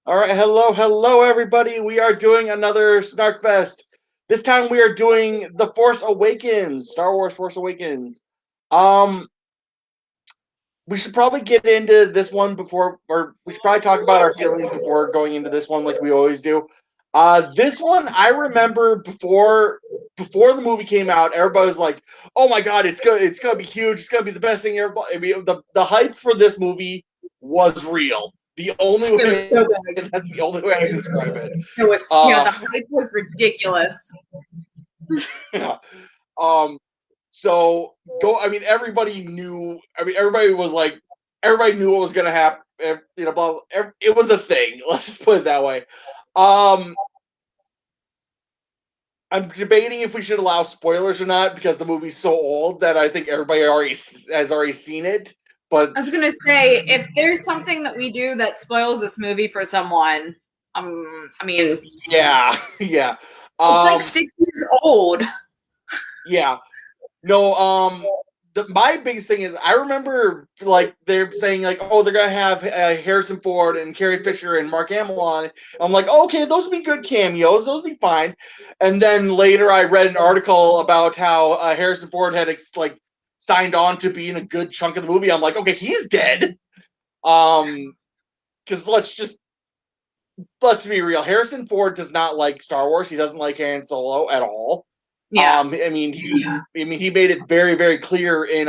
All right, hello, everybody. We are doing another Snark Fest. This time we are doing the Force Awakens, Star Wars Force Awakens. Um, we should probably get into this one before, or we should probably talk about our feelings before going into this one, like we always do. This one I remember before the movie came out, everybody was like, "Oh my god, it's gonna be huge. It's gonna be the best thing ever." I mean, the hype for this movie was real. The only It was way so good. That's the only way I can describe it. It was, Uh, the hype was ridiculous. yeah. Um, so go. I mean, everybody knew. I mean, everybody was like, everybody knew what was going to happen. You know, it was a thing. Let's just put it that way. Um, I'm debating if we should allow spoilers or not because the movie's so old that I think everybody has already seen it. But I was gonna say, if there's something that we do that spoils this movie for someone, I mean, yeah, yeah, it's like um, 6 years old. yeah. No, my biggest thing is I remember like they're saying like, oh, they're gonna have Harrison Ford and Carrie Fisher and Mark Hamill on. I'm like, oh, okay, those would be good cameos, those would be fine. And then later I read an article about how Harrison Ford had like signed on to be in a good chunk of the movie. I'm like, okay, he's dead. Because let's be real, Harrison Ford does not like Star Wars. He doesn't like Han Solo at all. Yeah. He made it very, very clear in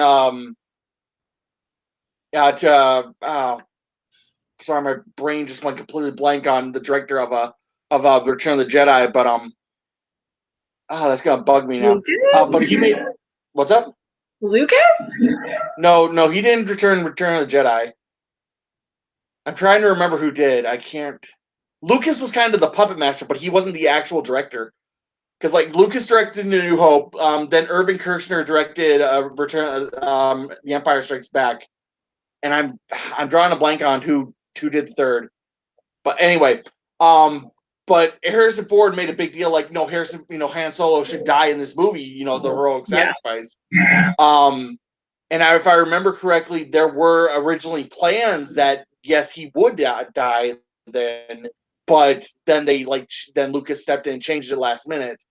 sorry, my brain just went completely blank on the director of Return of the Jedi, but that's gonna bug me now. But Lucas? he made what's up? Lucas? No, he didn't Return of the Jedi. I'm trying to remember who did. I can't. Lucas was kind of the puppet master, but he wasn't the actual director. Because like Lucas directed New Hope, then Irvin Kershner directed The Empire Strikes Back, and I'm drawing a blank on who did the third. But anyway, but Harrison Ford made a big deal like, no, Han Solo should die in this movie, the heroic Yeah. sacrifice. And if I remember correctly, there were originally plans that yes, he would die then, but then Lucas stepped in and changed it last minute.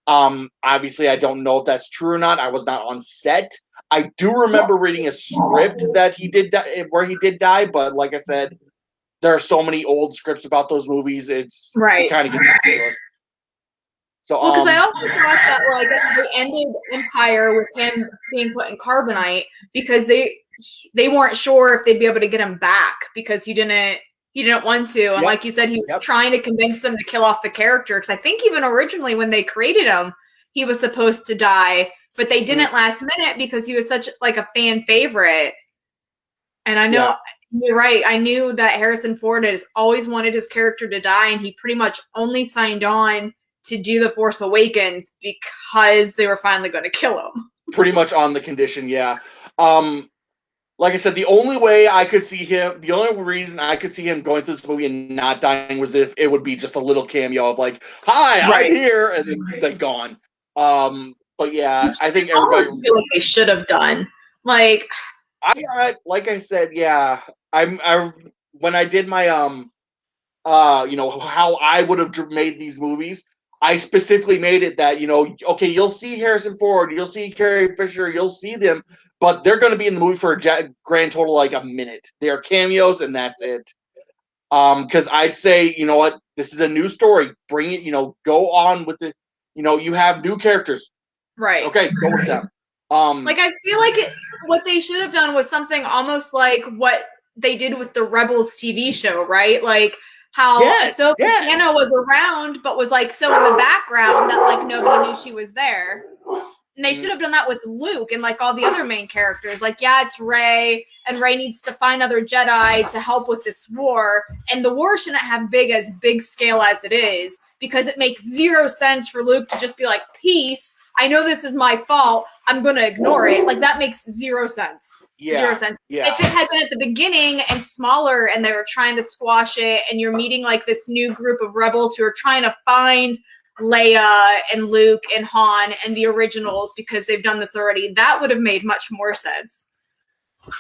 Obviously, I don't know if that's true or not. I was not on set. I do remember reading a script that he did where he did die, but like I said, there are so many old scripts about those movies. It Right. kind of gets ridiculous. So Well, because I also thought that like they ended Empire with him being put in carbonite because they weren't sure if they'd be able to get him back because he didn't want to, and like you said, he was trying to convince them to kill off the character. Because I think even originally when they created him, he was supposed to die, but they didn't last minute because he was such like a fan favorite. And I know you're right. I knew that Harrison Ford has always wanted his character to die, and he pretty much only signed on to do The Force Awakens because they were finally going to kill him. pretty much on the condition, yeah. Like I said, the only reason I could see him going through this movie and not dying was if it would be just a little cameo of like, "Hi, I'm here," and then gone. But yeah, I think everybody feel like they should have done. Like like I said, yeah. I when I did my how I would have made these movies. I specifically made it that okay, you'll see Harrison Ford, you'll see Carrie Fisher, you'll see them, but they're going to be in the movie for a grand total like a minute. They are cameos, and that's it. Because I'd say, you know what, this is a new story. Bring it, go on with it. You have new characters, right? Okay, go with them. Like I feel like what they should have done was something almost like what they did with the Rebels TV show, right? Like how Ahsoka Tano was around, but was like so in the background that like nobody knew she was there. And they should have done that with Luke and like all the other main characters. Like, yeah, it's Rey, and Rey needs to find other Jedi to help with this war. And the war shouldn't have big scale as it is, because it makes zero sense for Luke to just be like, peace. I know this is my fault. I'm going to ignore it. Like, that makes zero sense. Yeah. Zero sense. Yeah. If it had been at the beginning and smaller and they were trying to squash it, and you're meeting like this new group of rebels who are trying to find Leia and Luke and Han and the originals because they've done this already, that would have made much more sense.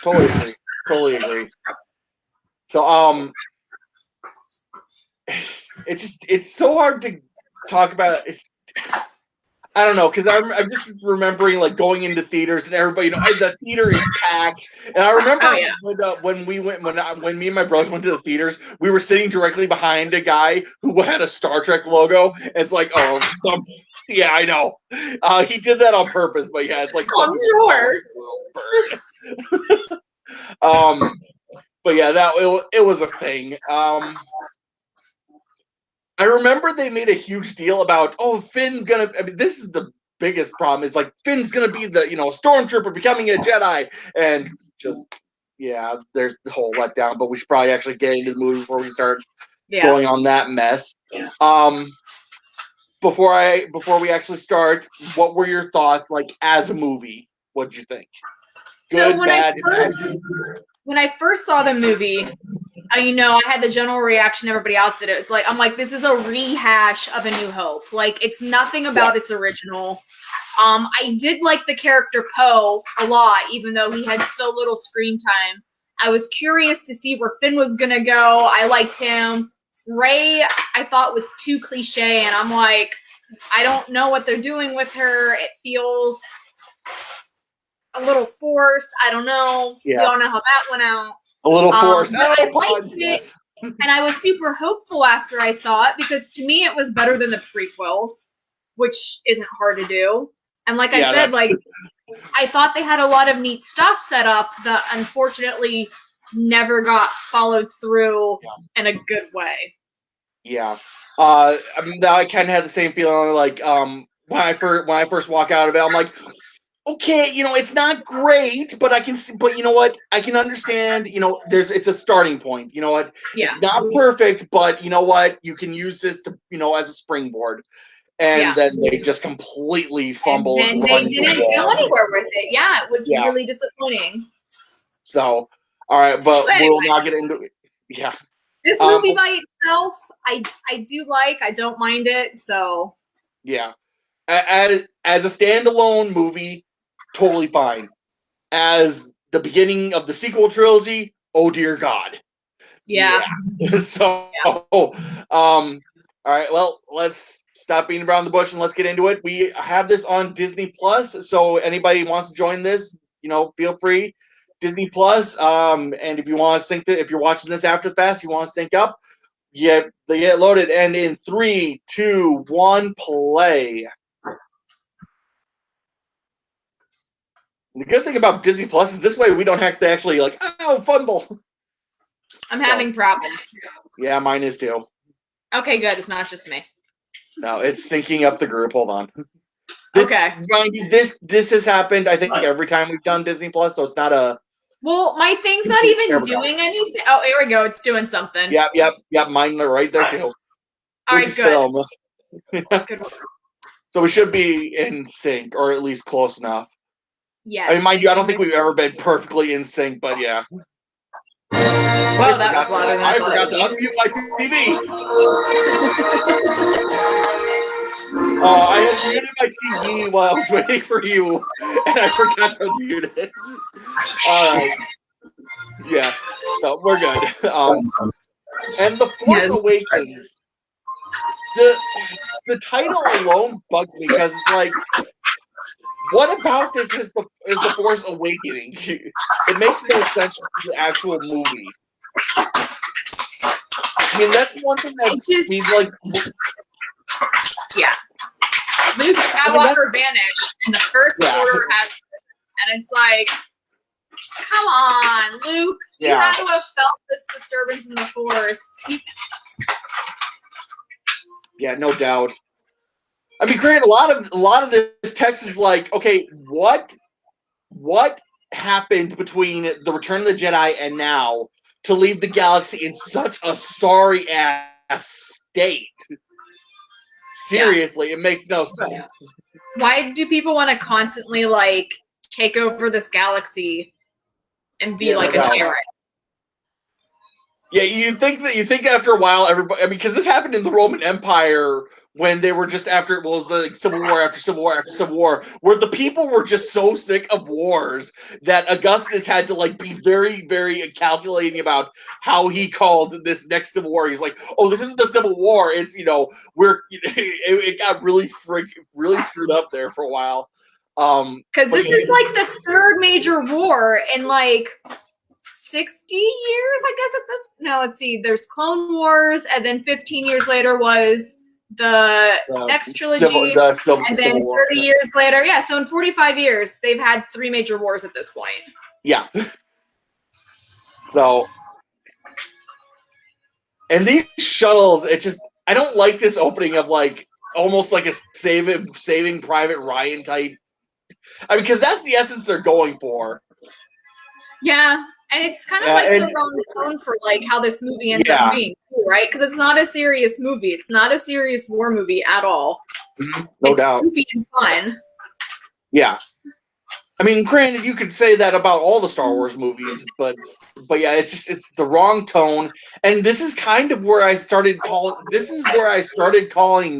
Totally agree. So it's so hard to talk about. I don't know, because I'm just remembering like going into theaters and everybody, the theater is packed. And I remember when we went, when me and my brothers went to the theaters, we were sitting directly behind a guy who had a Star Trek logo. And it's like, yeah, I know. He did that on purpose, but yeah, it's like, I'm sure. But yeah, it was a thing. I remember they made a huge deal about, Finn's gonna. I mean, this is the biggest problem. Is like Finn's gonna be the stormtrooper becoming a Jedi, and just there's the whole letdown. But we should probably actually get into the movie before we start going on that mess. Before we actually start, what were your thoughts like as a movie? What did you think? Good, bad, when I first saw the movie, I had the general reaction everybody else did. It's like, I'm like, this is a rehash of A New Hope. Like, it's nothing about its original. I did like the character Poe a lot, even though he had so little screen time. I was curious to see where Finn was going to go. I liked him. Rey, I thought was too cliche, and I'm like, I don't know what they're doing with her. It feels a little forced. I don't know. Yeah. We all know how that went out. A little forced. I liked it, and I was super hopeful after I saw it, because to me it was better than the prequels, which isn't hard to do. And like I said, like, I thought they had a lot of neat stuff set up that unfortunately never got followed through in a good way. Yeah. I mean, I kind of had the same feeling, like, when I first walk out of it, I'm like, okay, it's not great, but I can see, but you know what? I can understand, it's a starting point. You know what? Yeah. It's not perfect, but you know what? You can use this to, as a springboard. And then they just completely fumbled. And they didn't go anywhere with it. Yeah, it was really disappointing. So, all right, but we'll not get into it. Yeah. This movie by itself, I do like. I don't mind it. So. Yeah. As a standalone movie, totally fine. As the beginning of the sequel trilogy, oh dear God. Yeah. So, all right, well, let's stop beating around the bush and let's get into it. We have this on Disney Plus, so anybody who wants to join this, feel free. Disney Plus, and if you want to sync if you're watching this after fast, you want to sync up, they get loaded. And in 3, 2, 1, play. The good thing about Disney Plus is this way we don't have to actually fumble. I'm having problems. Yeah, mine is too. Okay, good. It's not just me. No, it's syncing up the group. Hold on. Okay. Mind you, this has happened, I think, every time we've done Disney Plus, so it's not a... Well, my thing's not even doing anything. Oh, here we go. It's doing something. Yep. Mine are right there, too. All right, good. Good. So we should be in sync, or at least close enough. Yes. I mean, mind you, I don't think we've ever been perfectly in sync, but yeah. Well, that was louder than I forgot to unmute my TV. I had muted my TV while I was waiting for you, and I forgot to mute it. All right. Yeah. So we're good. And The Force Awakens. The title alone bugs me, because it's like, what about this is the Force Awakening? It makes no sense to the actual movie. I mean, that's one thing that means, like... Yeah. Luke Skywalker vanished, and the First Order has... And it's like, come on, Luke. You had to have felt this disturbance in the Force. Yeah, no doubt. I mean, granted, a lot of this text is like, okay, what happened between the Return of the Jedi and now to leave the galaxy in such a sorry ass state? Seriously, it makes no sense. Why do people want to constantly take over this galaxy and be a tyrant? Yeah, you think after a while, everybody. I mean, because this happened in the Roman Empire when they were just after it was like Civil War after Civil War after Civil War, where the people were just so sick of wars that Augustus had to like be very, very calculating about how he called this next Civil War. He's like, "Oh, this isn't a Civil War. It's it got really really screwed up there for a while." Because this is like the third major war in like 60 years, I guess. Let's see. There's Clone Wars, and then 15 years later was the next trilogy, and then 30 years later, so in 45 years, they've had 3 major wars at this point. Yeah. So, and these shuttles, I don't like this opening of like almost like a Saving Private Ryan type. I mean, because that's the essence they're going for. Yeah. And it's kind of like the wrong tone for like how this movie ends up being, right? Because it's not a serious movie. It's not a serious war movie at all. No doubt. It's goofy and fun. Yeah. I mean, granted, you could say that about all the Star Wars movies, but yeah, it's the wrong tone. And this is kind of where I started calling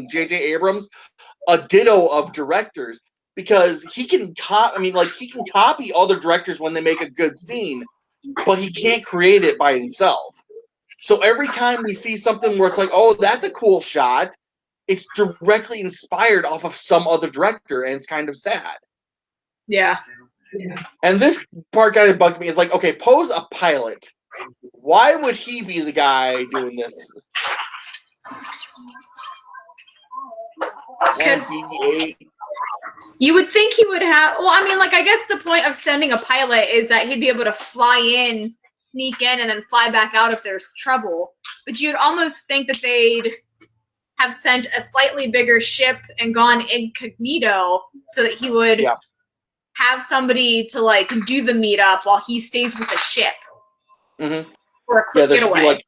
J.J. Abrams a ditto of directors, because he can copy other directors when they make a good scene, but he can't create it by himself. So every time we see something where it's like, oh, that's a cool shot, it's directly inspired off of some other director, and it's kind of sad. Yeah. And this part kind of bugs me. Is like, okay, Poe's a pilot. Why would he be the guy doing this? Because you would think he would have. Well, I mean, like, I guess the point of sending a pilot is that he'd be able to fly in, sneak in, and then fly back out if there's trouble. But you'd almost think that they'd have sent a slightly bigger ship and gone incognito so that he would have somebody to like do the meetup while he stays with the ship for a quick getaway.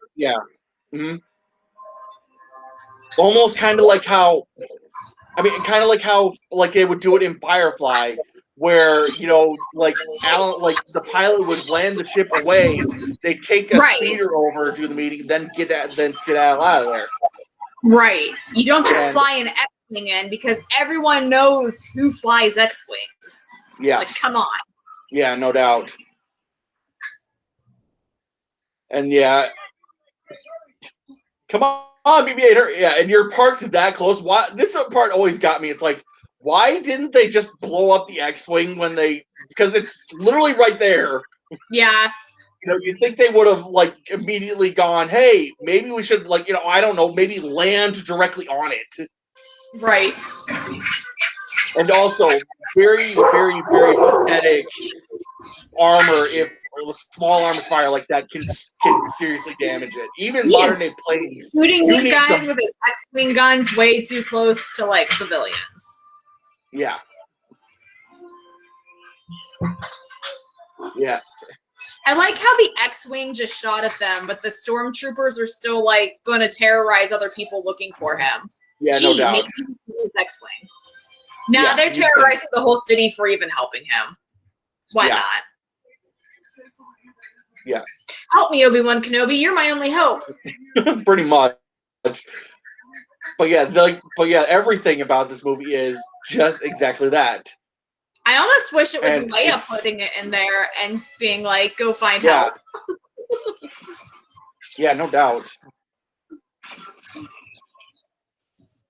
Almost kind of like how. I mean, kind of like how they would do it in Firefly, where like the pilot would land the ship away, they take a speeder over, do the meeting, then skedaddle out of there. Right. You don't just fly an X-wing in, because everyone knows who flies X-wings. Yeah. Like, come on. Yeah, no doubt. And come on, BB-8. Yeah, and you're parked that close. Why? This part always got me. It's like, why didn't they just blow up the X-wing because it's literally right there. Yeah. You'd think they would have like immediately gone, hey, maybe we should I don't know, maybe land directly on it. Right. And also, very, very, very pathetic armor. If a small armor fire like that can seriously damage it. Even modern day planes. Shooting these guys with his X-wing guns way too close to like civilians. Yeah. Yeah. I like how the X-wing just shot at them, but the stormtroopers are still like going to terrorize other people looking for him. Yeah, no doubt. Maybe his X-wing. Now they're terrorizing the whole city for even helping him. Why not? Yeah. Help me, Obi-Wan Kenobi. You're my only hope. Pretty much. But yeah, everything about this movie is just exactly that. I almost wish it was Leia putting it in there and being like, go find help. Yeah, no doubt.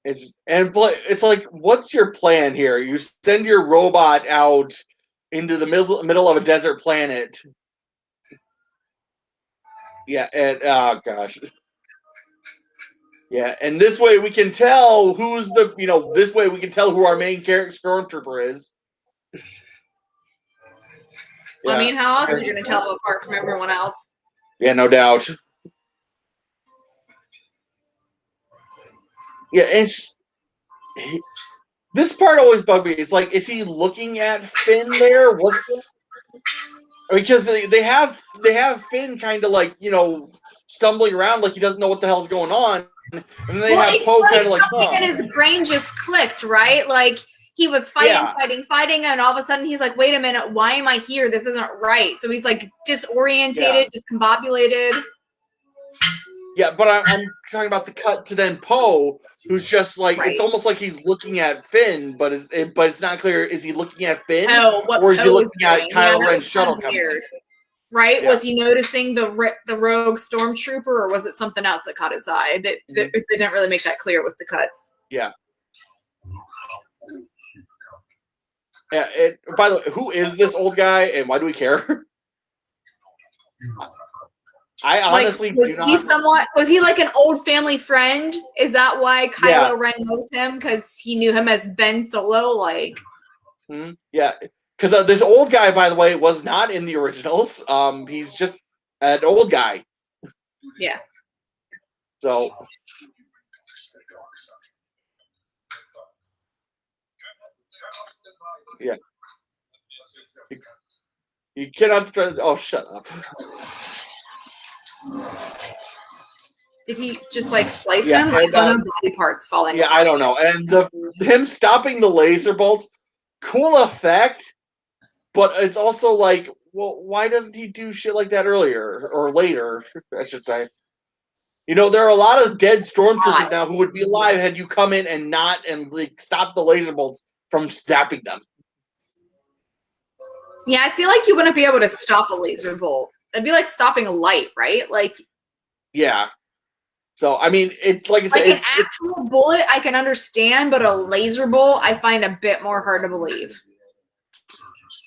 It's like, what's your plan here? You send your robot out into the middle of a desert planet. Yeah, and oh gosh. Yeah, and this way we can tell who's this way we can tell who our main character stormtrooper is. I mean, how else are you going to tell them apart from everyone else? Yeah, no doubt. Yeah, this part always bugged me. It's like, is he looking at Finn there? Because they have Finn kind of like, stumbling around like he doesn't know what the hell's going on. And then they have Poe kind of like, something in his brain just clicked, right? Like, he was fighting, and all of a sudden he's like, wait a minute, why am I here? This isn't right. So he's like disorientated, discombobulated. Yeah, but I'm talking about the cut to then Poe, who's just like Right. it's almost like he's looking at Finn, but it's not clear. Is he looking at Finn, What or is he Poe was looking at doing. Yeah, Kylo that Ren's was kind shuttle of coming in? weird. Right? Yeah. Was he noticing the rogue stormtrooper, or was it something else that caught his eye? They didn't really make that clear with the cuts. Yeah. Yeah. By the way, who is this old guy, and why do we care? I honestly was do he not. was he like an old family friend? Is that why Kylo Ren knows him? Because he knew him as Ben Solo? Like, yeah. Because this old guy, by the way, was not in the originals. He's just an old guy. Yeah. So. Yeah. You cannot try. Oh, shut up. Did he just like slice him? I saw no body parts falling. Yeah, I don't know. And him stopping the laser bolt, cool effect, but it's also like, well, why doesn't he do shit like that earlier or later? I should say. You know, there are a lot of dead stormtroopers now who would be alive had you come in and like stop the laser bolts from zapping them. Yeah, I feel like you wouldn't be able to stop a laser bolt. It'd be like stopping a light, right? Like, yeah. So I mean, it's like I said, like an actual bullet I can understand, but a laser bolt I find a bit more hard to believe.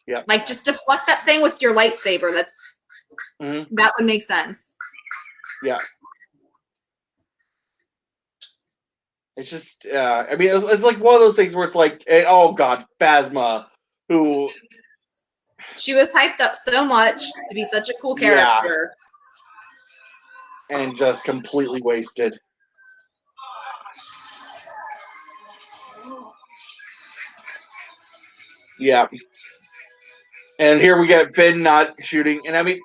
Yeah. Like just deflect that thing with your lightsaber. That would make sense. Yeah. It's just, I mean, it's like one of those things where it's like, oh god, Phasma, who she was hyped up so much to be such a cool character, and just completely wasted. Yeah. And here we get Finn not shooting, and I mean,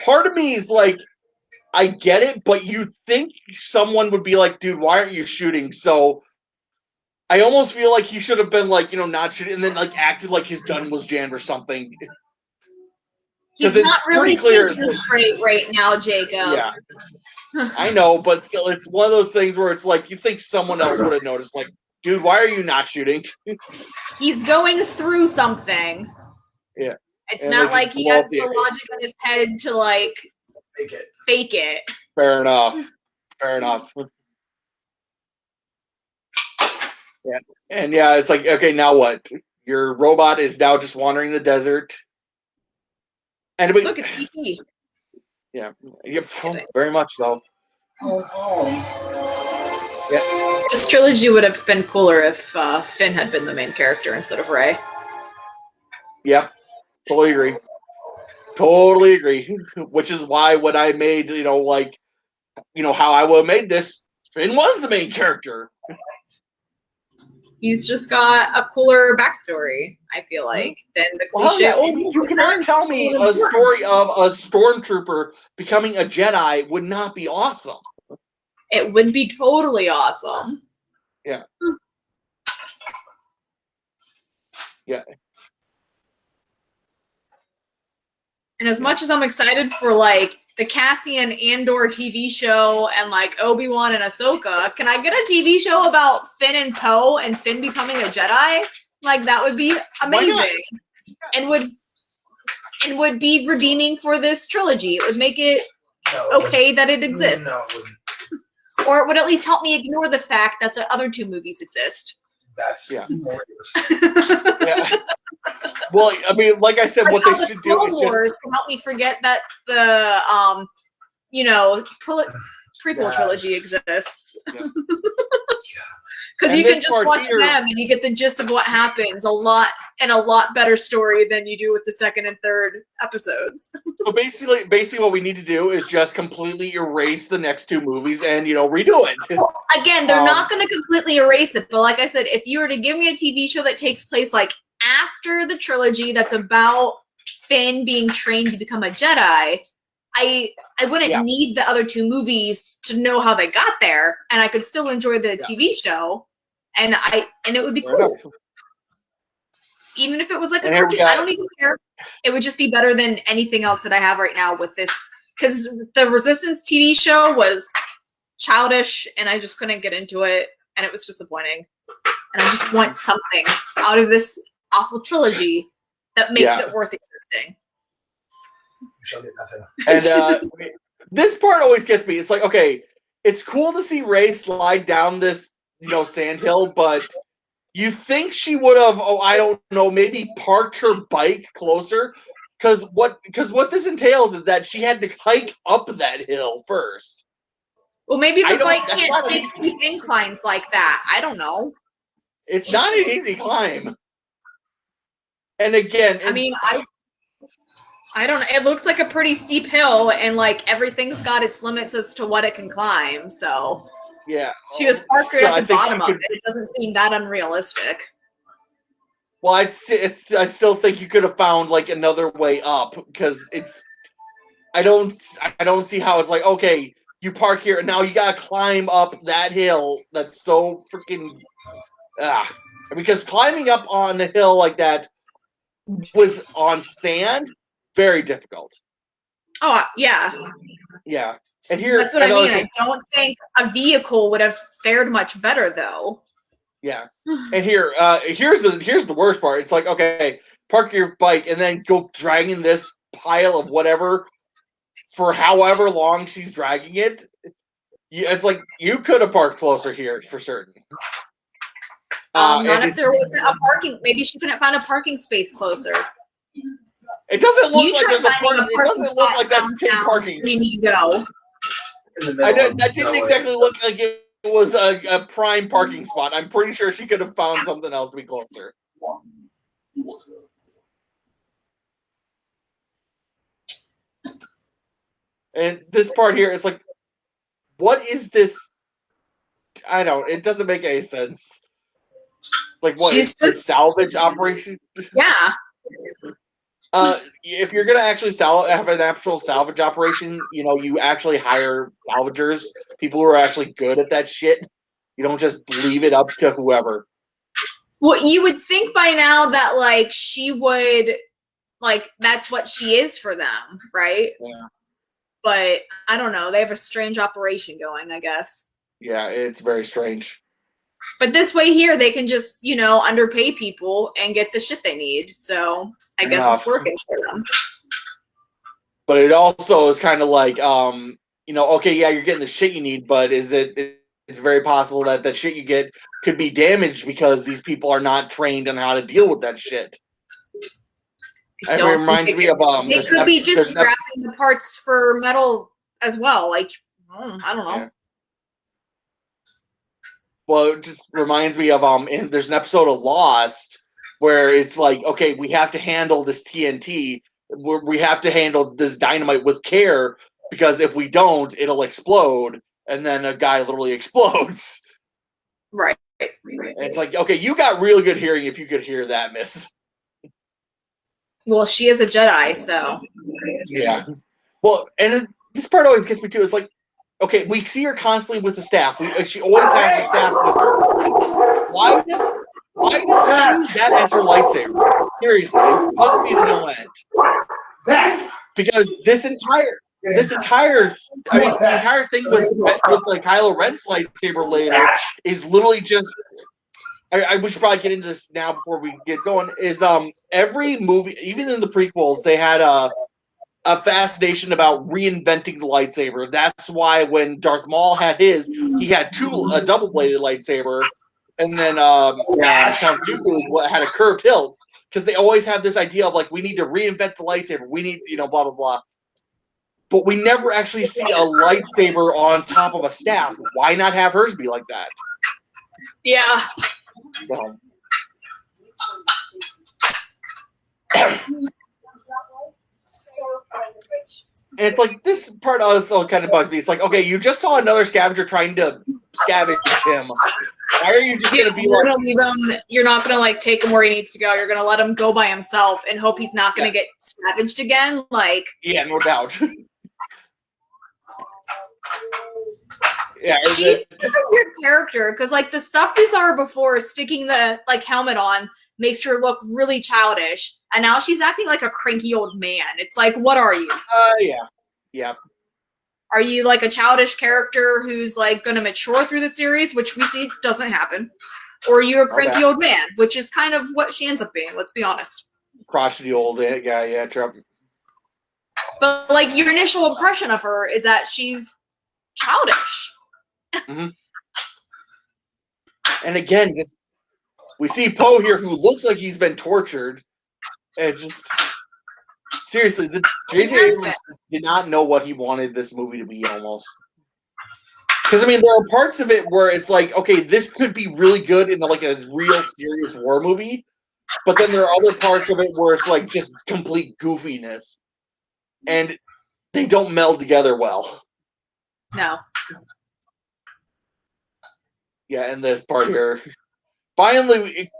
part of me is like, I get it, but you think someone would be like, dude, why aren't you shooting? So I almost feel like he should have been like, not shooting, and then like acted like his gun was jammed or something. He's not really thinking straight right now, Jacob. Yeah, I know, but still, it's one of those things where it's like you think someone else would have noticed. Like, dude, why are you not shooting? He's going through something. Yeah, it's not like he has the logic in his head to like fake it. Fair enough. Yeah, and yeah, it's like, okay, now what? Your robot is now just wandering the desert. And look, it's PT. Yeah, yep, very much so. Yeah. This trilogy would have been cooler if Finn had been the main character instead of Rey. Yeah, totally agree. Which is why when I made, how I would have made this, Finn was the main character. He's just got a cooler backstory, I feel like, than the cliche. You cannot tell me a story of a stormtrooper becoming a Jedi would not be awesome. It would be totally awesome. Yeah. Yeah. And as much as I'm excited for like the Cassian Andor TV show and like Obi-Wan and Ahsoka, can I get a TV show about Finn and Poe and Finn becoming a Jedi? Like that would be amazing. And would be redeeming for this trilogy. It would make it okay that it exists. Or it would at least help me ignore the fact that the other two movies exist. That's yeah. Well, I mean, like I said, what they should do is Wars can help me forget that the prequel trilogy exists. Because you can just watch them and you get the gist of what happens a lot better story than you do with the second and third episodes. So basically what we need to do is just completely erase the next two movies and, redo it. Well, again, they're not going to completely erase it. But like I said, if you were to give me a TV show that takes place like after the trilogy that's about Finn being trained to become a Jedi, I wouldn't need the other two movies to know how they got there, and I could still enjoy the TV show, and it would be cool. Even if it was like a cartoon, I don't even care. It would just be better than anything else that I have right now with this because the Resistance TV show was childish, and I just couldn't get into it, and it was disappointing. And I just want something out of this awful trilogy that makes it worth existing. She'll get nothing. And this part always gets me. It's like, okay, it's cool to see Rey slide down this, sand hill, but you think she would have, I don't know, maybe parked her bike closer? Because what this entails is that she had to hike up that hill first. Well, maybe the bike can't take steep inclines like that. I don't know. It's not an easy climb. And again, I mean, I don't know. It looks like a pretty steep hill, and like everything's got its limits as to what it can climb. So yeah, she was parked right at the bottom of it. It doesn't seem that unrealistic. Well, I still think you could have found like another way up, because I don't see how it's like, okay, you park here and now you gotta climb up that hill. That's so freaking because climbing up on a hill like that on sand, very difficult. Oh yeah. Yeah. And here, that's what I mean. I don't think a vehicle would have fared much better though. Yeah. And here's the worst part. It's like, okay, park your bike and then go dragging this pile of whatever for however long she's dragging it. It's like, you could have parked closer here for certain. Not if there wasn't a parking. Maybe she couldn't find a parking space closer. It doesn't look like there's a parking. It doesn't look like that's paid parking. You need to go. That didn't exactly look like it was a prime parking spot. I'm pretty sure she could have found something else to be closer. And this part here is like, what is this? It doesn't make any sense. Like, what? It's a salvage operation? Yeah. If you're gonna actually have an actual salvage operation, you actually hire salvagers, people who are actually good at that shit. You don't just leave it up to whoever. Well, you would think by now that like she would, like, that's what she is for them, right? Yeah. But I don't know. They have a strange operation going, I guess. Yeah, it's very strange. But this way here, they can just, underpay people and get the shit they need. So I guess it's working for them. But it also is kind of like, okay, yeah, you're getting the shit you need, but it's very possible that the shit you get could be damaged because these people are not trained on how to deal with that shit. It reminds me of they could be just grabbing the parts for metal as well. Like, I don't know. Yeah. Well, it just reminds me of there's an episode of Lost where it's like, okay, we have to handle this TNT. We have to handle this dynamite with care, because if we don't, it'll explode, and then a guy literally explodes. Right. And it's like, okay, you got really good hearing if you could hear that, miss. Well, she is a Jedi, so. Yeah. Well, and this part always gets me too. It's like, okay, we see her constantly with the staff. She always has her staff with her. Why does she use that as her lightsaber? Seriously, it bugs me to no end. Because the entire thing with like Kylo Ren's lightsaber later is literally just. We should probably get into this now before we get going. Is every movie, even in the prequels, they had a fascination about reinventing the lightsaber. That's why when Darth Maul had his, he had a double-bladed lightsaber, and then Count Dooku had a curved hilt, because they always have this idea of like, we need to reinvent the lightsaber. We need, blah blah blah. But we never actually see a lightsaber on top of a staff. Why not have hers be like that? Yeah. So. And it's like, this part also kind of bugs me. It's like, okay, you just saw another scavenger trying to scavenge him. Why are you just going to be like... leave him, you're not going to like take him where he needs to go. You're going to let him go by himself and hope he's not going to get scavenged again. Like, yeah, no doubt. Yeah, she's such a weird character, because like the stuff we saw her before, sticking the like helmet on, makes her look really childish, and now she's acting like a cranky old man. It's like, what are you? Yeah. Yeah. Are you like a childish character who's like going to mature through the series, which we see doesn't happen? Or are you a cranky old man, which is kind of what she ends up being, let's be honest. Crotchety old guy, yeah, Trump. But like your initial impression of her is that she's childish. Mm-hmm. And again, we see Poe here who looks like he's been tortured. And it's just seriously, J.J. Abrams did not know what he wanted this movie to be almost. Because I mean, there are parts of it where it's like, okay, this could be really good in like a real serious war movie, but then there are other parts of it where it's like just complete goofiness, and they don't meld together well. No. Yeah, in this part here, finally,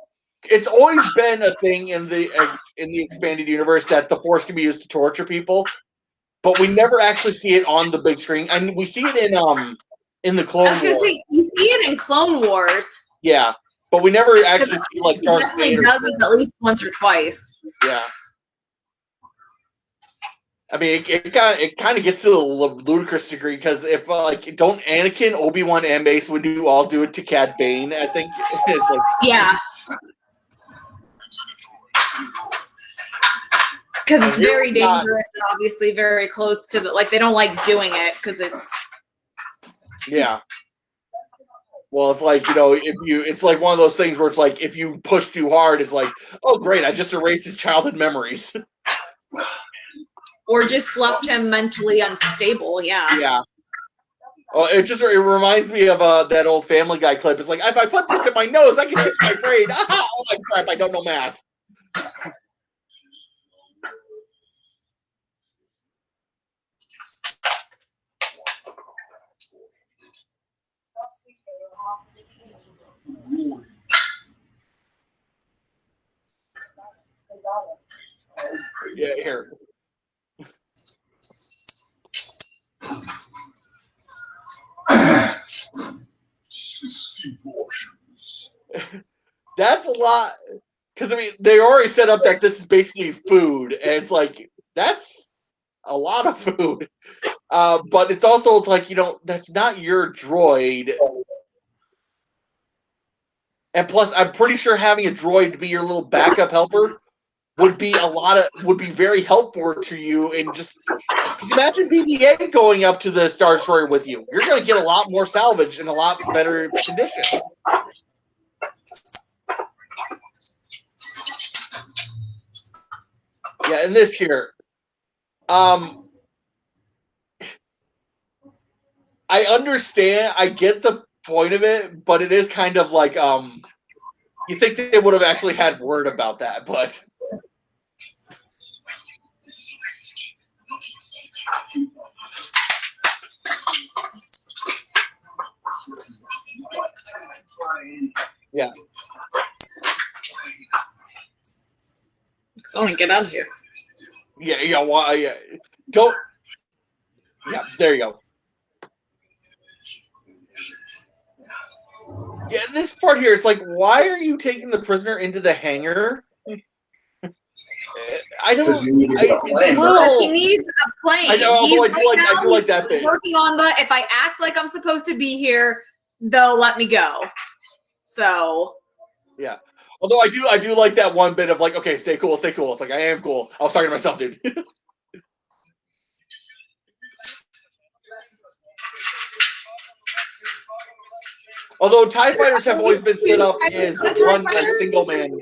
it's always been a thing in the expanded universe that the Force can be used to torture people, but we never actually see it on the big screen. I mean, we see it in the Clone Wars. I was gonna say, you see it in Clone Wars. Yeah, but we never actually see like Darth definitely Vader. Does this at least once or twice. Yeah. I mean, it kind of gets to a ludicrous degree because if like don't Anakin, Obi-Wan, and Mace would all do it to Cad Bane? I think it's like yeah, because it's very dangerous and obviously very close to the like they don't like doing it because it's yeah. Well, it's like it's like one of those things where it's like if you push too hard, it's like, oh great, I just erased his childhood memories. Or just left him mentally unstable. Yeah. Yeah. Well, it reminds me of that old Family Guy clip. It's like if I put this in my nose, I can fix my brain. Oh my crap! I don't know math. Yeah, here. That's a lot. Because, I mean, they already set up that this is basically food. And it's like, that's a lot of food. But it's also, it's like, that's not your droid. And plus, I'm pretty sure having a droid be your little backup helper would be very helpful to you. And just, because imagine BB-8 going up to the Star Destroyer with you. You're going to get a lot more salvage in a lot better condition. Yeah, and this here, I understand, I get the point of it, but it is kind of like, you think they would have actually had word about that, but. Yeah. Someone get out of here. Yeah, well, yeah. Don't. Yeah, there you go. Yeah, this part here, it's like, why are you taking the prisoner into the hangar? I don't. Because he needs a plane. I know, although I do like that bit. Working on the if I act like I'm supposed to be here, they'll let me go. So. Yeah. Although I do like that one bit of like, okay, stay cool. It's like I am cool. I was talking to myself, dude. Although TIE fighters have always been set up as one single man.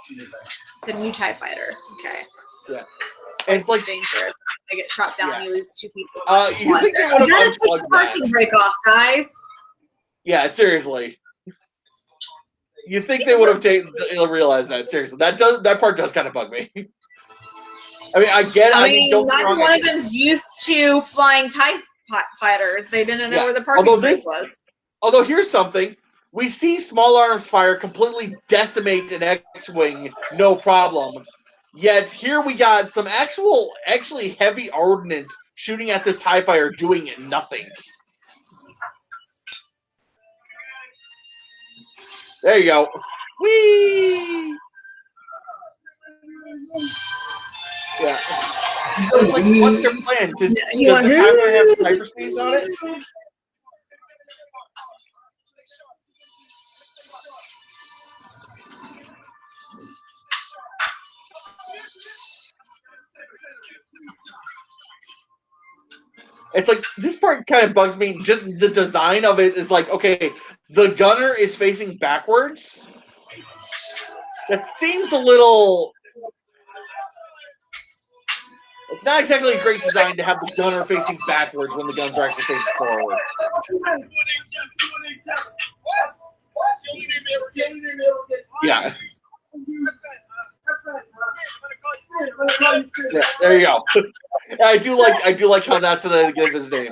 It's a new TIE fighter. Okay. Yeah. And it's like dangerous. I get shot down, you lose 2 people. You think they would have unplugged that? Parking break off, guys. Yeah, seriously. You think they would have realized that? Seriously, that part does kind of bug me. I mean, I get it. I mean neither one of them's used to flying TIE fighters. They didn't know where the parking break was. Although here's something. We see small arms fire completely decimate an X-Wing, no problem. Yet here we got some actually heavy ordnance shooting at this TIE fighter doing nothing. There you go. Whee! Yeah. It's like, what's your plan? Does You want- the timer have hyperspace on it? It's like, this part kind of bugs me. Just the design of it is like, okay, the gunner is facing backwards. That seems a little... It's not exactly a great design to have the gunner facing backwards when the guns are actually facing forward. Yeah. Yeah, there you go. I do like how that's the give his name.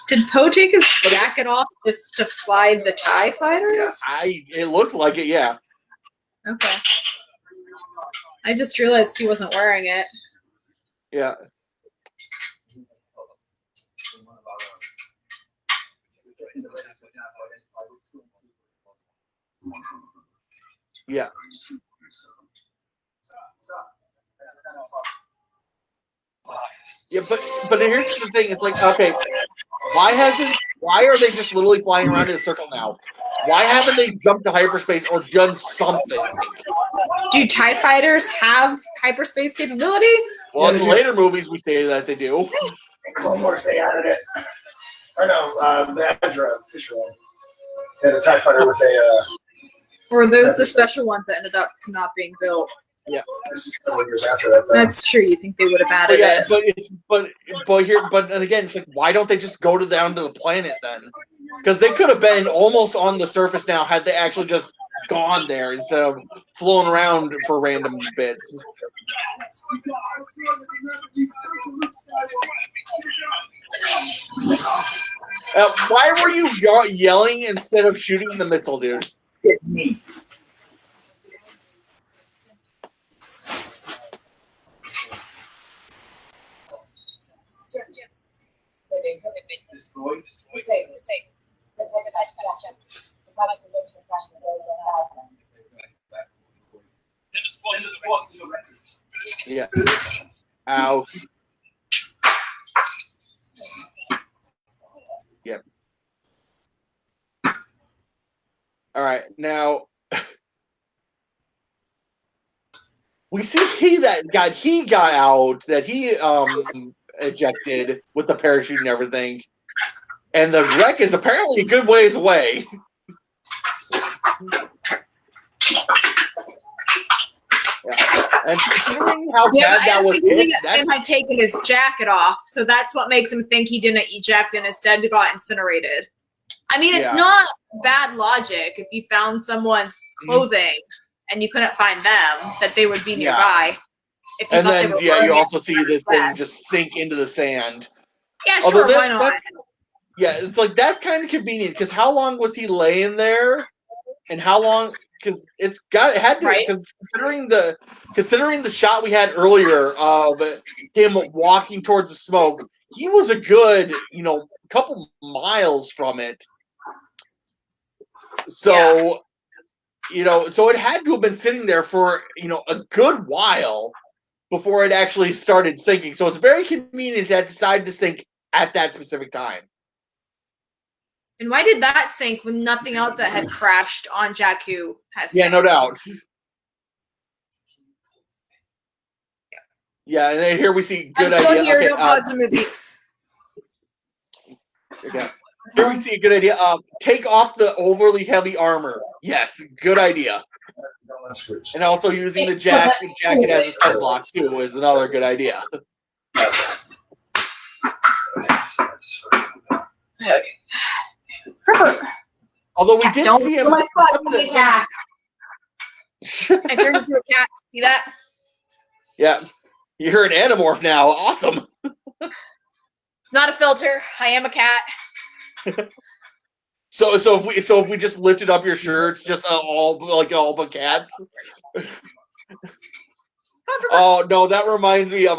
Did Poe take his jacket off just to fly the TIE fighters? It looked like it, yeah. Okay. I just realized he wasn't wearing it. Yeah. Yeah. Yeah, but here's the thing, it's like, okay, why are they just literally flying around in a circle now? Why haven't they jumped to hyperspace or done something? Do TIE fighters have hyperspace capability? Well, in the later movies we say that they do. In Clone Wars, they added it. Or no, the Ezra Fisher one. They had a TIE fighter with a... Or those the special ones that ended up not being built? Yeah. This is several years after that, though. That's true. You think they would have added it? But again, it's like, why don't they just go down to the planet then? Because they could have been almost on the surface now had they actually just gone there instead of flown around for random bits. Why were you yelling instead of shooting the missile, dude? It's me. Yeah. Ow. Yep. All right, now we see he got out, that he ejected with the parachute and everything, and the wreck is apparently a good ways away. Yeah. And considering how bad that was hit, that's had taken his jacket off, so that's what makes him think he didn't eject and instead got incinerated. I mean, it's not bad logic if you found someone's clothing and you couldn't find them, that they would be nearby. If you and then, you also see the thing just sink into the sand. Yeah, sure, why not? Yeah, it's like, that's kind of convenient, because how long was he laying there? And how long? Because it had to. Because considering the shot we had earlier of him walking towards the smoke, he was a good couple miles from it. So so it had to have been sitting there for a good while before it actually started sinking. So it's very convenient that it decided to sink at that specific time. And why did that sink when nothing else that had crashed on Jakku has sank? Yeah, no doubt. Yeah, and then here we see good idea. I'm here, don't pause the movie. Okay. Here we see a good idea. Take off the overly heavy armor. Yes, good idea. And also using the jacket as a sunblock too is another good idea. Although we did see him. I turned into a cat. See that? Yeah. You're an Animorph now. Awesome. It's not a filter. I am a cat. So if we just lifted up your shirts, just all but cats. Oh no, that reminds me of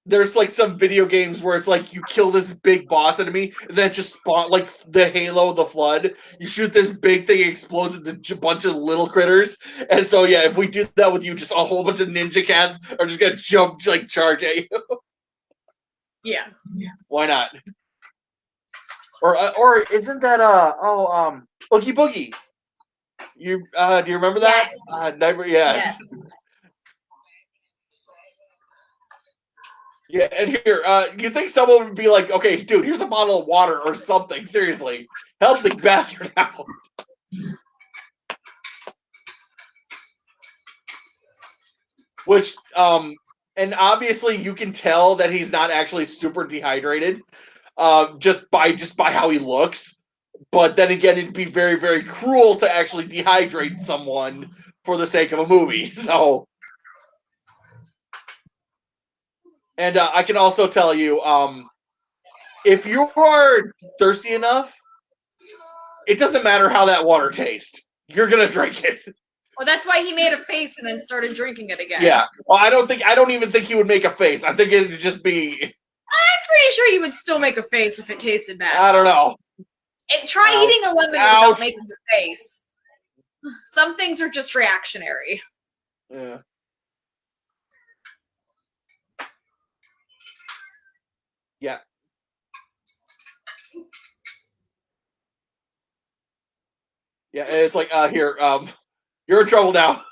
there's like some video games where it's like you kill this big boss enemy and then it just spawn like the Halo, the Flood. You shoot this big thing, it explodes into a bunch of little critters. And so yeah, if we do that with you, just a whole bunch of ninja cats are just gonna jump like charge at you. Yeah. Why not? Or isn't that Oogie Boogie? You do you remember that? Yes. Never. Yes. Yeah, and here, you think someone would be like, okay, dude, here's a bottle of water or something. Seriously. Help the bastard out. Which, and obviously you can tell that he's not actually super dehydrated, just by how he looks. But then again, it'd be very, very cruel to actually dehydrate someone for the sake of a movie. So, and I can also tell you, if you are thirsty enough, it doesn't matter how that water tastes. You're gonna drink it. Well, that's why he made a face and then started drinking it again. Yeah. Well, I don't even think he would make a face. I think it'd just be. I'm pretty sure he would still make a face if it tasted bad. I don't know. Try Ouch. eating a lemon without making a face. Some things are just reactionary. Yeah. Yeah. Yeah, it's like here, you're in trouble now.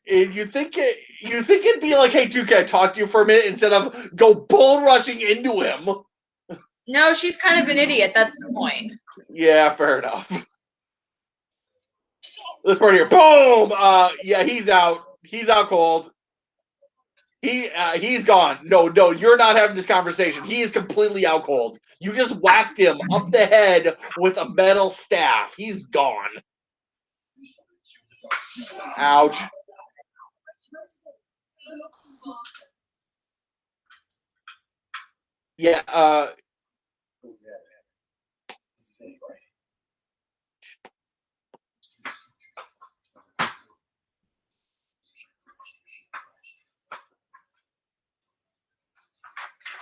You think it'd be like, hey, dude, can I talk to you for a minute instead of go bull rushing into him? No, she's kind of an idiot. That's the point. Yeah, fair enough. This part here, boom. Yeah, he's out. He's out cold. He's gone. No, you're not having this conversation. He is completely out cold. You just whacked him up the head with a metal staff. He's gone. Ouch. Yeah,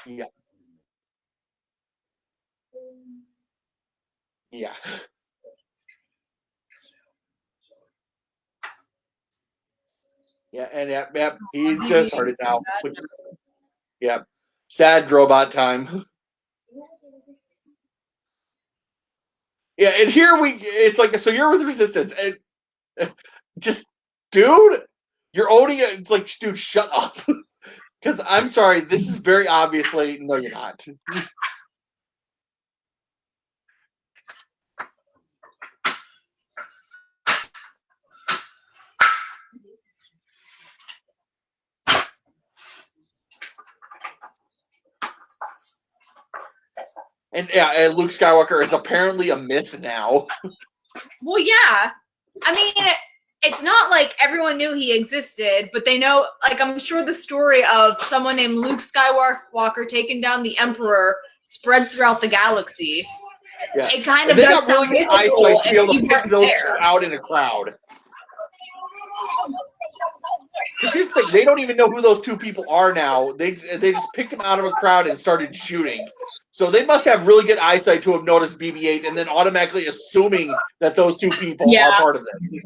yeah. Yeah. Yeah, and yep, he's just started now. Yeah. Sad robot time. Yeah, and here it's like, so you're with Resistance, and just, dude, you're owning it. It's like, dude, shut up. Because I'm sorry, this is very obviously, no, you're not. And yeah, and Luke Skywalker is apparently a myth now. Well, yeah. I mean, it's not like everyone knew he existed, but they know, like, I'm sure the story of someone named Luke Skywalker taking down the Emperor spread throughout the galaxy. Yeah. It kind of does sound really good eyesight to be able to pick those two out in a crowd. Because here's the thing, they don't even know who those two people are now. They just picked them out of a crowd and started shooting. So they must have really good eyesight to have noticed BB-8 and then automatically assuming that those two people are part of it.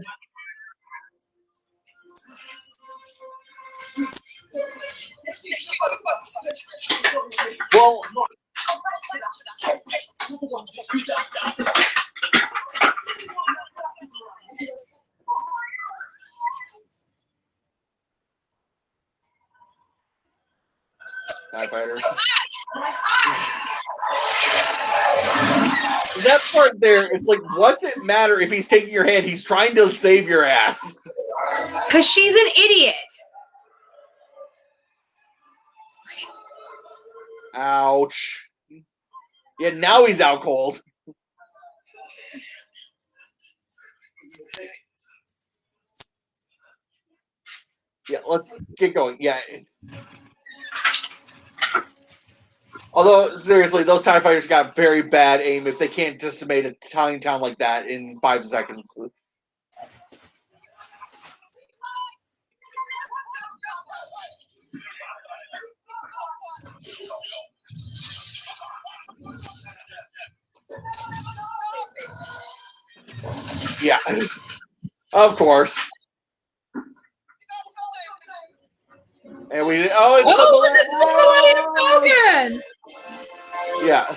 Well, TIE fighters. That part there, it's like, what's it matter if he's taking your hand? He's trying to save your ass. Because she's an idiot. Ouch. Yeah, now he's out cold. Yeah, let's get going. Yeah. Although, seriously, those TIE fighters got very bad aim if they can't decimate a tiny town like that in 5 seconds. Yeah, of course. And we it's the Millennium Falcon. Yeah.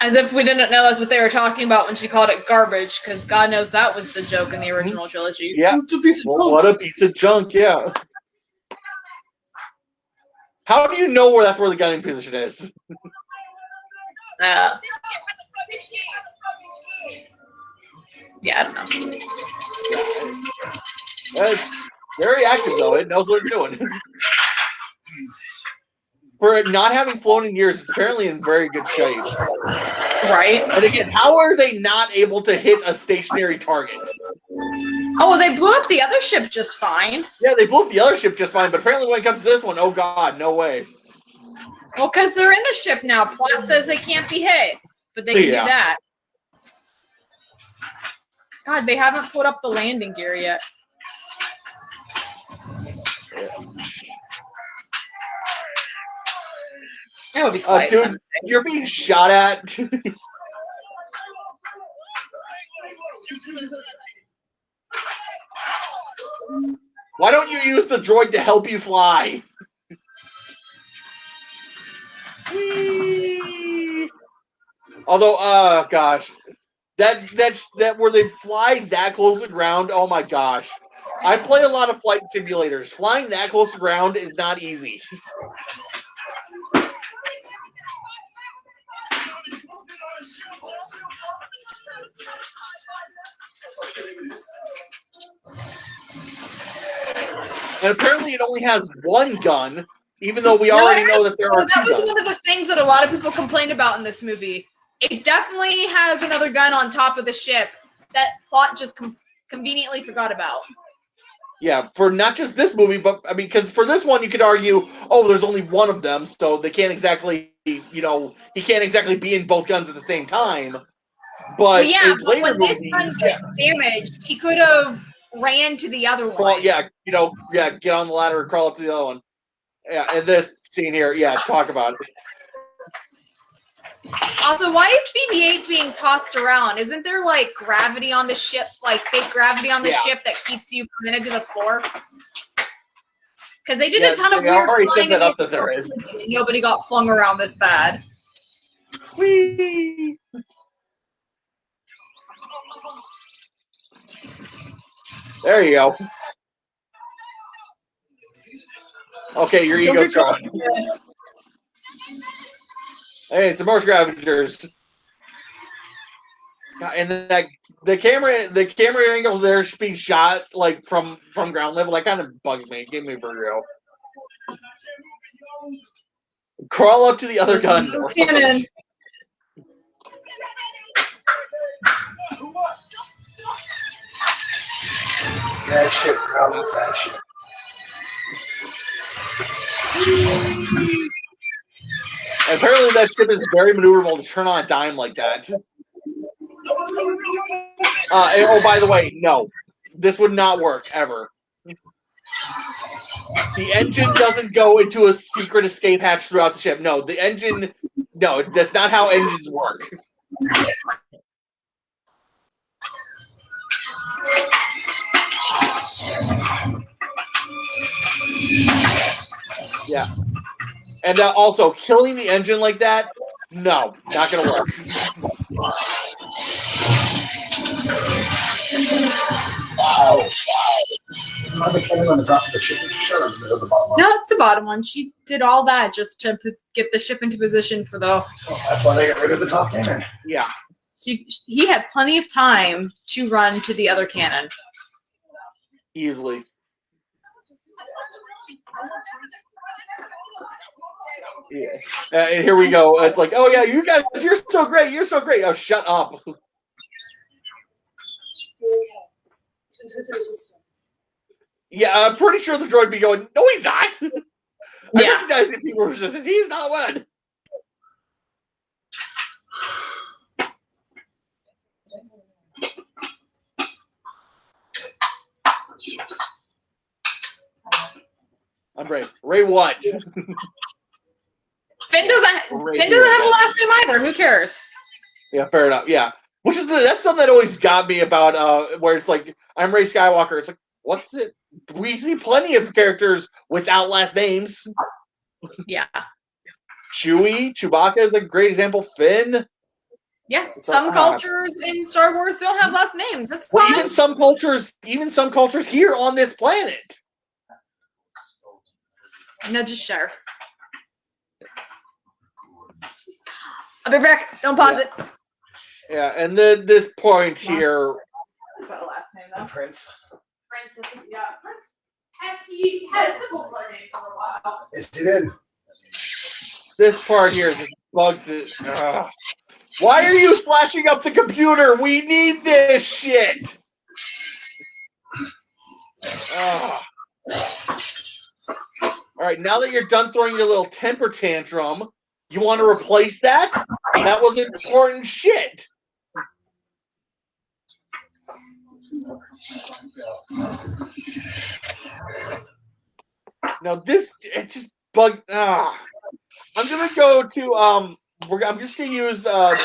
As if we didn't know that's what they were talking about when she called it garbage, because God knows that was the joke in the original trilogy. Yeah. It's a piece of junk. What a piece of junk, yeah. How do you know where that's where the gunning position is? Yeah, I don't know. Yeah. It's very active, though. It knows what it's doing. For it not having flown in years, it's apparently in very good shape. Right. And again, how are they not able to hit a stationary target? Oh, well, they blew up the other ship just fine. Yeah, they blew up the other ship just fine, but apparently when it comes to this one, oh god, no way. Well, because they're in the ship now. Plot says they can't be hit, but they can do that. God, they haven't put up the landing gear yet. That would be quiet. Dude, you're being shot at. Why don't you use the droid to help you fly? Whee! Although, gosh, that where they fly that close to the ground. Oh my gosh, I play a lot of flight simulators. Flying that close to the ground is not easy. And apparently it only has one gun, even though we already know that there are two That was guns. one of the things that a lot of people complained about in this movie. It definitely has another gun on top of the ship that plot just conveniently forgot about. Yeah, for not just this movie, but I mean, because for this one you could argue, oh, there's only one of them, so they can't exactly, he can't exactly be in both guns at the same time. But but when this gun gets damaged, he could have ran to the other one. Get on the ladder and crawl up to the other one. Yeah, and this scene here, talk about it. Also, why is BB-8 being tossed around? Isn't there like gravity on the ship, like fake gravity on the ship that keeps you committed to the floor? Because they did a ton of weird flying set that up that there is. Nobody got flung around this bad. Whee! There you go. Okay, your ego's gone. Hey, some more scavengers. And then the camera angle there being shot like from ground level, that kind of bugs me. Give me Virgo. Crawl up to the other gun. Or something. That shit, bro. That shit. And apparently that ship is very maneuverable to turn on a dime like that. By the way, no. This would not work, ever. The engine doesn't go into a secret escape hatch throughout the ship. No, that's not how engines work. Yeah. And also, killing the engine like that, no, not going to work. Wow. Not the cannon on the top of the ship. The bottom one. No, it's the bottom one. She did all that just to get the ship into position for the... Oh, that's why they got rid of the top cannon. Yeah. He had plenty of time to run to the other cannon. Easily. Yeah. And here we go. It's like, oh yeah, you guys, you're so great. You're so great. Oh, shut up. Yeah, I'm pretty sure the droid be going, no, he's not. I recognize the people resistance. He's not one. I'm brave. Ray what? Finn doesn't right Finn here. doesn't have a last name either. Who cares? Yeah, fair enough. Yeah, that's something that always got me about where it's like I'm Rey Skywalker. It's like what's it? We see plenty of characters without last names. Yeah. Chewie, Chewbacca is a great example. Finn. Yeah, some cultures in Star Wars don't have last names. That's fine. Well, even some cultures here on this planet. No, just share. I'll be back. Don't pause it. Yeah, and then this point here. What's that last name though? Prince. Prince. Yeah, Prince. He had a simple name for a while. Yes, he did. This part here just bugs it. Ugh. Why are you slashing up the computer? We need this shit. Ugh. All right, now that you're done throwing your little temper tantrum, you want to replace that? That was important shit. Now it just bugged. I'm gonna go to I'm just gonna use A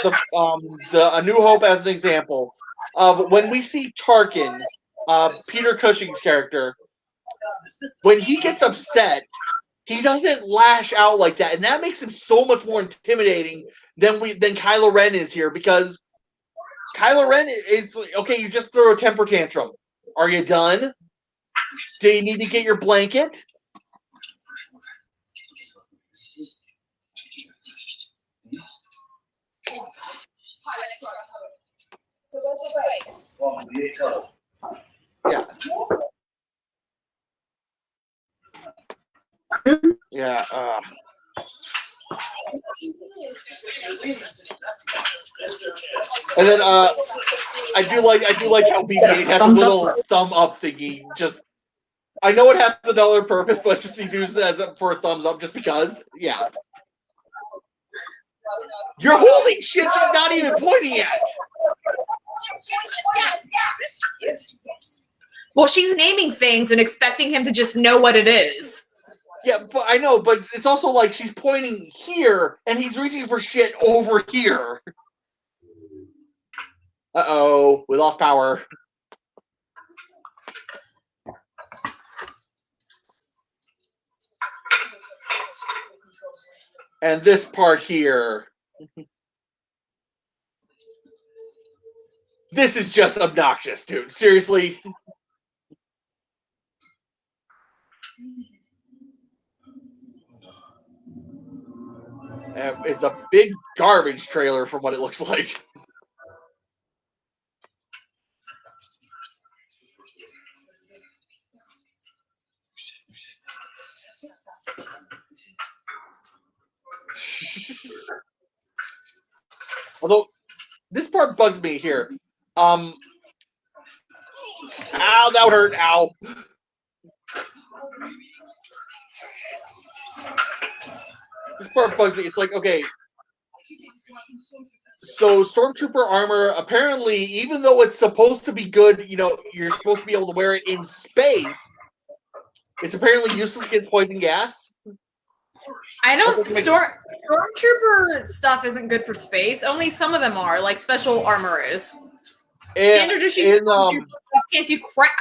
New Hope as an example of when we see Tarkin, Peter Cushing's character, when he gets upset, he doesn't lash out like that, and that makes him so much more intimidating than Kylo Ren is here, because Kylo Ren is like, okay, you just throw a temper tantrum. Are you done? Do you need to get your blanket? Yeah. Yeah. And then I do like how BB-8 has a little thumb up thingy. Just I know it has another purpose, but just he uses it as for a thumbs up just because. Yeah. You're holding shit you're not even pointing at. Well, she's naming things and expecting him to just know what it is. Yeah, but I know, but it's also like she's pointing here and he's reaching for shit over here. Uh-oh, we lost power. And this part here. This is just obnoxious, dude. Seriously. It's a big garbage trailer from what it looks like. Although this part bugs me here. Ow, that would hurt. Ow. This part bugs me. It's like, okay. So Stormtrooper armor, apparently, even though it's supposed to be good, you're supposed to be able to wear it in space, it's apparently useless against poison gas. I don't. Stormtrooper stuff isn't good for space. Only some of them are, like special armor is. Standard issue Stormtrooper stuff can't do crap.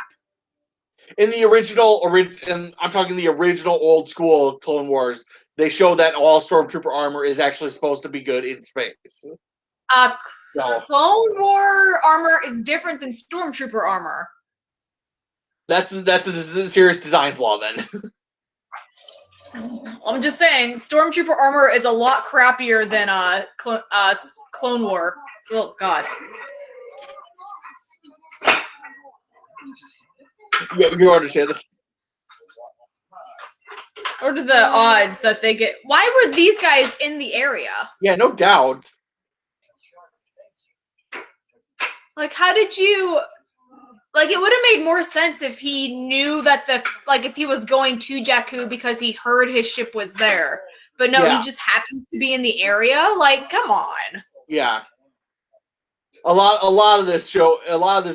In the original, and I'm talking the original old school Clone Wars, they show that all Stormtrooper armor is actually supposed to be good in space. Clone War armor is different than Stormtrooper armor. That's a serious design flaw then. I'm just saying, Stormtrooper armor is a lot crappier than Clone War. Oh God. You understand that? What are the odds that they get? Why were these guys in the area? Yeah, no doubt. Like, how did you? Like, it would have made more sense if he knew that if he was going to Jakku because he heard his ship was there. But no, he just happens to be in the area. Like, come on. Yeah. A lot of this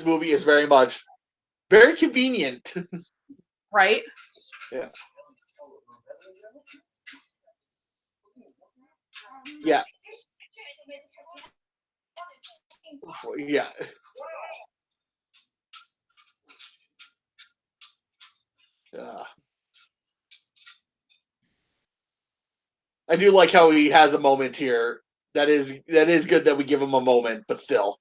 movie is very convenient. Right? Yeah. Yeah. Yeah. I do like how he has a moment here. That is good that we give him a moment, but still.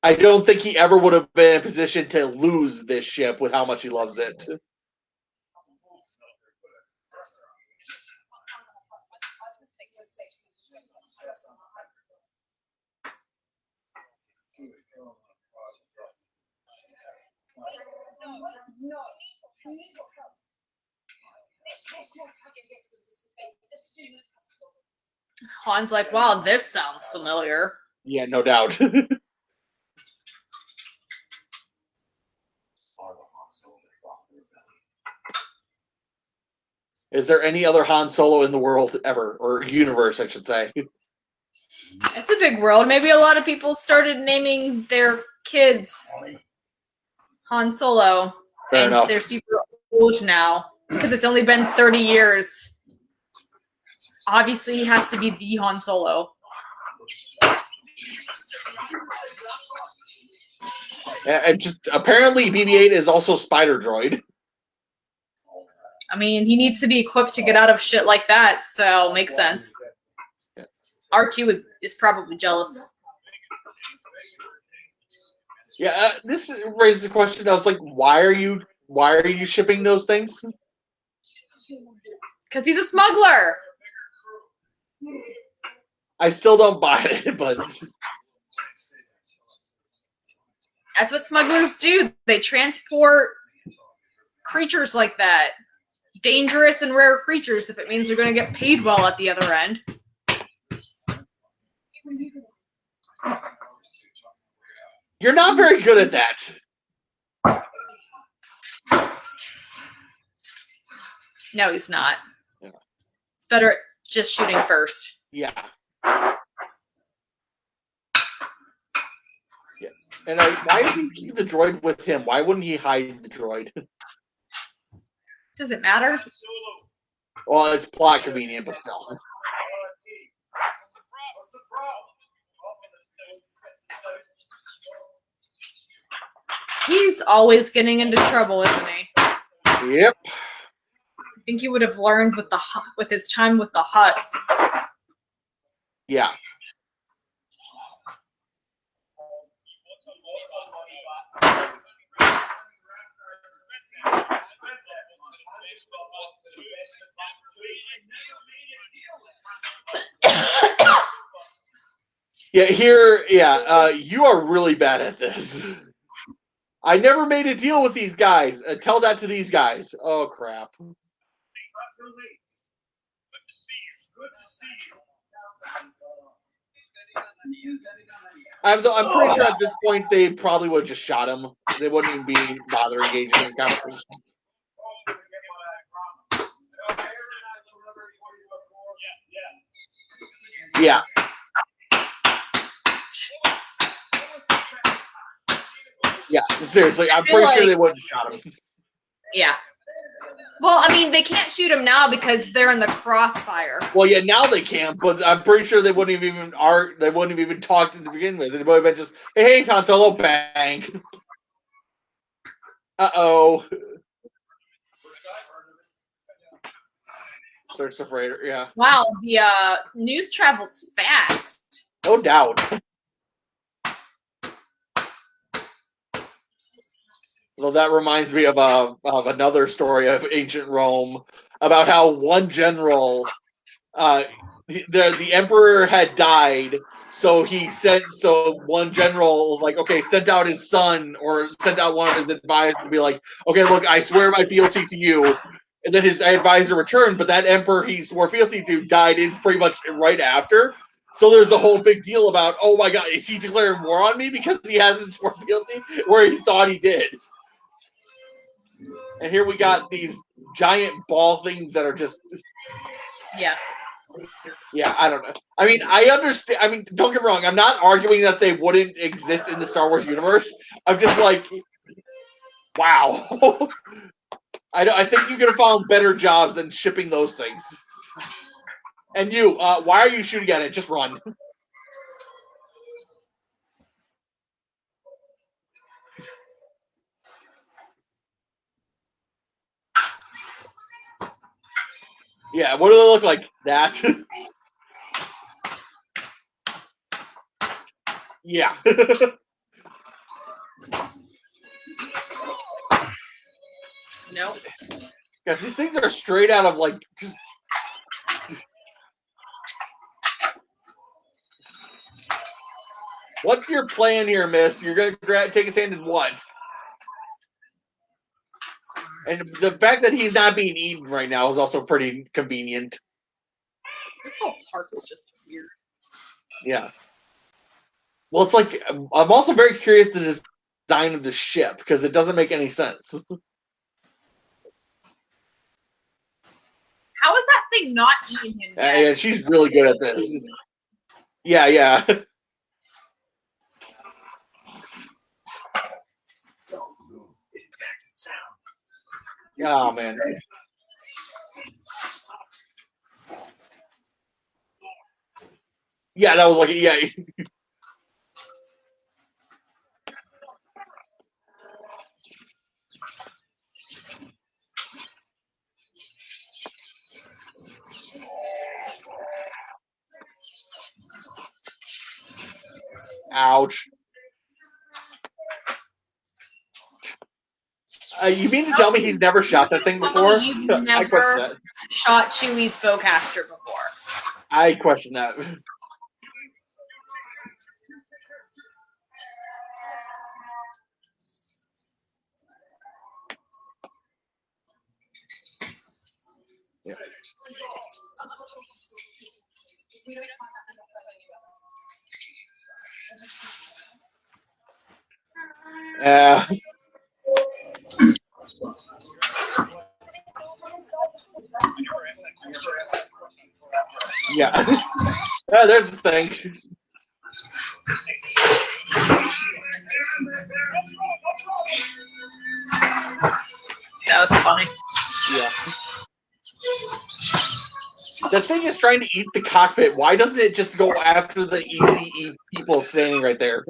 I don't think he ever would have been in a position to lose this ship with how much he loves it. Han's like, wow, this sounds familiar. Yeah, no doubt. Is there any other Han Solo in the world ever, or universe, I should say? It's a big world. Maybe a lot of people started naming their kids Han Solo. Fair enough. They're super old now because it's only been 30 years. Obviously, he has to be the Han Solo. And just apparently BB-8 is also Spider Droid. I mean, he needs to be equipped to get out of shit like that, so makes sense. R2 is probably jealous. Yeah, this raises a question. I was like, why are you shipping those things? Because he's a smuggler. I still don't buy it, but that's what smugglers do. They transport creatures like that. Dangerous and rare creatures if it means they're going to get paid well at the other end. You're not very good at that. No, he's not. Yeah. It's better at just shooting first. Yeah. Yeah. And why does he keep the droid with him? Why wouldn't he hide the droid? Does it matter? Well, it's plot convenient, but still. He's always getting into trouble, isn't he? Yep. I think he would have learned with his time with the Hutts. Yeah. You are really bad at this. I never made a deal with these guys. Tell that to these guys. Oh, crap. I'm pretty sure at this point they probably would have just shot him. They wouldn't even be bother engaging in this conversation. Yeah. Yeah, seriously, I'm pretty sure they would have shot him. Yeah. Well, I mean, they can't shoot him now because they're in the crossfire. Well, yeah, now they can, but I'm pretty sure they wouldn't have even talked to begin with. They would have been just, hey, Han Solo, bang. Uh-oh. Search the freighter, yeah. Wow, the news travels fast. No doubt. Well, that reminds me of another story of ancient Rome about how one general, the emperor had died, so one general sent out his son or sent out one of his advisors to be like, okay, look, I swear my fealty to you. And then his advisor returned, but that emperor he swore fealty to died pretty much right after. So there's a whole big deal about, oh my God, is he declaring war on me because he hasn't sworn fealty where he thought he did? And here we got these giant ball things that are just... Yeah. Yeah, I don't know. I mean, I understand. I mean, don't get me wrong. I'm not arguing that they wouldn't exist in the Star Wars universe. I'm just like, wow. I think you could have found better jobs than shipping those things. And you, why are you shooting at it? Just run. Yeah, what do they look like? That. Yeah. Nope. Guys, these things are straight out of like just. What's your plan here, Miss? You're gonna take his hand in what? And the fact that he's not being eaten right now is also pretty convenient. This whole park is just weird. Yeah. Well, it's like I'm also very curious the design of the ship because it doesn't make any sense. How is that thing not eating him yet? Yeah, she's really good at this. Yeah. Oh man. Yeah, that was like yeah. Ouch. You mean to tell me he's never shot that thing before? You've I question never that. shot Chewie's bowcaster before. I question that. Yeah. Yeah. There's the thing. That was funny. Yeah. The thing is trying to eat the cockpit. Why doesn't it just go after the easy people standing right there?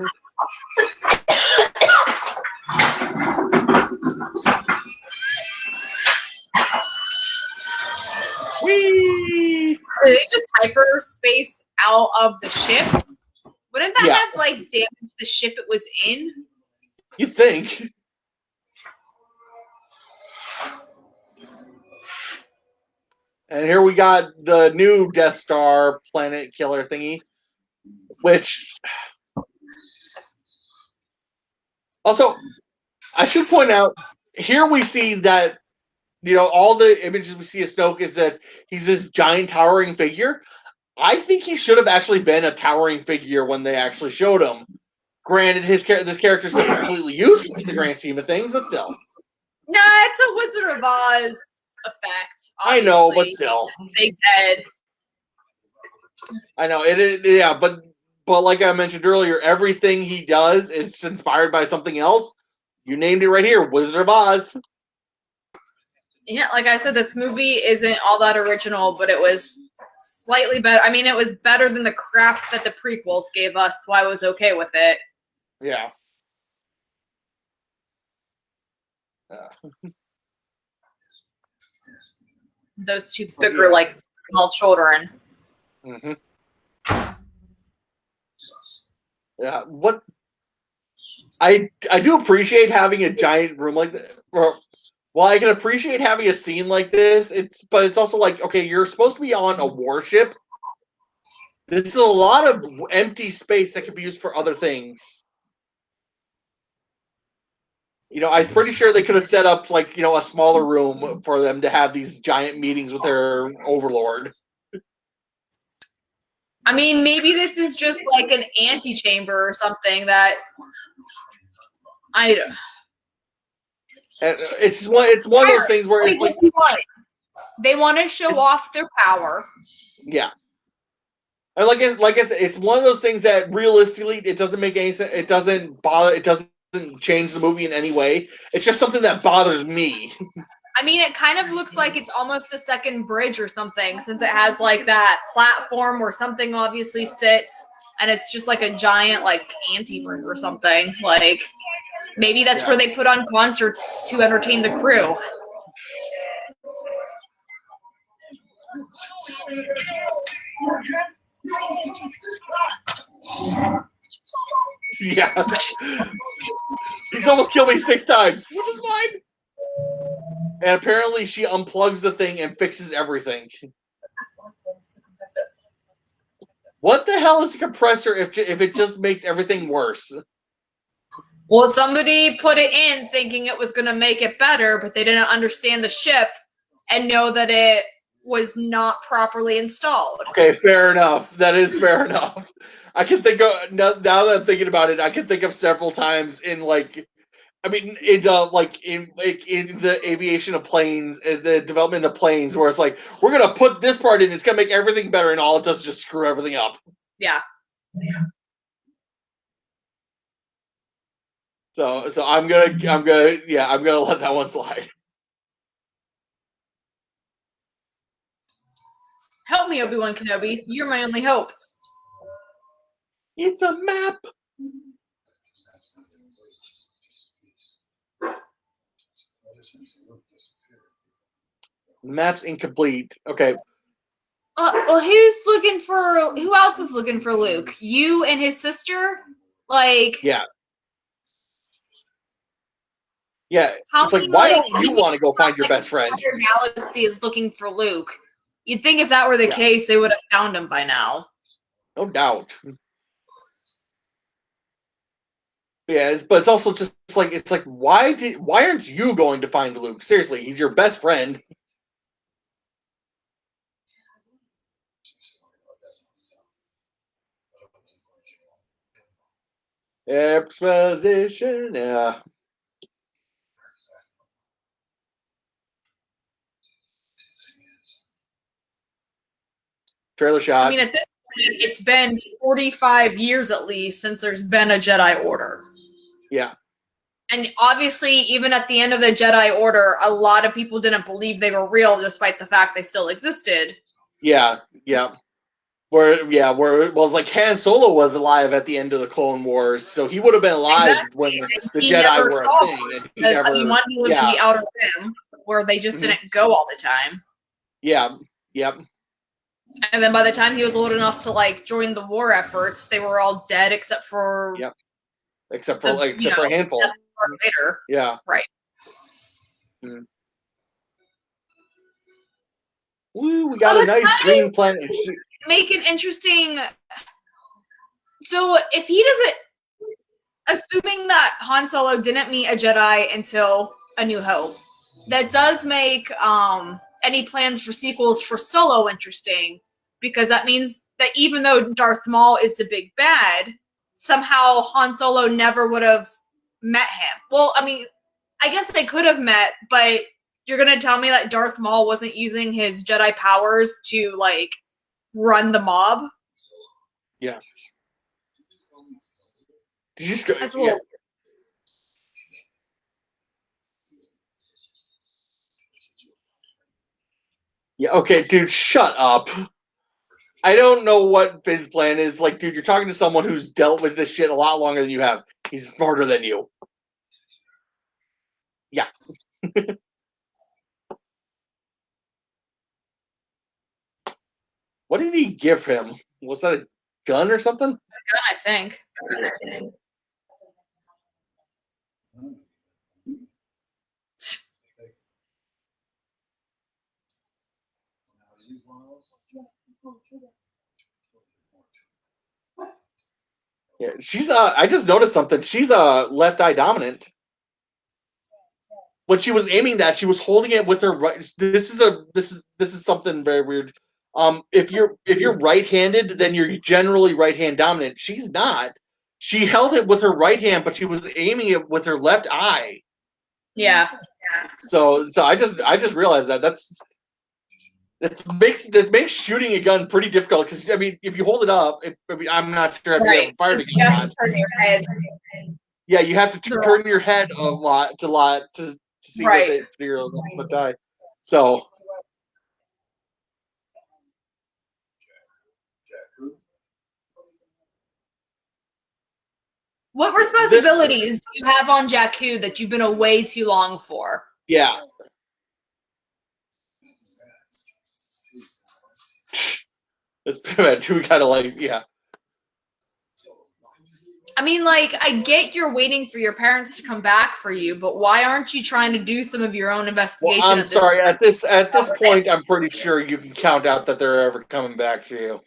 Whee! Did they just hyperspace out of the ship? Wouldn't that have like damaged the ship it was in? You think? And here we got the new Death Star planet killer thingy, which also I should point out here we see that all the images we see of Snoke is that he's this giant towering figure. I think he should have actually been a towering figure when they actually showed him. Granted, this character is completely useless in the grand scheme of things, but still. Nah, it's a Wizard of Oz effect. Obviously. I know, but still. Big head. I know it is, yeah, but like I mentioned earlier, everything he does is inspired by something else. You named it right here, Wizard of Oz. Yeah, like I said, this movie isn't all that original, but it was slightly better. I mean, it was better than the crap that the prequels gave us, so I was okay with it. Yeah. Those two bigger, like, small children. Mm-hmm. Yeah, what I do appreciate having a giant room like that. Well, I can appreciate having a scene like this. But it's also like, okay, you're supposed to be on a warship. This is a lot of empty space that could be used for other things. I'm pretty sure they could have set up like, a smaller room for them to have these giant meetings with their overlord. I mean, maybe this is just like an antechamber or something that I don't. It's one of those things where it's like they want to show off their power. Yeah. And like I said, it's one of those things that realistically it doesn't make any sense. It doesn't bother. It doesn't change the movie in any way. It's just something that bothers me. I mean, it kind of looks like it's almost a second bridge or something, since it has like that platform where something obviously sits, and it's just like a giant like anteroom or something. Like maybe that's where they put on concerts to entertain the crew. Yeah. He's almost killed me 6 times, which is fine. And apparently she unplugs the thing and fixes everything. What the hell is a compressor if it just makes everything worse? Well, somebody put it in thinking it was going to make it better, but they didn't understand the ship and know that it was not properly installed. Okay, fair enough. That is fair enough. I can think of now that I'm thinking about it. I can think of several times in like, I mean, in the aviation of planes, the development of planes, where it's like we're gonna put this part in, it's gonna make everything better, and all it does is just screw everything up. Yeah. So I'm gonna let that one slide. Help me, Obi-Wan Kenobi. You're my only hope. It's a map. The map's incomplete. Okay. Well, who else is looking for Luke? You and his sister? Like, Yeah. Yeah. How It's like, many, why like, don't you want to go find your best friend? Your galaxy is looking for Luke. You'd think if that were the case, they would have found him by now. No doubt. Yeah, but it's also just like why aren't you going to find Luke? Seriously, he's your best friend. Exposition, yeah. Trailer shot. I mean, at this point, it's been 45 years at least since there's been a Jedi Order. Yeah. And obviously, even at the end of the Jedi Order, a lot of people didn't believe they were real, despite the fact they still existed. Yeah, yeah. Where it was like Han Solo was alive at the end of the Clone Wars, so he would have been alive when the Jedi were a thing. One he lived in the Outer Rim, where they just didn't go all the time. Yeah, yep. And then by the time he was old enough to like join the war efforts, they were all dead except for except for a handful. Later. Yeah. Right. Mm. Woo, we got a nice green planet. Make an interesting. So if he doesn't, assuming that Han Solo didn't meet a Jedi until A New Hope, that does make any plans for sequels for Solo interesting, because that means that even though Darth Maul is the big bad, somehow Han Solo never would have met him. Well, I mean, I guess they could have met, but you're going to tell me that Darth Maul wasn't using his Jedi powers to, like, run the mob? Yeah. Did you just go? That's a little... Yeah, okay, dude, shut up. I don't know what Finn's plan is. Like, dude, you're talking to someone who's dealt with this shit a lot longer than you have. He's smarter than you. Yeah. What did he give him? Was that a gun or something? A gun, I think. Yeah, she's I just noticed something. She's left eye dominant. When she was aiming that, she was holding it with her right. This is something very weird. If you're right-handed, then you're generally right-hand dominant. She's not. She held it with her right hand, but she was aiming it with her left eye. Yeah. So I just realized that makes shooting a gun pretty difficult, because I mean, if you hold it up, I'm not sure if you ever fired a gun. You have to turn your head. Yeah, you have to turn your head a lot to to see Right. what they would die. So what responsibilities do you have on Jakku that you've been away too long for? Yeah. It's pretty much, we kind of like, yeah. I mean, like, I get you're waiting for your parents to come back for you, but why aren't you trying to do some of your own investigation? Well, I'm sorry. At this point, I'm pretty sure you can count out that they're ever coming back to you.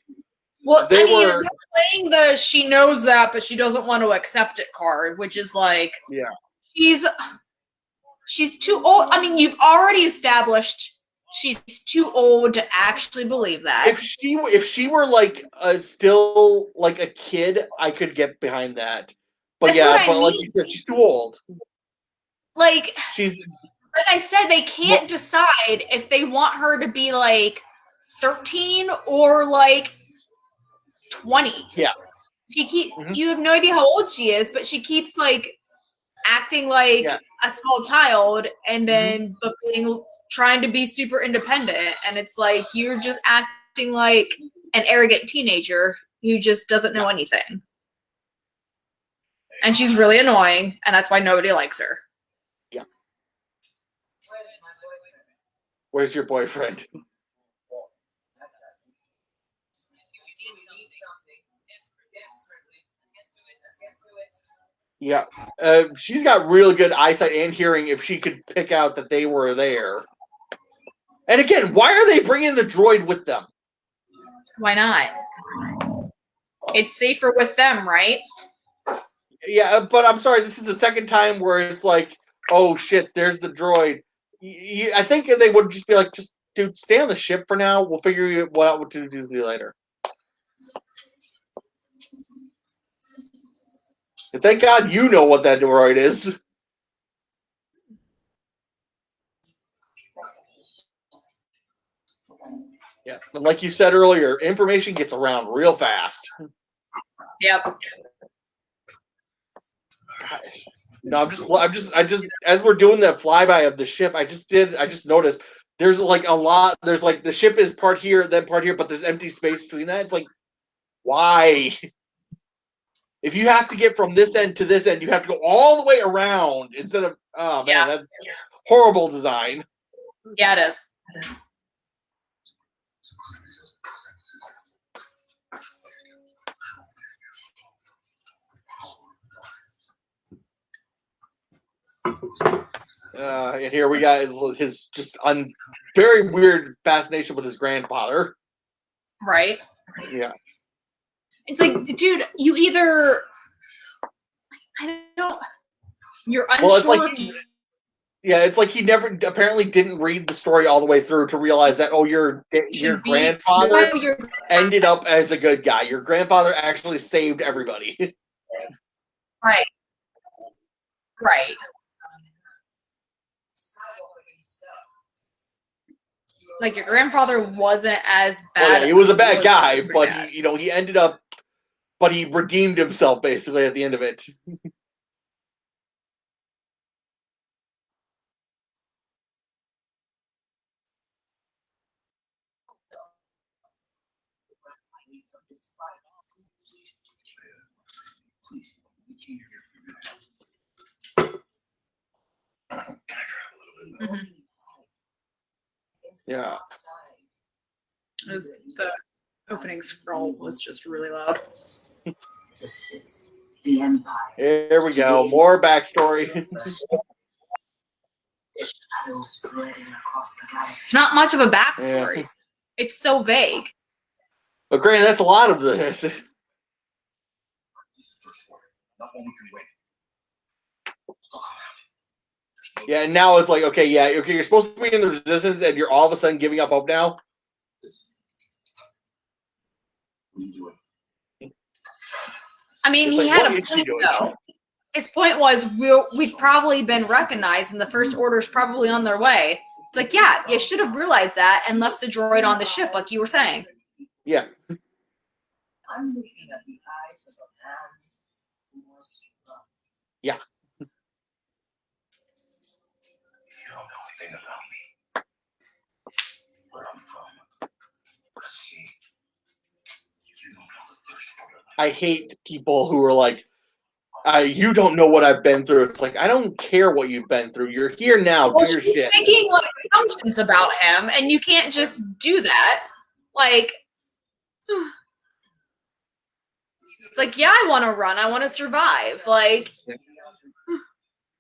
Well, they're playing the she knows that, but she doesn't want to accept it card, which is like, yeah, she's too old. I mean, you've already established she's too old to actually believe that. If she were like still like a kid, I could get behind that. But That's like you said, she's too old. Like she's like I said, they can't decide if they want her to be like 13 or like 20. Yeah. You have no idea how old she is, but she keeps like acting like a small child and then but trying to be super independent, and it's like you're just acting like an arrogant teenager who just doesn't know anything. And she's really annoying, and that's why nobody likes her. Yeah. Where's your boyfriend? Yeah, she's got real good eyesight and hearing if she could pick out that they were there. And again, why are they bringing the droid with them? Why not? It's safer with them, right? Yeah, but I'm sorry, this is the second time where it's like, oh shit, there's the droid. I think they would just be like, just dude, stay on the ship for now. We'll figure out what to do with you later. And thank God you know what that droid is. Yeah, but like you said earlier, information gets around real fast. Yep. Gosh. No, I'm just as we're doing that flyby of the ship, I just noticed there's like a lot. There's like the ship is part here, then part here, but there's empty space between that. It's like, why? If you have to get from this end to this end, you have to go all the way around instead of. Oh man, that's horrible design. Yeah, it is. And here we got his just very weird fascination with his grandfather. Right. Yeah. It's like, dude, you either you're unsure. Well, it's like it's like he never apparently didn't read the story all the way through to realize that your grandfather ended up as a good guy. Your grandfather actually saved everybody. Right. Right. Like your grandfather wasn't as bad. Well, yeah, he was a bad guy, but he ended up, but he redeemed himself basically at the end of it. Mm-hmm. Yeah. The opening scroll was just really loud. The Empire. Here we go. More backstory. It's not much of a backstory. Yeah. It's so vague. But granted, that's a lot of this. Yeah, and now it's like, okay, you're supposed to be in the resistance, and you're all of a sudden giving up hope now. I mean, he had a point, though. His point was, we've probably been recognized, and the First Order's probably on their way. It's like, yeah, you should have realized that and left the droid on the ship, like you were saying. Yeah. I'm looking at the eyes of a man who wants to run. Yeah. I hate people who are like, you don't know what I've been through. It's like, I don't care what you've been through. You're here now. Well, Do your she's shit. making like assumptions about him, and you can't just do that. Like, it's like, yeah, I want to run. I want to survive. Like,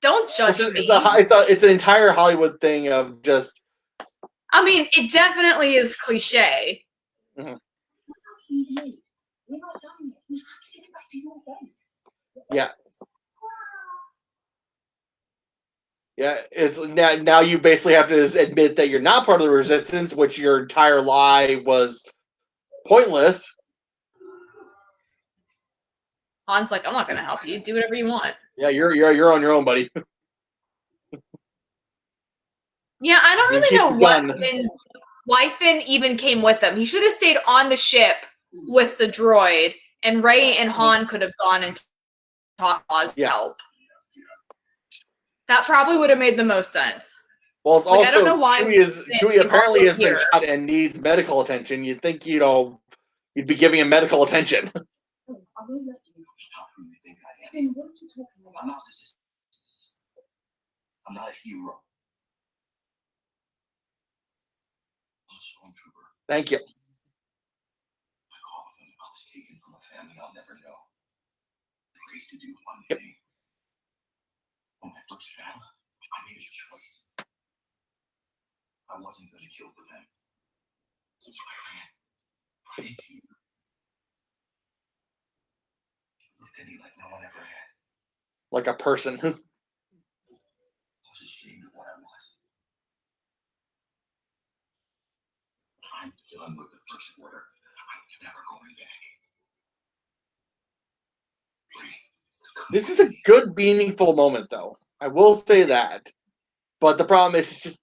don't judge me. It's an entire Hollywood thing of just. I mean, it definitely is cliche. Mm-hmm. We're not done yet. You have to get it back to your base. Yeah. Yeah, it's now you basically have to admit that you're not part of the resistance, which your entire lie was pointless. Han's like, I'm not going to help you. Do whatever you want. Yeah, you're on your own, buddy. Yeah, I don't really know why Finn even came with him. He should have stayed on the ship with the droid, and Rey and Han could have gone and talked to Oz help. That probably would have made the most sense. Well, it's also I don't know why Chewie apparently has been shot and needs medical attention. You'd think you'd be giving him medical attention. I will let you. Finn, what are you talking about? I'm not resistance. I'm not a hero. I'm a stormtrooper. Thank you. Like all of them, I was taken from a family I'll never know. Raised to do one thing. When I looked at them, I made a choice. I wasn't going to kill for them. So I ran right into you. You looked at me like no one ever had. Like a person. I was ashamed of what I was. I'm done with the First Order. I'm never going back. This is a good, meaningful moment, though. I will say that. But the problem is, it's just,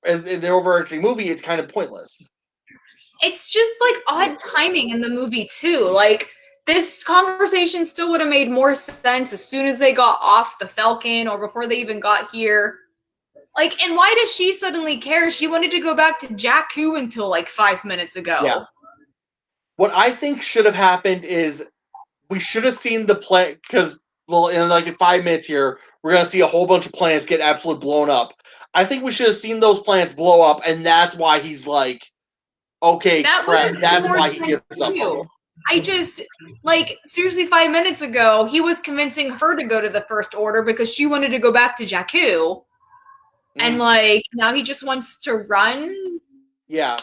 in the overarching movie, it's kind of pointless. It's just, like, odd timing in the movie, too. Like, this conversation still would have made more sense as soon as they got off the Falcon or before they even got here. Like, and why does she suddenly care? She wanted to go back to Jakku until, like, 5 minutes ago. Yeah. What I think should have happened is we should have seen the plan, because, well, in like 5 minutes here, we're going to see a whole bunch of planets get absolutely blown up. I think we should have seen those planets blow up, and that's why he's like, okay, crap, that's why he gives up. I just, like, seriously, 5 minutes ago, he was convincing her to go to the First Order because she wanted to go back to Jakku. And, like, now he just wants to run? Yeah.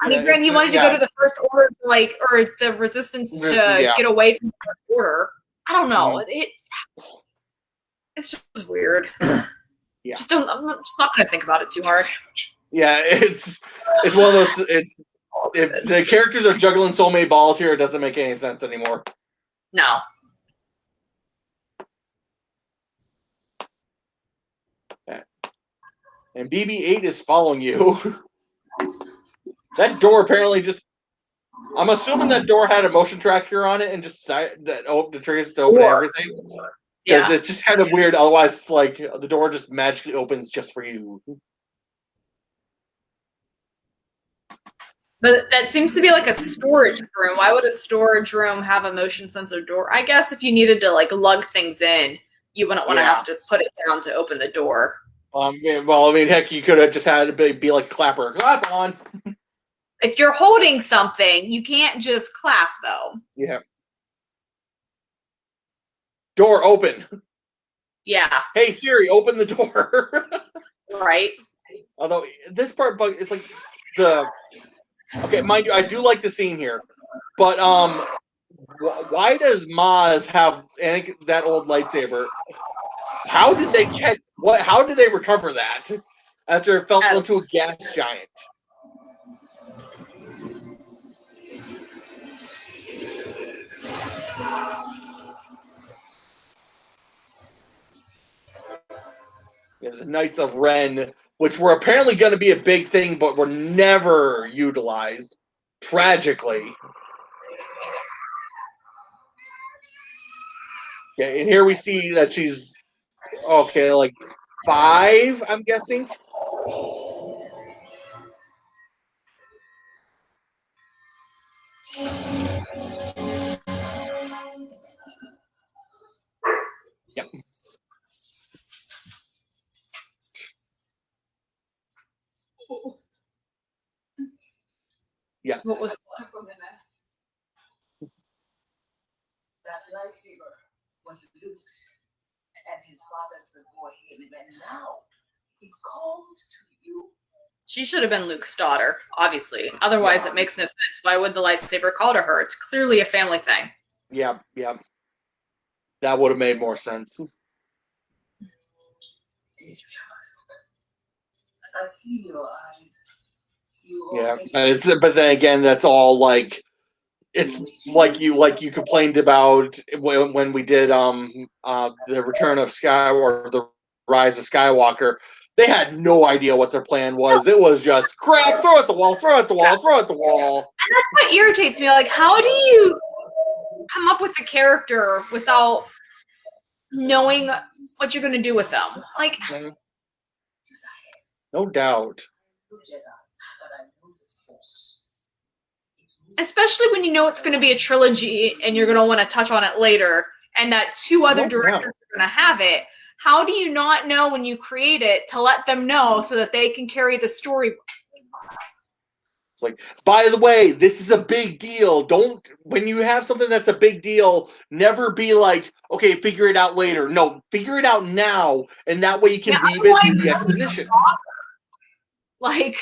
I mean, granted, he wanted to go to the First Order, to, like, or the Resistance to get away from the First Order. I don't know. It's just weird. Yeah. I'm just not going to think about it too hard. Yeah, it's one of those. If the characters are juggling so many balls here, it doesn't make any sense anymore. No. And BB-8 is following you. That door apparently just. I'm assuming that door had a motion tracker on it and just the triggers to open everything. Because it's just kind of weird. Otherwise, it's like the door just magically opens just for you. But that seems to be like a storage room. Why would a storage room have a motion sensor door? I guess if you needed to like lug things in, you wouldn't want to have to put it down to open the door. Well, I mean, heck, you could have just had it be like clapper. Clap on. If you're holding something, you can't just clap, though. Yeah. Door open. Yeah. Hey, Siri, open the door. Right. Although, this part, it's like the... Okay, mind you, I do like the scene here. But, why does Maz have that old lightsaber? How did they how did they recover that after it fell into a gas giant? Yeah, the Knights of Ren, which were apparently going to be a big thing, but were never utilized, tragically. Okay, and here we see that she's like 5, I'm guessing. Yep. Yeah. What was That lightsaber was Luke's and his father's before him, and now it calls to you. She should have been Luke's daughter, obviously. Otherwise, it makes no sense. Why would the lightsaber call to her? It's clearly a family thing. Yeah, yeah. That would have made more sense. I see your eyes. You Yeah, already- but then again, that's all like it's like you complained about when we did the Return of Sky or the Rise of Skywalker. They had no idea what their plan was. It was just crap, throw it at the wall, throw it at the wall, throw it at the wall. And that's what irritates me. Like, how do you come up with a character without knowing what you're going to do with them? Like, No doubt. especially when you know it's going to be a trilogy and you're going to want to touch on it later, and that two other directors are going to have it. How do you not know when you create it to let them know so that they can carry the story? It's like, by the way, this is a big deal. Don't, when you have something that's a big deal, never be like, okay, figure it out later. No, figure it out now, and that way you can weave it through the exposition. Like,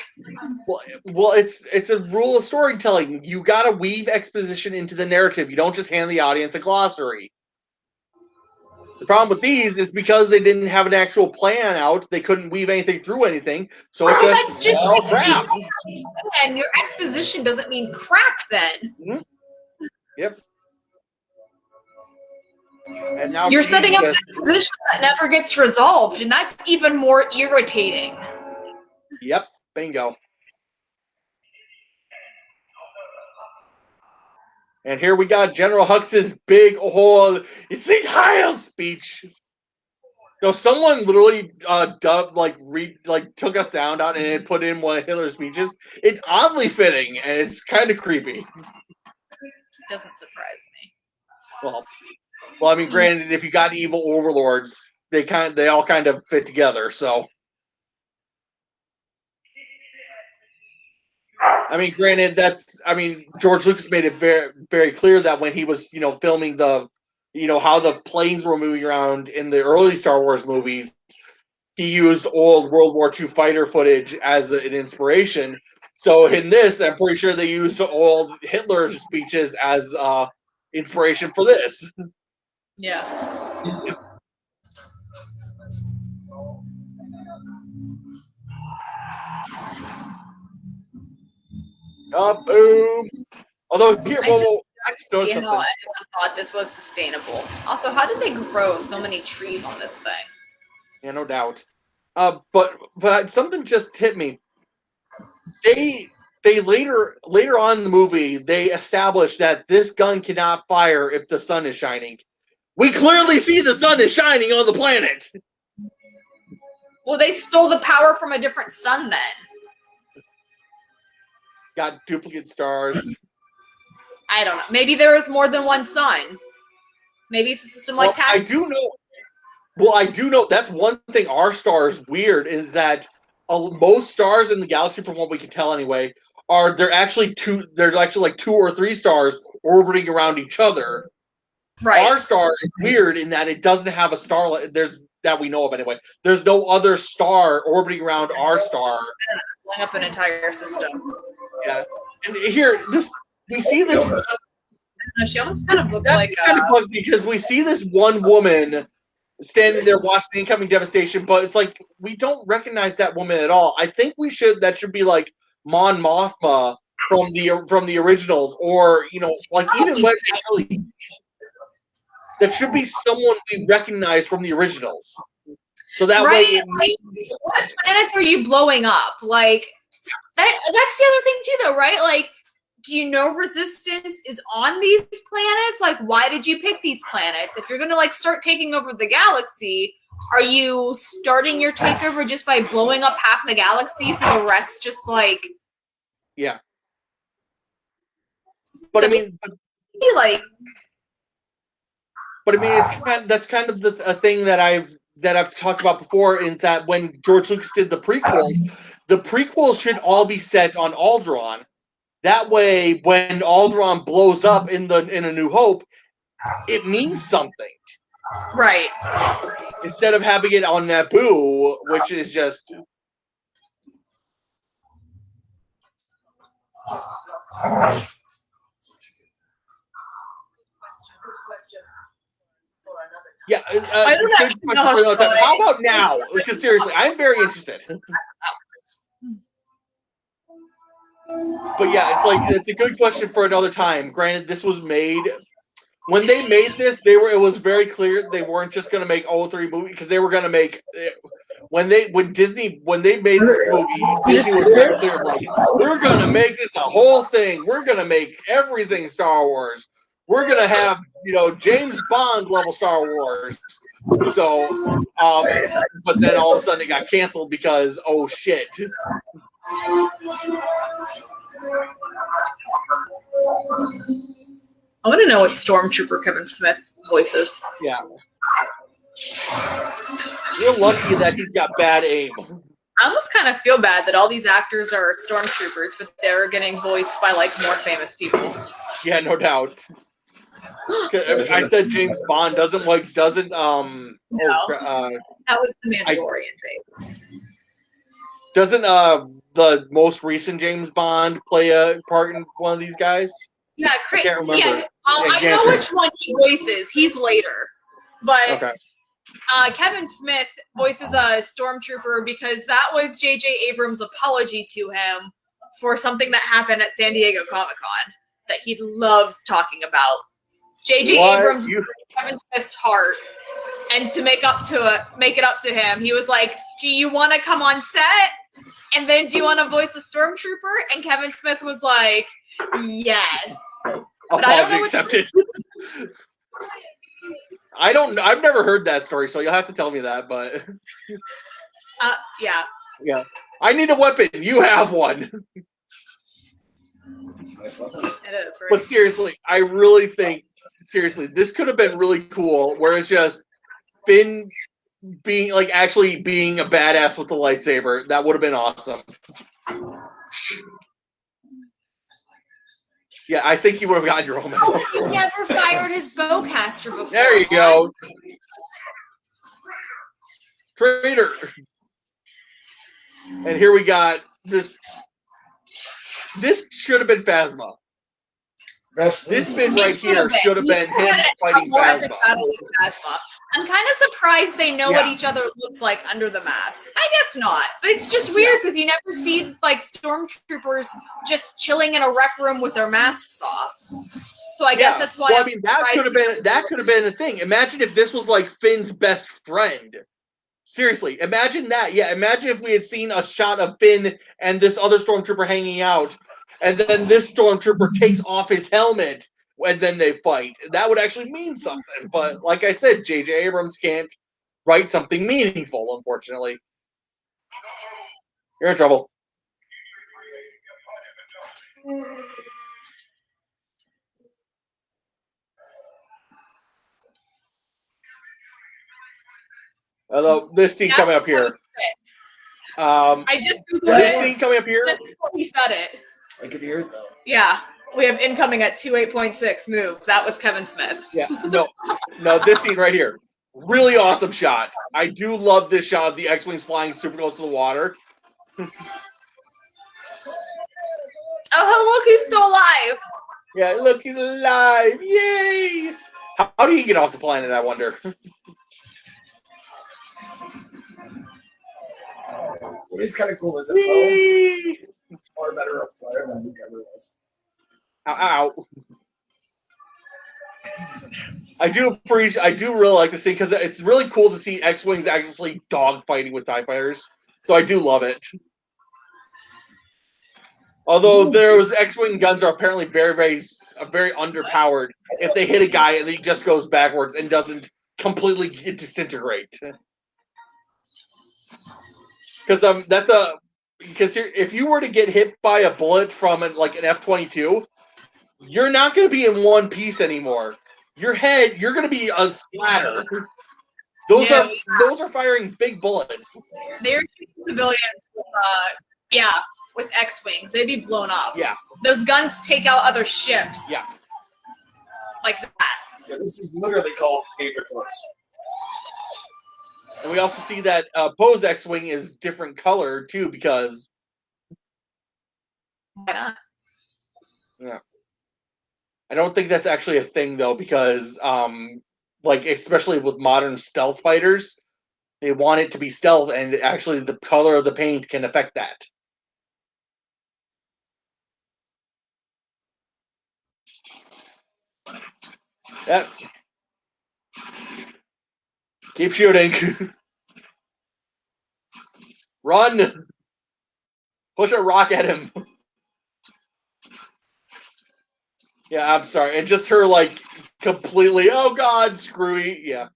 well, it's a rule of storytelling. You got to weave exposition into the narrative. You don't just hand the audience a glossary. The problem with these is because they didn't have an actual plan out, they couldn't weave anything through anything. So it's that's just all crap. And your exposition doesn't mean crap then. Mm-hmm. Yep. And now you're setting up an exposition that never gets resolved, and that's even more irritating. Yep. Bingo. And here we got General Hux's big old "It's Heil" speech. No, someone literally dubbed, took a sound out and put in one of Hitler's speeches. It's oddly fitting and it's kind of creepy. Doesn't surprise me. Well, I mean, granted, if you got evil overlords, they all kind of fit together. So, I mean, granted, George Lucas made it very, very clear that when he was, filming how the planes were moving around in the early Star Wars movies, he used old World War II fighter footage as an inspiration. So in this, I'm pretty sure they used old Hitler speeches as inspiration for this. Yeah. Boom. Although here, I just noticed something. Anyone thought this was sustainable. Also, how did they grow so many trees on this thing? Yeah, no doubt. But something just hit me. They later on in the movie they established that this gun cannot fire if the sun is shining. We clearly see the sun is shining on the planet. Well, they stole the power from a different sun then. Got duplicate stars. I don't know. Maybe there is more than one sun. Maybe it's a system like Tatooine. I do know that's one thing our star is weird is that most stars in the galaxy, from what we can tell anyway, they're actually like 2 or 3 stars orbiting around each other. Right. Our star is weird in that it doesn't have a star. That we know of anyway. There's no other star orbiting around our star. Blowing up an entire system. Yeah, and here we see this. She almost kind of looked like kind of bugs me because we see this one woman standing there watching the incoming devastation, but it's like we don't recognize that woman at all. I think that should be like Mon Mothma from the originals, or even Wedge Antilles. That should be someone we recognize from the originals. So that way it means... What planets are you blowing up? Like, that's the other thing too, though, right? Like, do you know Resistance is on these planets? Like, why did you pick these planets? If you're going to, start taking over the galaxy, are you starting your takeover just by blowing up half the galaxy so the rest just, Yeah. But, so I mean... But I mean, that's kind of a thing that I've talked about before. Is that when George Lucas did the prequels should all be set on Alderaan. That way, when Alderaan blows up in A New Hope, it means something. Right. Instead of having it on Naboo, which is just. Good question. For another time. Yeah, I don't good actually question know how for another to time. play. How about now? Because seriously, I'm very interested. But yeah, it's a good question for another time. Granted, this was made when they made this. It was very clear they weren't just going to make all three movies because they were going to make when they made this movie. Disney was very clear, like we're going to make this a whole thing. We're going to make everything Star Wars. We're going to have James Bond level Star Wars. So, but then all of a sudden it got canceled because oh shit. I want to know what Stormtrooper Kevin Smith voices. Yeah. You're lucky that he's got bad aim. I almost kind of feel bad that all these actors are stormtroopers, but they're getting voiced by like more famous people. Yeah, no doubt. I said James Bond doesn't. No. That was the Mandalorian thing. Doesn't the most recent James Bond play a part in one of these guys? Yeah, I can't remember. Yeah, I know which one he voices. He's later, but okay. Kevin Smith voices a stormtrooper because that was J.J. Abrams' apology to him for something that happened at San Diego Comic-Con that he loves talking about. J.J. Abrams broke Kevin Smith's heart, and to make it up to him, he was like, "Do you want to come on set? And then do you want to voice a stormtrooper?" And Kevin Smith was like, "Yes." But apology accepted. I've never heard that story, so you'll have to tell me that. But yeah. I need a weapon. You have one. It's a nice weapon. It is, right? But seriously, I really think this could have been really cool. Where it's just Finn being actually being a badass with the lightsaber. That would have been awesome. Yeah, I think you would have gotten your own. He never fired his bowcaster before. There you go. Traitor. And here we got this. This should have been Phasma. This bit right here should have been him fighting Phasma. I'm kind of surprised they know what each other looks like under the mask. I guess not, but it's just weird because you never see like stormtroopers just chilling in a rec room with their masks off. So I guess that's why. Well, I mean, that could have been a thing. Imagine if this was like Finn's best friend. Seriously, imagine that. Yeah, imagine if we had seen a shot of Finn and this other stormtrooper hanging out, and then this stormtrooper takes off his helmet. And then they fight. That would actually mean something. But like I said, J.J. Abrams can't write something meaningful, unfortunately. You're in trouble. Although this scene coming up here. I just Googled this scene coming up here. Just before he said it. I could hear it though. Yeah. We have incoming at 28.6 move. That was Kevin Smith. Yeah, no, this scene right here. Really awesome shot. I do love this shot of the X-Wings flying super close to the water. Oh, look, he's still alive. Yeah, look, he's alive. Yay! How did he get off the planet, I wonder? What is kind of cool is it far better up flyer than Luke ever was. Ow. I do really like this scene because it's really cool to see X-Wings actually dogfighting with TIE fighters. So I do love it. Although those X-Wing guns are apparently very, very, very underpowered. If they hit a guy and he just goes backwards and doesn't completely disintegrate. Because if you were to get hit by a bullet from an F-22, you're not going to be in one piece anymore. your head, you're gonna be a splatter. Those are firing big bullets. They're shooting civilians with X-wings. They'd be blown up. Yeah. Those guns take out other ships. Yeah. Like that. Yeah, this is literally called paperclips. And we also see that Poe's X-wing is different color too, because Why not? yeah, I don't think that's actually a thing though, because like especially with modern stealth fighters, they want it to be stealth, and actually the color of the paint can affect that. Yep. Keep shooting. Run. Push a rock at him. Yeah, I'm sorry. And just her like completely, oh god, screwy. Yeah.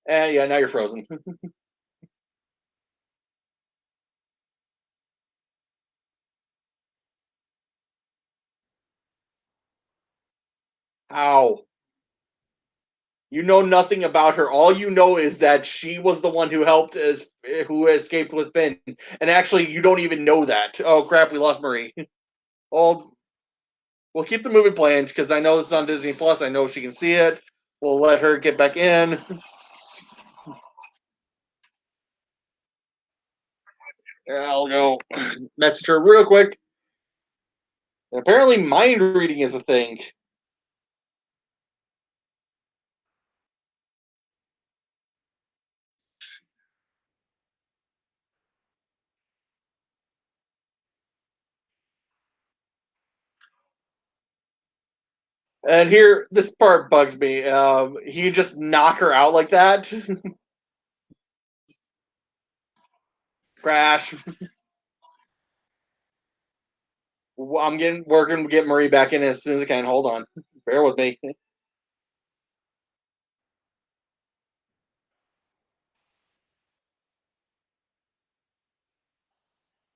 And yeah, now you're frozen. How? You know nothing about her. All you know is that she was the one who who escaped with Finn. And actually, you don't even know that. Oh crap, we lost Marie. Oh, we'll keep the movie playing because I know this is on Disney Plus. I know she can see it. We'll let her get back in. I'll go message her real quick. And apparently, mind reading is a thing. And here, this part bugs me. He just knock her out like that. Crash. We're gonna get Marie back in as soon as I can. Hold on. Bear with me.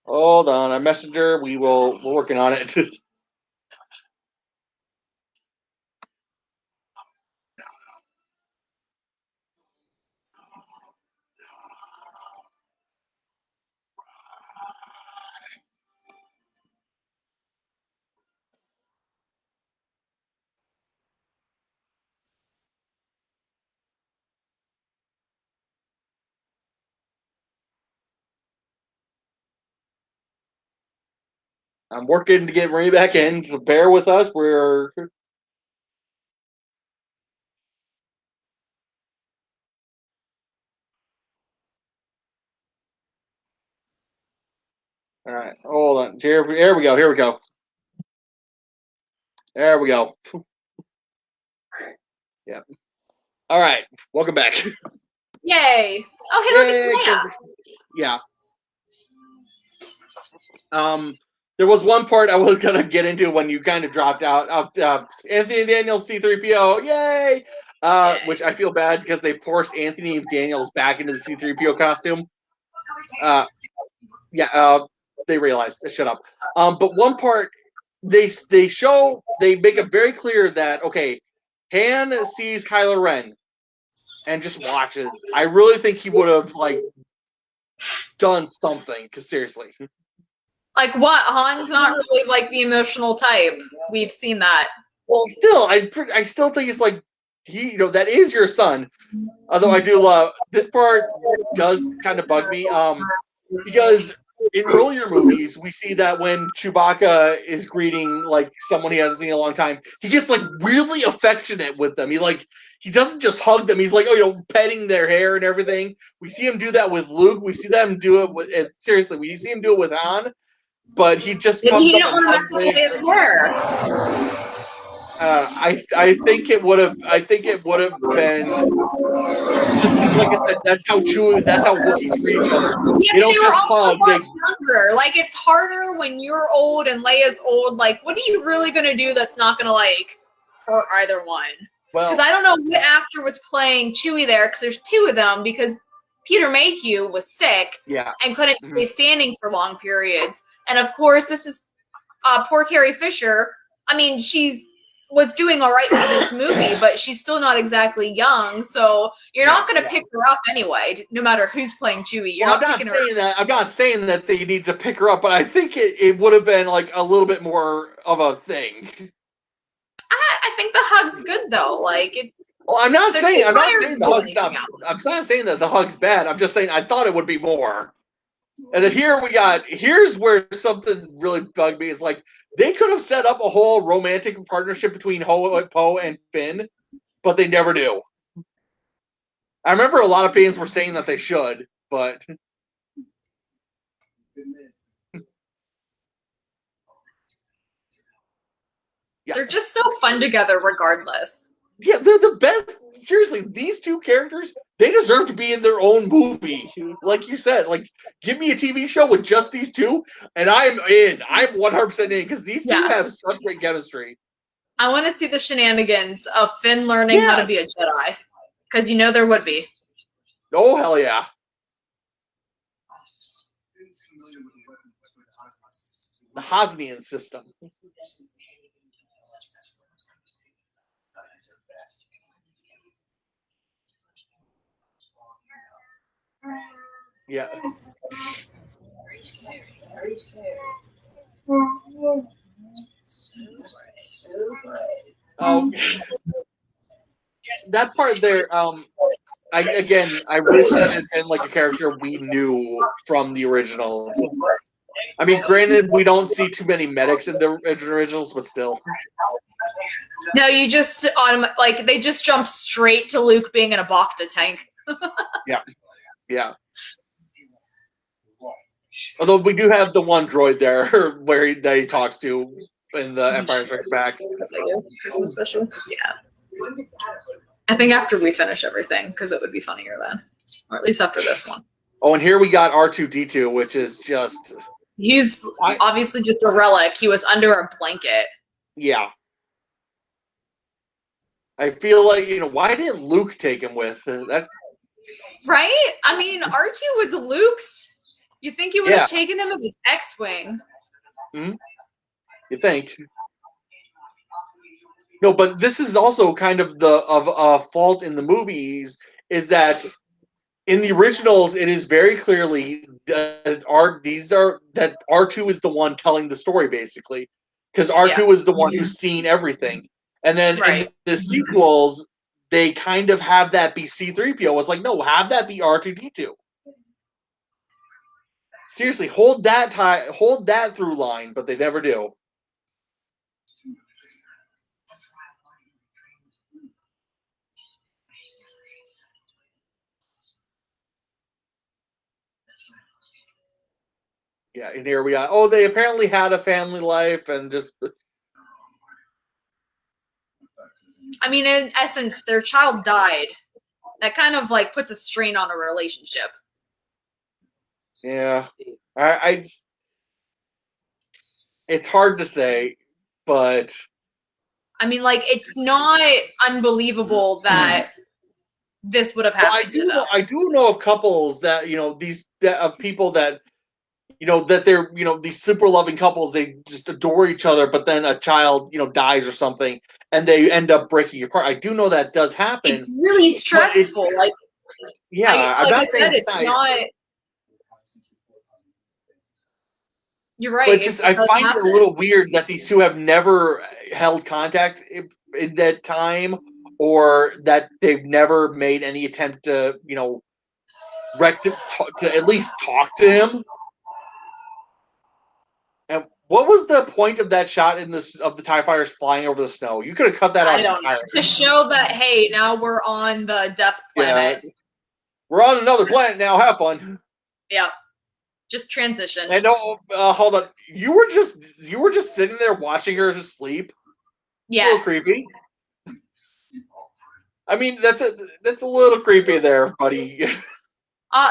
Hold on. I messaged her. We're working on it. I'm working to get Marie back in. So bear with us. We're all right. Hold on. Here we go. Here we go. There we go. Yeah. All right. Welcome back. Yay! Oh, hey, look, it's Leia. Yeah. There was one part I was gonna get into when you kind of dropped out. Anthony Daniels C-3PO, yay! Which I feel bad because they forced Anthony Daniels back into the C-3PO costume. They realized. Shut up. But one part they make it very clear that okay, Han sees Kylo Ren and just watches. I really think he would have like done something. Because seriously. Like what? Han's not really like the emotional type. We've seen that. Well, still, I still think it's like that is your son. Although I do love this part does kind of bug me, because in earlier movies we see that when Chewbacca is greeting like someone he hasn't seen in a long time, he gets like weirdly affectionate with them. He doesn't just hug them. He's like petting their hair and everything. We see him do that with Luke. We see them do it with seriously. We see him do it with Han. But he just comes he up didn't want to mess with his hair. I think it would have. I think it would have been just because, like I said, that's how Wookiees greet each other. Yeah, they don't were just hug. Younger. Like it's harder when you're old and Leia's old. Like, what are you really gonna do that's not gonna like hurt either one? Because I don't know what actor was playing Chewie there. Because there's two of them. Because Peter Mayhew was sick, and couldn't stay standing for long periods. And of course, this is poor Carrie Fisher. I mean, she's was doing all right for this movie, but she's still not exactly young, so you're not going to pick her up anyway, no matter who's playing Chewie. You're not picking her up. I'm not saying that they need to pick her up, but I think it would have been like a little bit more of a thing. I think the hug's good though. Like it's. Well, I'm not saying the hug's not. I'm not saying that the hug's bad. I'm just saying I thought it would be more. And then here's where something really bugged me is like they could have set up a whole romantic partnership between Poe and Finn, but they never do. I remember a lot of fans were saying that they should, but yeah. They're just so fun together regardless. Yeah, they're the best. Seriously, these two characters, they deserve to be in their own movie. Like you said, like give me a TV show with just these two, and I'm in. I'm 100% in because these two have such great chemistry. I want to see the shenanigans of Finn learning how to be a Jedi, because you know there would be. Oh hell yeah! The Hosnian system. Yeah. Oh, that part there. I wish it had been like a character we knew from the originals. I mean, granted, we don't see too many medics in the originals, but still. No, you just they just jump straight to Luke being in a Bacta tank. Yeah. Although we do have the one droid there where he talks to in the Empire Strikes Back. Christmas special. Yeah. I think after we finish everything, because it would be funnier then, or at least after this one. Oh, and here we got R2-D2, which is just. He's obviously just a relic. He was under a blanket. Yeah. I feel like, why didn't Luke take him with that? Right? I mean, R2 was Luke's. You think he would have taken him as his X-Wing. Mm-hmm. You think. No, but this is also kind of a fault in the movies, is that in the originals, it is very clearly that R2 is the one telling the story, basically. Because R2 is the one who's seen everything. And then in the sequels, they kind of have that be C-3PO. It's like, no, have that be R2-D2. Seriously, hold that through line, but they never do. Yeah, and here we are. Oh, they apparently had a family life and just. I mean, in essence, their child died. That kind of puts a strain on a relationship. Yeah, it's hard to say, but I mean, it's not unbelievable that this would have happened to them. I do know of couples that of people that that they're these super loving couples, they just adore each other, but then a child dies or something, and they end up breaking apart. I do know that does happen. It's really stressful. It's not. You're right. But I find it a little weird that these two have never held contact in that time, or that they've never made any attempt to, to at least talk to him. And what was the point of that shot of the TIE fighters flying over the snow? You could have cut that out entirely. To show that, hey, now we're on the Death Planet. Yeah. We're on another planet now. Have fun. Yeah. Just transition. And hold on. You were just sitting there watching her sleep. Yes. A little creepy. I mean, that's a little creepy there, buddy.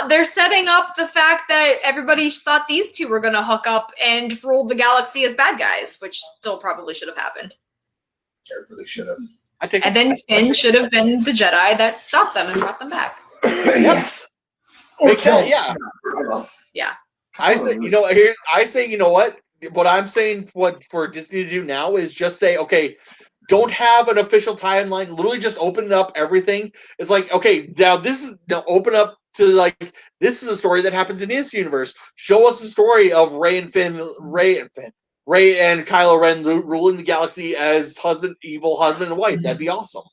They're setting up the fact that everybody thought these two were going to hook up and rule the galaxy as bad guys, which still probably should have happened. They really should have. And then Finn should have been the Jedi that stopped them and brought them back. Yes. Yeah. Yeah. I say, you know what? what I'm saying, what for Disney to do now is just say, okay, don't have an official timeline. Literally, just open up everything. It's like, okay, now open up to like this is a story that happens in this universe. Show us the story of Rey and Kylo Ren ruling the galaxy as evil husband and wife. That'd be awesome.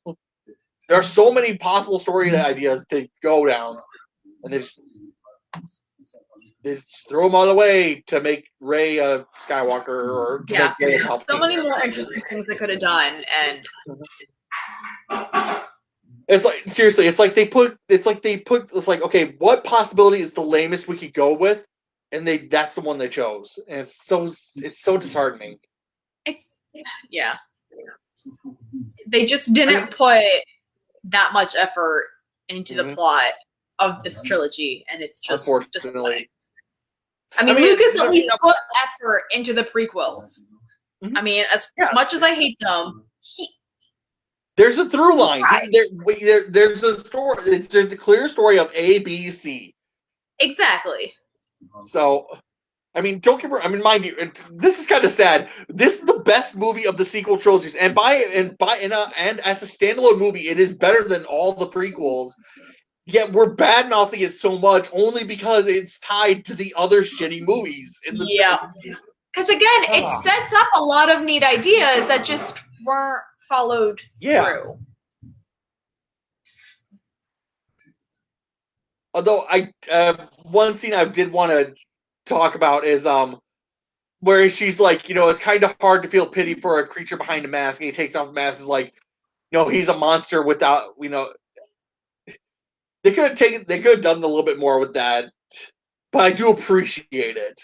There are so many possible story ideas to go down, and they just throw them all away to make Rey a Skywalker or to make Rey a Palpatine. So many more interesting things they could have done, and it's like seriously, it's like okay, what possibility is the lamest we could go with, and that's the one they chose, and it's so disheartening. They just didn't put that much effort into the plot of this trilogy, and it's just disappointing. I mean, Lucas at least put effort into the prequels. Mm-hmm. I mean, as much as I hate them, there's a through line. There's a story. There's a clear story of A, B, C. Exactly. So, I mean, don't get me. I mean, mind you, this is kind of sad. This is the best movie of the sequel trilogies, and as a standalone movie, it is better than all the prequels. Yet we're bad mouthing it so much only because it's tied to the other shitty movies. Because again, it sets up a lot of neat ideas that just weren't followed through. Although one scene I did want to talk about is where she's like, it's kind of hard to feel pity for a creature behind a mask, and he takes off the mask. Is like, he's a monster without, They could have done a little bit more with that, but I do appreciate it.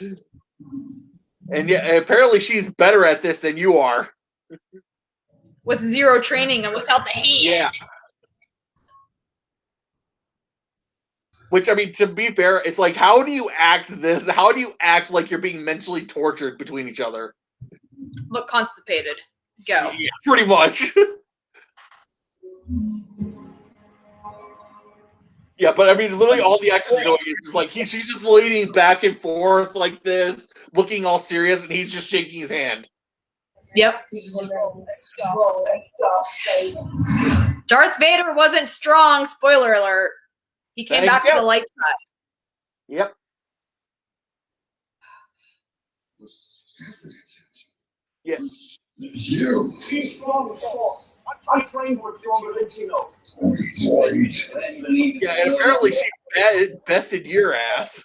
And apparently she's better at this than you are. With zero training and without the hand. Yeah. Which, I mean, to be fair, it's like, how do you act this? How do you act like you're being mentally tortured between each other? Look constipated. Go. Yeah, pretty much. Yeah, but I mean, literally all the actors are doing is just like she's just leaning back and forth like this, looking all serious, and he's just shaking his hand. Yep. Darth Vader wasn't strong. Spoiler alert. He came back to the light side. Yep. Yeah. You. She's strong as Force. I trained her stronger than she knows. Yeah, and apparently she bested your ass.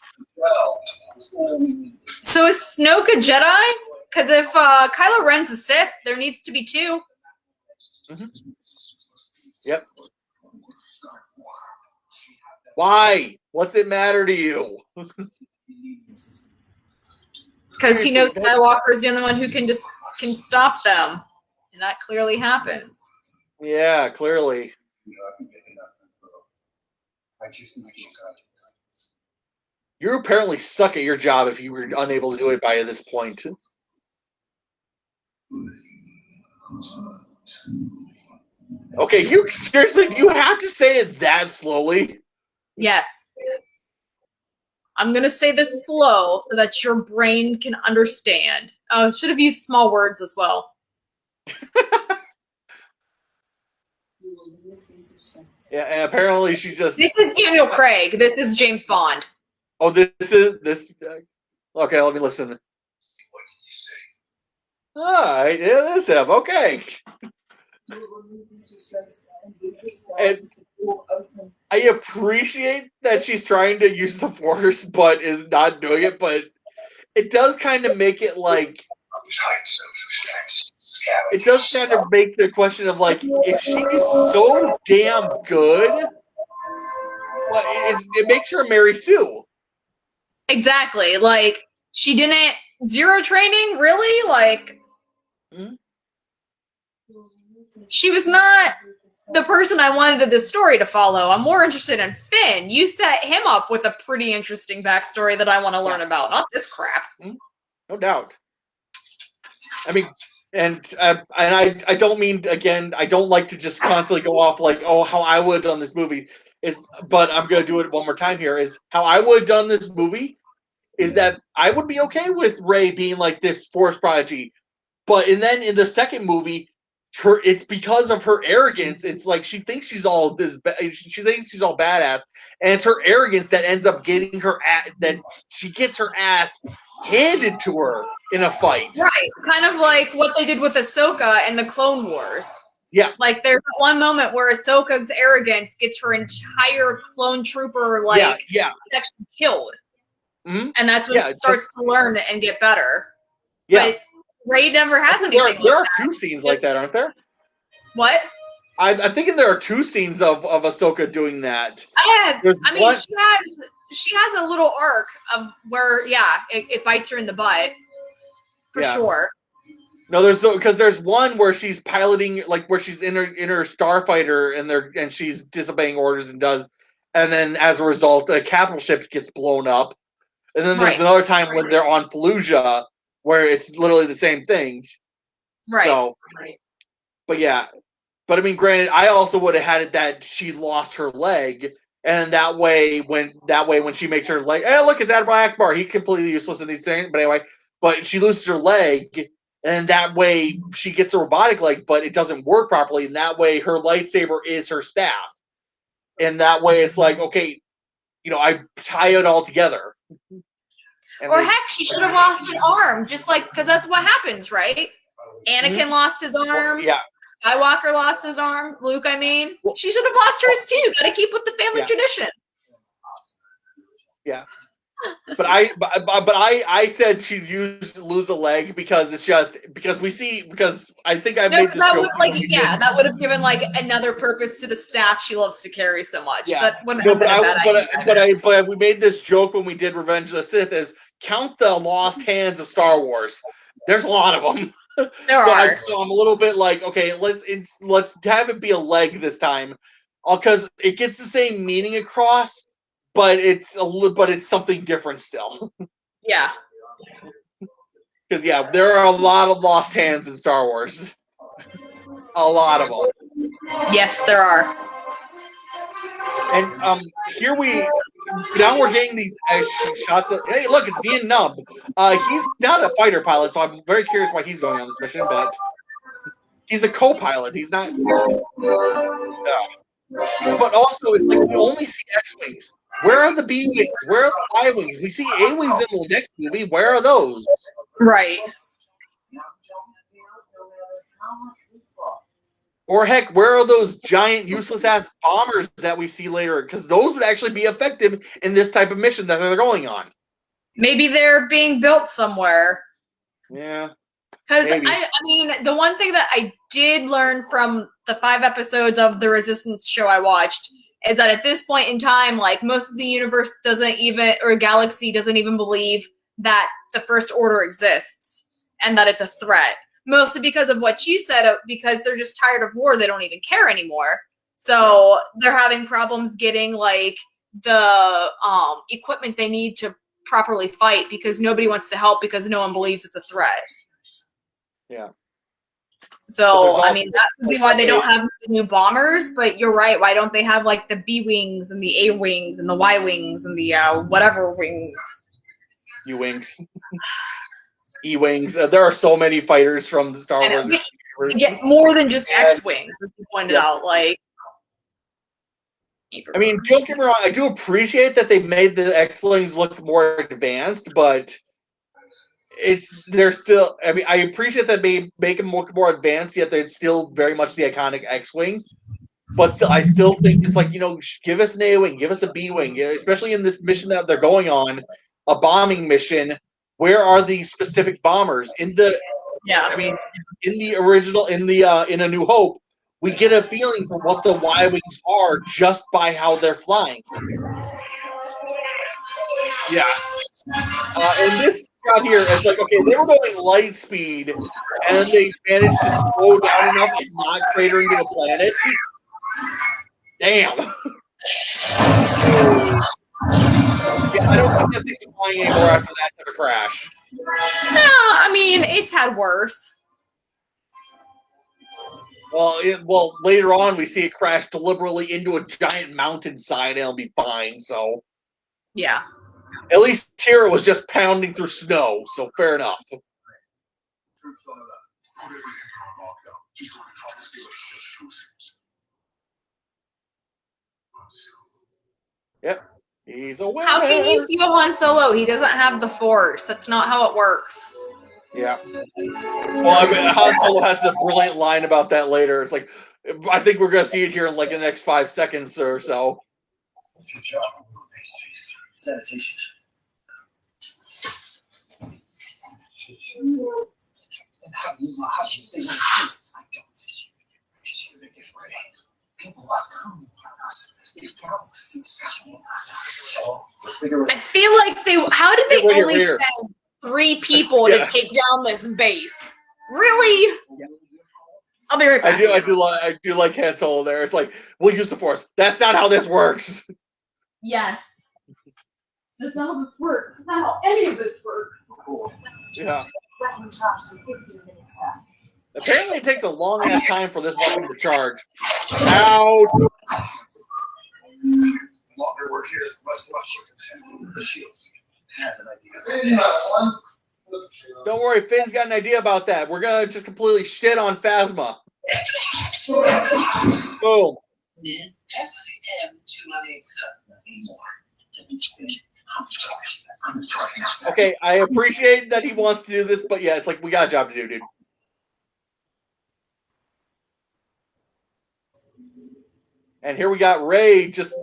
So is Snoke a Jedi? Because if Kylo Ren's a Sith, there needs to be two. Mm-hmm. Yep. Why? What's it matter to you? Because he knows Skywalker is the only one who can stop them, and that clearly happens. Yeah, clearly. You apparently suck at your job if you were unable to do it by this point. Okay, you have to say it that slowly? Yes. I'm going to say this slow so that your brain can understand. Oh, should have used small words as well. Yeah, and apparently she just... This is Daniel Craig. This is James Bond. Oh, this is... Okay, let me listen. What did you say? Ah, yeah, this is him. Okay. And I appreciate that she's trying to use the Force, but is not doing it. But it does kind of make it like it does kind of make the question of like, if she's so damn good, well, it makes her Mary Sue. Exactly. Like she didn't zero training, really. Like she was not the person I wanted this story to follow. I'm more interested in Finn. You set him up with a pretty interesting backstory that I want to learn about, not this crap. No doubt. I mean, and I don't mean, again, I don't like to just constantly go off like, oh, how I would have done this movie but I'm going to do it one more time here, is how I would have done this movie is that I would be okay with Rey being like this Force prodigy, but then in the second movie, it's because of her arrogance. It's like she thinks she's all this. She thinks she's all badass, and it's her arrogance that ends up getting her that she gets her ass handed to her in a fight. Right, kind of like what they did with Ahsoka in the Clone Wars. Yeah, like there's one moment where Ahsoka's arrogance gets her entire clone trooper section killed, and that's when she starts to learn and get better. Yeah, but Rey never has anything. There are two scenes like that, aren't there? What? I'm thinking there are two scenes of Ahsoka doing that. She has a little arc of where, it bites her in the butt, for sure. No, there's one where she's piloting, like where she's in her starfighter and she's disobeying orders and then as a result, a capital ship gets blown up. And then there's another time when they're on Fallujah where it's literally the same thing. Right. So, but yeah. But I mean, granted, I also would have had it that she lost her leg, and that way when she makes her leg, hey, look, it's Admiral Akbar. He's completely useless in these things. But anyway, but she loses her leg, and that way she gets a robotic leg, but it doesn't work properly. And that way, her lightsaber is her staff, and that way it's like, okay, I tie it all together. Or heck, she should have lost an arm, just because that's what happens, right? Anakin lost his arm. Yeah. Skywalker lost his arm. Luke, I mean, she should have lost hers too. Got to keep with the family tradition. Yeah, but I said she'd lose a leg because it's just because I think I made this that joke. That would have given another purpose to the staff she loves to carry so much. Yeah. That wouldn't have been a bad idea. But we made this joke when we did Revenge of the Sith is count the lost hands of Star Wars. There's a lot of them. So I'm a little bit like, okay, let's have it be a leg this time, because it gets the same meaning across, but it's something different still. Yeah. Because there are a lot of lost hands in Star Wars. A lot of them. Yes, there are. And now we're getting these shots of, hey, look, it's Ian Nubb. He's not a fighter pilot, so I'm very curious why he's going on this mission, but he's a co-pilot. He's not. But also, it's like we only see X-Wings. Where are the B-Wings? Where are the Y-Wings? We see A-Wings in the next movie. Where are those? Right. Or heck, where are those giant useless ass bombers that we see later? Because those would actually be effective in this type of mission that they're going on. Maybe they're being built somewhere. Yeah. Because I mean, the one thing that I did learn from the 5 episodes of the Resistance show I watched is that at this point in time, most of the universe galaxy doesn't even believe that the First Order exists and that it's a threat. Mostly because of what you said, because they're just tired of war. They don't even care anymore. So they're having problems getting the equipment they need to properly fight because nobody wants to help because no one believes it's a threat. Yeah. So, I mean, that would be why they don't have the new bombers, but you're right. Why don't they have the B-Wings and the A-Wings and the Y-Wings and the whatever wings? U-Wings. E-Wings. There are so many fighters from the Star Wars. We get more than just X-Wings, as you pointed out. I mean, don't get me wrong, I do appreciate that they made the X-Wings look more advanced, but they're still, I mean, I appreciate that they make them look more advanced, yet they're still very much the iconic X-Wing. But still, I still think it's give us an A-Wing, give us a B-Wing, especially in this mission that they're going on, a bombing mission. Where are these specific bombers in the? I mean, in the original, in A New Hope, we get a feeling for what the Y-Wings are just by how they're flying. Yeah. And this shot here, it's okay, they were going light speed, and they managed to slow down enough and not crater into the planet. Damn. I don't think that thing's flying anymore after that type of crash. No, I mean, it's had worse. Well, later on, we see it crash deliberately into a giant mountainside, and it'll be fine, so. Yeah. At least here it was just pounding through snow, so fair enough. Troops on the left. Whatever you can lock down. Just want to try to steal a ship to us. Yep. He's a winner. How can you feel Han Solo? He doesn't have the Force. That's not how it works. Yeah. Well, I mean, Han Solo has a brilliant line about that later. It's like, I think we're going to see it here in like the next 5 seconds or so. What's your job? Sanitation. And how do you say that? I don't. Just here to get ready. People are coming on us. The galaxy is coming on us. So, we'll figure it I feel like they. How did they Right here, only right here. send 3 people Yeah. to take down this base? Really? I'll be right back. I do like Han Solo there. It's like, we'll use the Force. That's not how this works. Yes. That's not how this works. That's not how any of this works. Yeah. Weapon charged in 15 minutes, sir. Apparently, it takes a long ass time for this weapon to charge. Ouch! The longer we're here, the less luck you can have. The shields. Have an idea. Don't worry, Finn's got an idea about that. We're gonna just completely shit on Phasma. Boom. Okay, I appreciate that he wants to do this, but yeah, it's like we got a job to do, dude. And here we got Rey. Just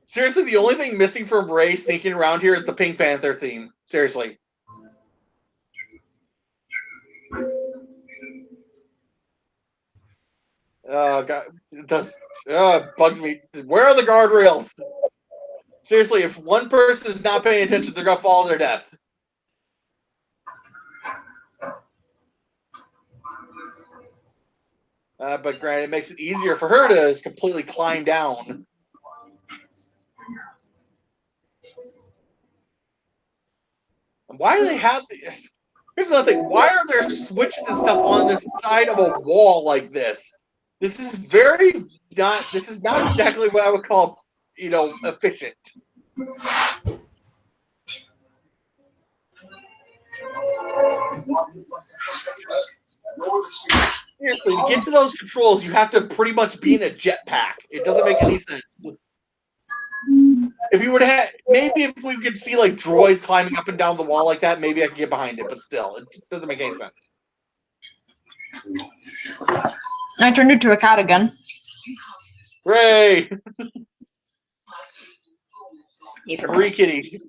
seriously, the only thing missing from Rey sneaking around here is the Pink Panther theme. Seriously. God, it does bugs me. Where are the guardrails? Seriously, if one person is not paying attention, they're gonna fall to their death. But granted, it makes it easier for her to just completely climb down. Why do they have the... Here's another thing. Why are there switches and stuff on this side of a wall like this? This is very not... This is not exactly what I would call, efficient. Seriously, to get to those controls, you have to pretty much be in a jetpack. It doesn't make any sense. If you were to have, maybe if we could see like droids climbing up and down the wall like that, maybe I could get behind it. But still, it doesn't make any sense. I turned into a cat again. Ray, Marie Kitty.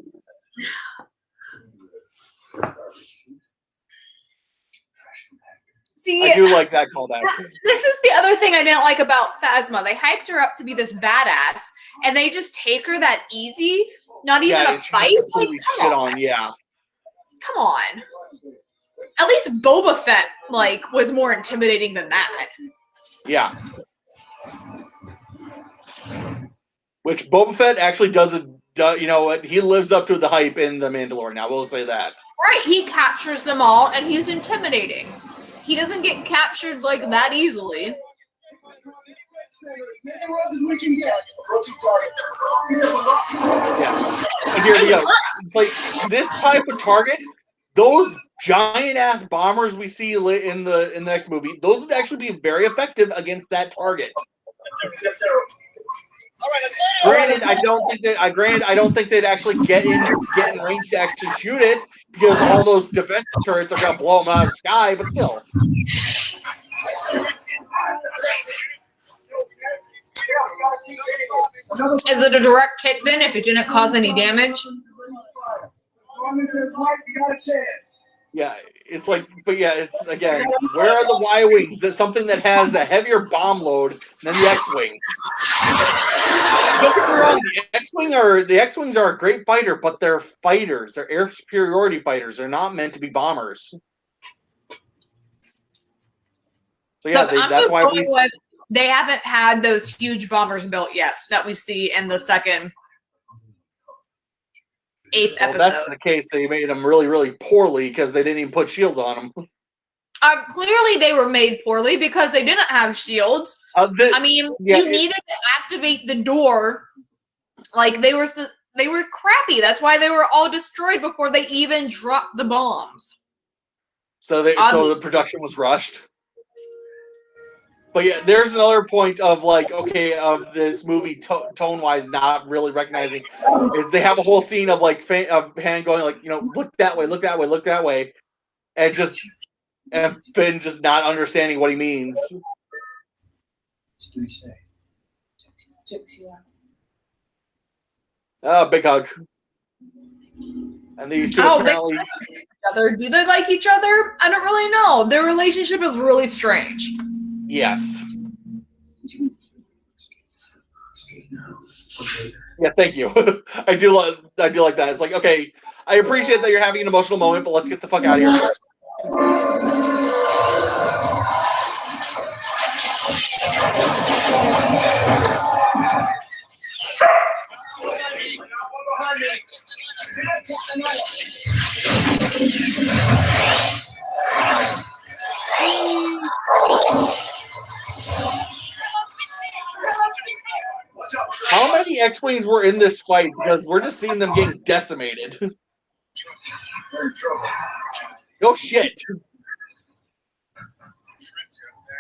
See, I do like that callback. this is the other thing I didn't like about Phasma. They hyped her up to be this badass, and they just take her that easy. Not even a she's fight. completely Like, come shit on. on. Yeah. Come on. At least Boba Fett was more intimidating than that. Yeah. Which Boba Fett actually he lives up to the hype in The Mandalorian. I will say that. Right, he captures them all, and he's intimidating. He doesn't get captured that easily. Yeah. And here we go. It's like this type of target, those giant ass bombers we see in the next movie, those would actually be very effective against that target. Granted, I don't think they'd actually get in range to actually shoot it because all those defense turrets are gonna blow them out of the sky. But still, Is it a direct hit then if it didn't cause any damage? As long as there's life, you got a chance. yeah, it's like, but yeah, it's again, where are the Y-wings? That's something that has a heavier bomb load than the X-wing. Don't get me wrong, the X-wings are a great fighter, but they're fighters. They're air superiority fighters. They're not meant to be bombers. So yeah, Look, I'm that's just why going with they haven't had those huge bombers built yet that we see in the 8th episode. That's the case. They made them really, really poorly because they didn't even put shields on them. Clearly, they were made poorly because they didn't have shields. You needed to activate the door. They crappy. That's why they were all destroyed before they even dropped the bombs. So the production was rushed. But yeah, there's another point of like, okay, of this movie tone wise, not really recognizing is they have a whole scene of like of Han going like, look that way, look that way, look that way, and Finn just not understanding what he means. What do you say? Big hug. And these two apparently. They like each other. Do they like each other? I don't really know. Their relationship is really strange. Yes. Yeah, thank you. I do like that. It's like, okay, I appreciate that you're having an emotional moment, but let's get the fuck out of here first. How many X-Wings were in this fight? Because we're just seeing them getting decimated. No shit.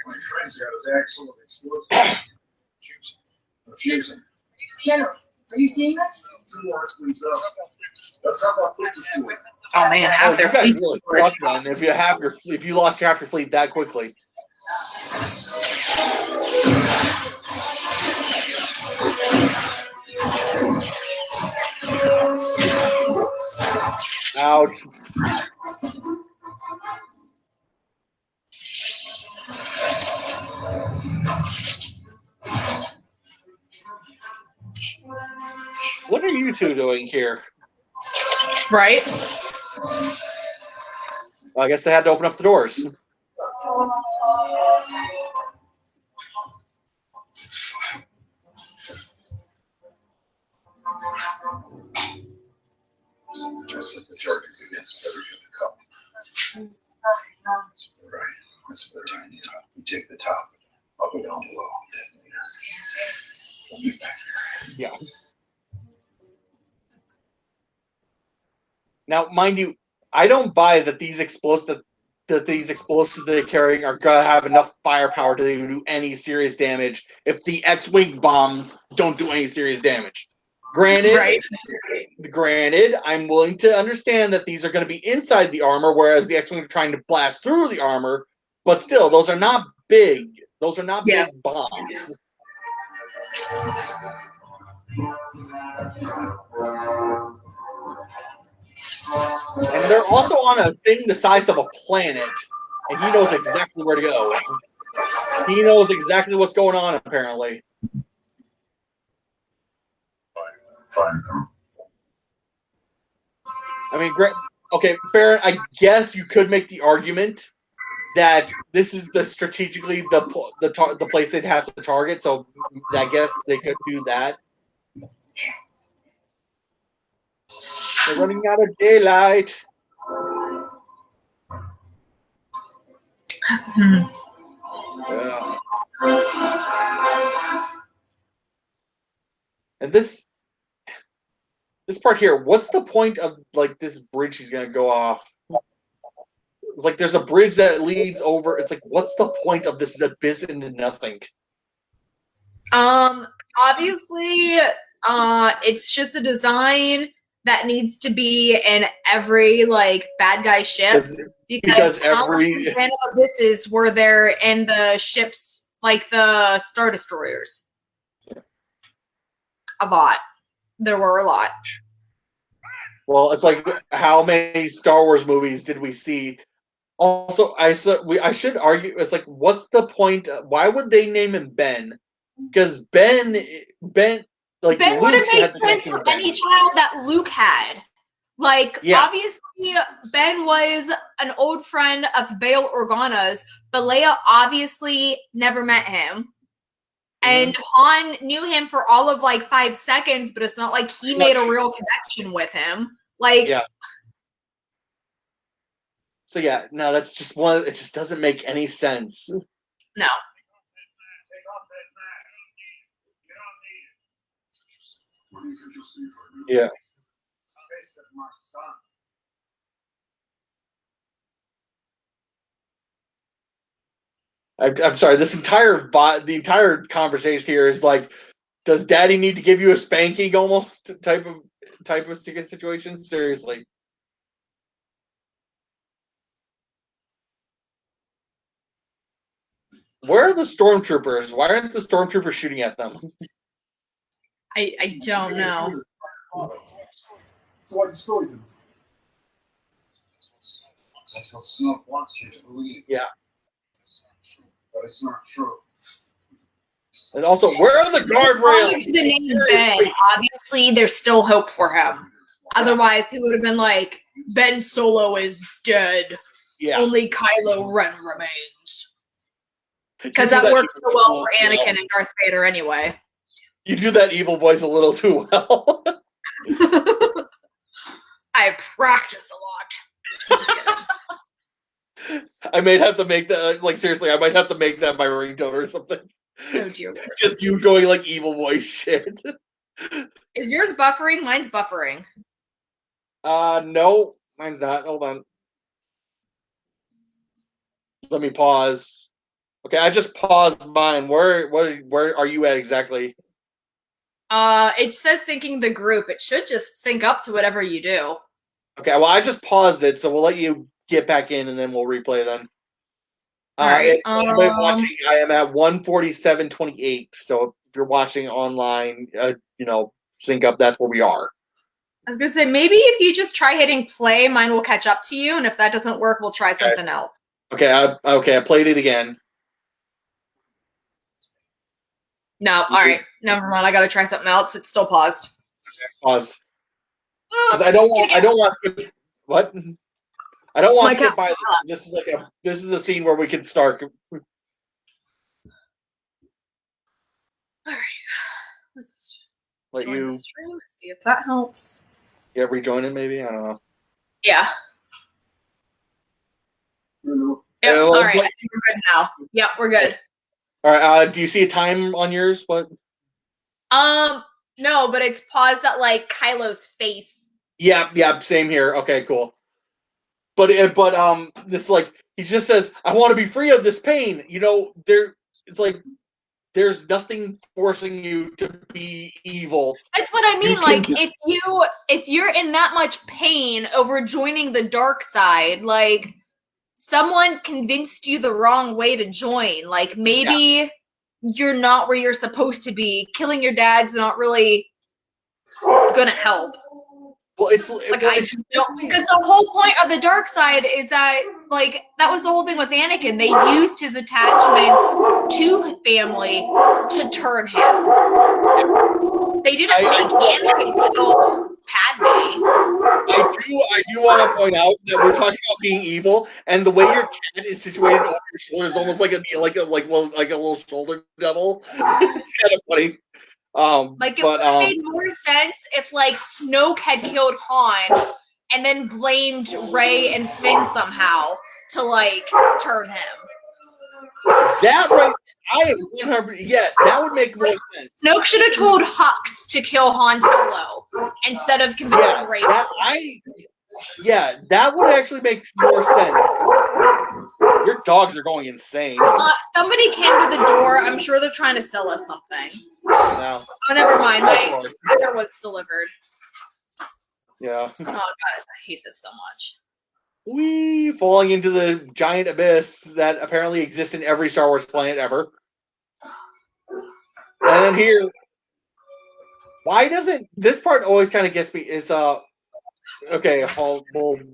My friends have excellent explosives. Excuse me. General, are you seeing this? 2 more X-Wings up. Let's have our fleet destroyed. Oh man, half their you guys fleet. really suck then. If you lost half your fleet that quickly. Ouch. What are you two doing here? Right? Well, I guess they had to open up the doors. Just as the charges against every other couple. Right. That's what I need. You take the top. I'll go down below. Detonator. We'll get back there. Yeah. Now, mind you, I don't buy that these explosives they're carrying are gonna have enough firepower to even do any serious damage if the X-wing bombs don't do any serious damage. Granted, I'm willing to understand that these are going to be inside the armor, whereas the X-wing are trying to blast through the armor. But still, those are not big. Those are not big bombs. And they're also on a thing the size of a planet, and he knows exactly where to go. He knows exactly what's going on, apparently. Fine. I mean, okay, Baron, I guess you could make the argument that this is strategically the place they'd have to target, so I guess they could do that. They're running out of daylight. Yeah. And this part here, what's the point of like this bridge he's gonna go off? It's like there's a bridge that leads over. It's like, what's the point of this abyss into nothing? Obviously, it's just a design that needs to be in every like bad guy ship because every random abysses were there in the ships, like the Star Destroyers. Yeah. A lot. There were a lot. Well, it's like, how many Star Wars movies did we see? Also, I should argue, it's like, what's the point? Why would they name him Ben? Because Ben would have made sense for any child that Luke had. Like, obviously, Ben was an old friend of Bail Organa's, but Leia obviously never met him. And Han knew him for all of like 5 seconds, but it's not like he made a real connection with him. Like, yeah. So yeah, no, that's just one. It just doesn't make any sense. Yeah. I'm sorry. This the entire conversation here is like, does Daddy need to give you a spanking? Almost type of situation. Seriously. Where are the stormtroopers? Why aren't the stormtroopers shooting at them? I don't know. So I destroyed them. That's what Snoke wants you to believe. Yeah. But it's not true. And also, where are the guardrails? According to the name Ben, obviously there's still hope for him. Otherwise, he would have been like, Ben Solo is dead. Yeah. Only Kylo Ren remains. Because that works so well for Anakin and Darth Vader anyway. You do that evil voice a little too well. I practice a lot. Just kidding. I might have to make that, like, seriously, I might have to make that my ringtone or something. Oh dear Lord. Just you going like evil voice shit. Is yours buffering? Mine's buffering. No, mine's not. Hold on. Let me pause. Okay, I just paused mine. Where are you at exactly? It says syncing the group. It should just sync up to whatever you do. Okay, well, I just paused it, so we'll let you get back in, and then we'll replay then. All right. Anybody watching, I am at 147.28. So if you're watching online, sync up. That's where we are. I was gonna say maybe if you just try hitting play, mine will catch up to you, and if that doesn't work, we'll try something else. Okay, I played it again. No, all right, never mind. I gotta try something else. It's still paused. Paused. Because I don't want to skip. What? I don't want to skip by this. This is a scene where we can start. All right, let's join the stream and see if that helps. Yeah, rejoin it maybe. I don't know. Yeah. Yep. All right, I think we're good now. Yep, we're good. All right. Do you see a time on yours? What? No, but it's paused at like Kylo's face. Yeah. Same here. Okay, cool. But this like he just says, "I want to be free of this pain." It's like there's nothing forcing you to be evil. That's what I mean. Like if you're in that much pain over joining the dark side, like someone convinced you the wrong way to join. Like maybe you're not where you're supposed to be. Killing your dad's not really gonna help. Well, it's like because the whole point of the dark side is that, like, that was the whole thing with Anakin. They used his attachments to family to turn him. They didn't make Anakin kill Padme. I do want to point out that we're talking about being evil, and the way your cat is situated over your shoulder is almost like a little shoulder devil. It's kind of funny. It would have made more sense if like Snoke had killed Han and then blamed Rey and Finn somehow to like turn him. That right, I am 100%. Yes, that would make more sense. Snoke should have told Hux to kill Han Solo instead of convincing Rey. That would actually make more sense. Your dogs are going insane. Somebody came to the door. I'm sure they're trying to sell us something. No. Oh, never mind. My dinner was delivered. Yeah. Oh, God, I hate this so much. We falling into the giant abyss that apparently exists in every Star Wars planet ever. And then here, why doesn't this part always kind of gets me? Is okay,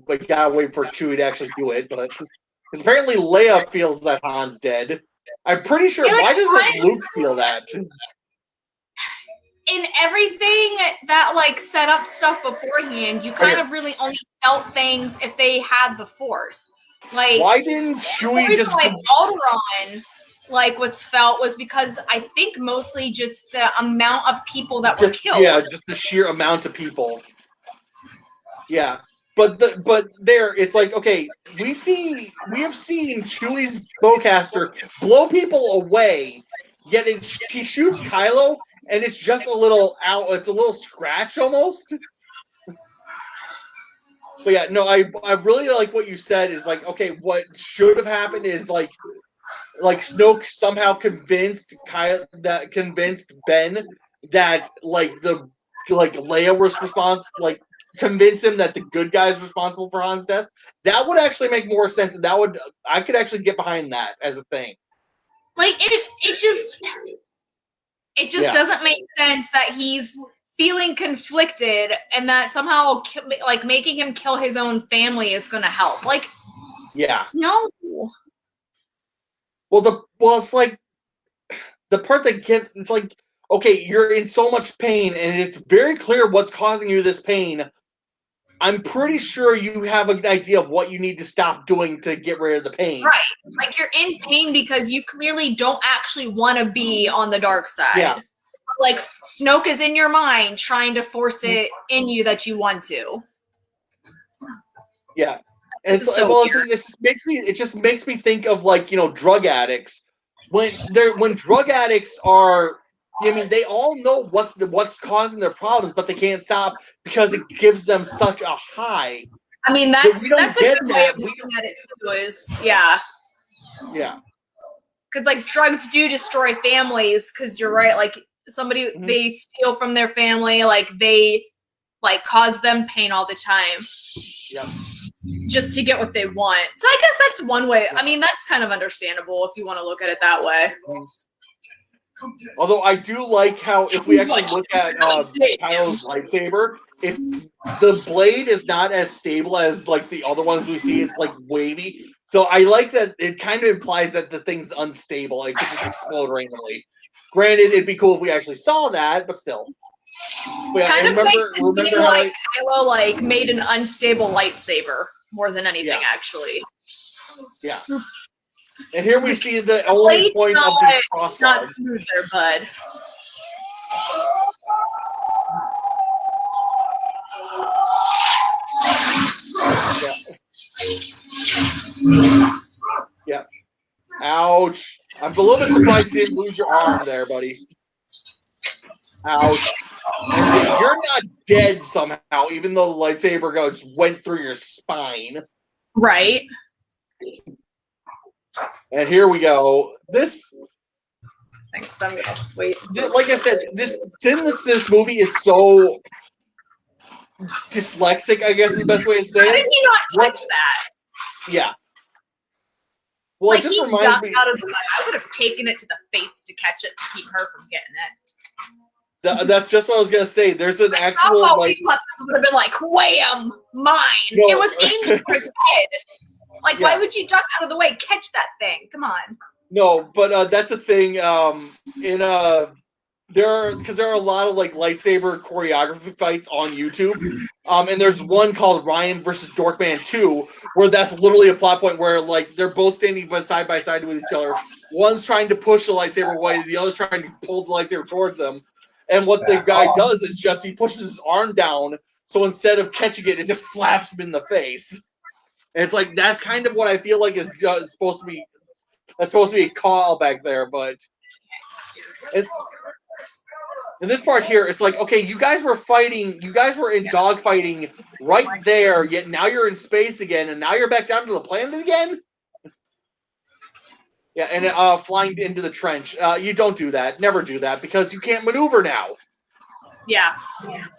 we gotta wait for Chewie to actually do it, but because apparently Leia feels that Han's dead. I'm pretty sure. Why doesn't Luke feel that? In everything that like set up stuff beforehand, you kind of really only felt things if they had the Force. Like, why didn't Chewie just like Alderaan was felt was because I think mostly just the amount of people that were killed. Yeah, just the sheer amount of people. Yeah. But there, it's like, okay, we have seen Chewie's bowcaster blow people away, yet he shoots Kylo, and it's just a little out. It's a little scratch almost. But yeah, no, I really like what you said. Is like, okay, what should have happened is like Snoke somehow convinced Ben that Leia was convince him that the good guy is responsible for Han's death. That would actually make more sense, and I could actually get behind that as a thing. Like it just doesn't make sense that he's feeling conflicted and that somehow making him kill his own family is going to help. Like, yeah, no. Well, it's like the part that gets, it's like, okay, you're in so much pain, and it's very clear what's causing you this pain. I'm pretty sure you have an idea of what you need to stop doing to get rid of the pain. Right. Like, you're in pain because you clearly don't actually want to be on the dark side. Yeah. Like, Snoke is in your mind trying to force it in you that you want to. Yeah. And it just makes me think of drug addicts. When drug addicts are, I mean, they all know what's causing their problems, but they can't stop because it gives them such a high. I mean, that's a good way of looking at it too. Yeah. Because drugs do destroy families. Because you're right. Like somebody, they steal from their family. Like they cause them pain all the time. Yeah. Just to get what they want. So I guess that's one way. I mean, that's kind of understandable if you want to look at it that way. Although I do like how if we actually look at Kylo's lightsaber, if the blade is not as stable as the other ones we see, it's wavy. So I like that it kind of implies that the thing's unstable. It could just explode randomly. Granted, it'd be cool if we actually saw that, but still. But yeah, kind of remember Kylo made an unstable lightsaber more than anything, actually. Yeah. And here we see the only point of these crossguards. Not smooth there, bud. Yeah. Ouch. I'm a little bit surprised you didn't lose your arm there, buddy. Ouch. And you're not dead somehow, even though the lightsaber just went through your spine. Right. And here we go. Thanks, I'm gonna wait. Like I said, this movie is so dyslexic, I guess is the best way to say it. How did he not touch that? Yeah. Well, it just reminds me. Out of the I would have taken it to the face to catch it to keep her from getting it. That's just what I was gonna say. There's an actual would have been wham, mine. No. It was aimed for his head. Why would you duck out of the way? Catch that thing. Come on. No, but that's a thing. There are a lot of lightsaber choreography fights on YouTube. And there's one called Ryan versus Dorkman 2, where that's literally a plot point where they're both standing side by side with each other. One's trying to push the lightsaber away, the other's trying to pull the lightsaber towards them. And what the guy does is he pushes his arm down, so instead of catching it, it just slaps him in the face. And it's that's kind of what I feel like is just supposed to be. That's supposed to be a call back there, but in this part here, it's okay, you guys were in dogfighting right there, yet now you're in space again, and now you're back down to the planet again? Yeah, and flying into the trench. You don't do that. Never do that, because you can't maneuver now. Yeah.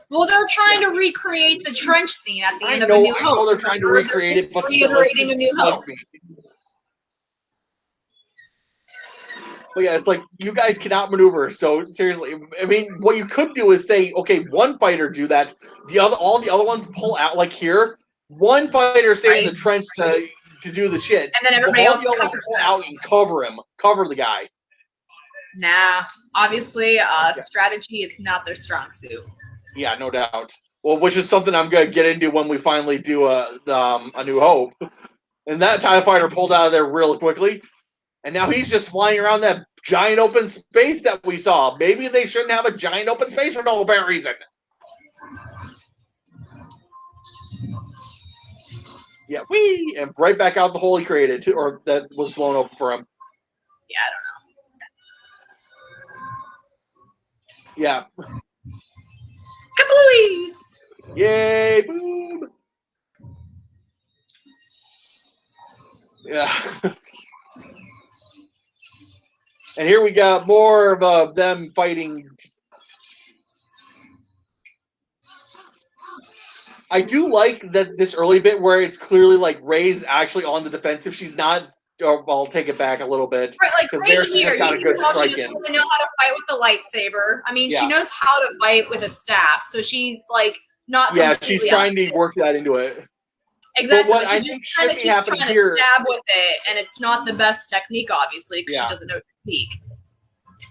Well, they're trying to recreate the trench scene at the end of A New Hope. I know they're trying to recreate it, but reiterating A New Hope. But yeah, it's you guys cannot maneuver. So seriously, I mean, what you could do is say, okay, one fighter do that. All the other ones pull out. Here, one fighter stay in the trench to do the shit, and then everybody else covers pull out and cover the guy. Nah, obviously, strategy is not their strong suit. Yeah, no doubt. Well, which is something I'm gonna get into when we finally do a New Hope. And that TIE fighter pulled out of there real quickly, and now he's just flying around that giant open space that we saw. Maybe they shouldn't have a giant open space for no apparent reason. Yeah, and right back out the hole he created, or that was blown open for him. Yeah, I don't know. Yeah. Kablooey! Yay, boom! Yeah. And here we got more of them fighting. I do like that this early bit where it's clearly like Rey's actually on the defensive. She's not. Oh, I'll take it back a little bit. Right, like because right there she here, just got a you good can tell she strike in. doesn't really know how to fight with a lightsaber. I mean, Yeah. she knows how to fight with a staff, so she's like not. Yeah, she's completely trying to unfit. work that into it. Exactly. But what She I just think kind of should be keeps happening trying here. to stab with it, and it's not the best technique, obviously, because Yeah. she doesn't know technique.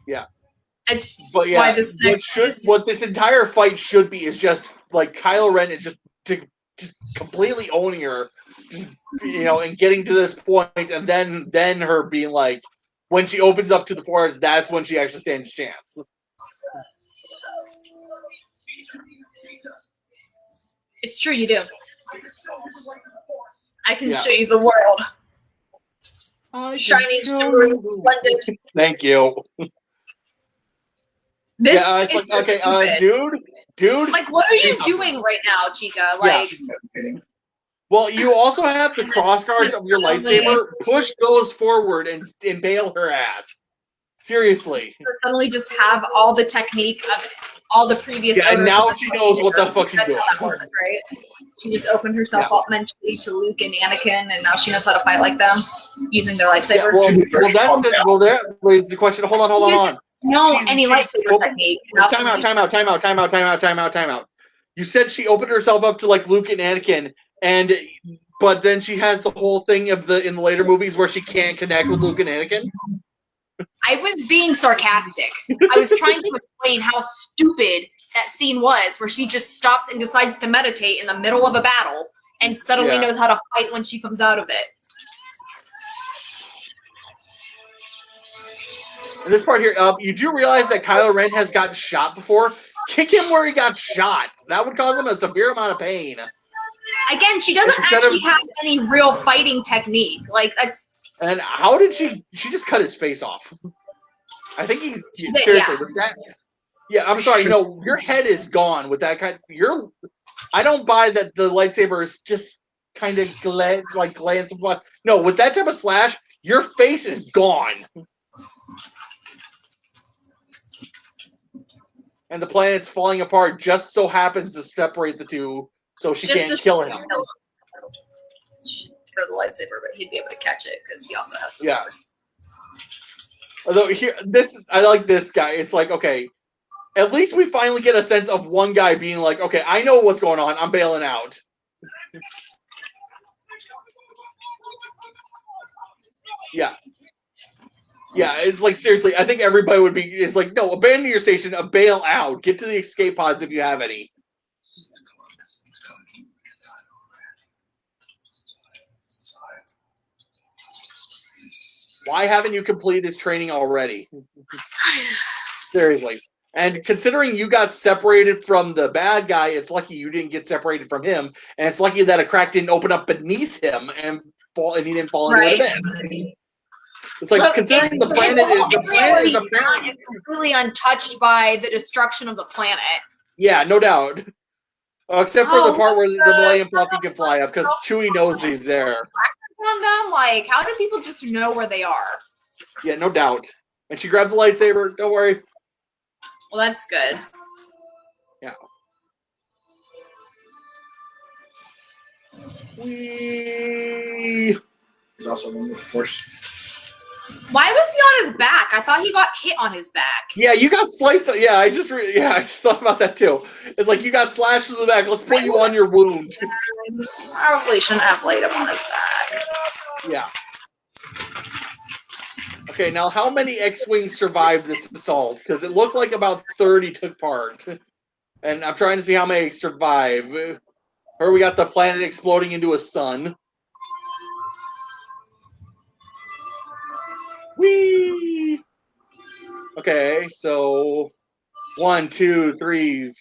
Yeah. It's But yeah, why this what this entire fight should be is just like Kylo Ren is just completely owning her, just and getting to this point, and then her being like, when she opens up to the Force, that's when she actually stands a chance. It's true, you do. I can Yeah. show you the world. Shiny, shimmering, splendid. Thank you. This It's is like, so okay, stupid. dude. Like, what are you do something. doing right now, Chica? Like, She's meditating. Well, you also have the crossguards of your lightsaber. Push those forward and impale her ass. Seriously. suddenly just have all the technique of all the previous. Yeah, and owners now of the she knows what the fuck she's That's doing. how that works, right? She just opened herself up mentally to Luke and Anakin, and now she knows how to fight like them using their lightsaber. Yeah, that raises the question. Hold on. No, any lightsaber technique. Time out. You said she opened herself up to like Luke and Anakin, but then she has the whole thing in the later movies where she can't connect with Luke and Anakin. I was being sarcastic. I was trying to explain how stupid that scene was, where she just stops and decides to meditate in the middle of a battle and suddenly knows how to fight when she comes out of it. And this part here, you do realize that Kylo Ren has gotten shot before? Kick him where he got shot. That would cause him a severe amount of pain. Again, she doesn't actually have any real fighting technique. Like, that's... And how did she just cut his face off? I think seriously, with that... Yeah, I'm sorry, your head is gone with that kind... I don't buy that the lightsaber is just kind of glance of blood. No, with that type of slash, your face is gone. And the planet's falling apart just so happens to separate the two so she can't kill him. For the lightsaber, but he'd be able to catch it because he also has the Force. Although I like this guy. It's like, okay, at least we finally get a sense of one guy being like, okay, I know what's going on. I'm bailing out. Yeah. Yeah, it's like, seriously, I think everybody would be, it's like, no, abandon your station, bail out. Get to the escape pods if you have any. Why haven't you completed this training already? Seriously. And considering you got separated from the bad guy, it's lucky you didn't get separated from him. And it's lucky that a crack didn't open up beneath him and he didn't fall into the abyss. It's like, considering the planet is apparently completely untouched by the destruction of the planet. Yeah, no doubt. Except for the part where the Millennium Falcon can fly up, because Chewie knows he's there. On them, like, how do people just know where they are? Yeah, no doubt. And she grabs the lightsaber. Don't worry. Well, that's good. Yeah. He's also one with the Force. Why was he on his back? I thought he got hit on his back. Yeah, you got sliced. Yeah, I just thought about that too. It's like you got slashed in the back. Let's put you on your wound. Probably shouldn't have laid him on his back. Yeah. Okay, now how many X-Wings survived this assault? Because it looked like about 30 took part. And I'm trying to see how many survive. Here we got the planet exploding into a sun. Whee! Okay, so 1, 2, 3.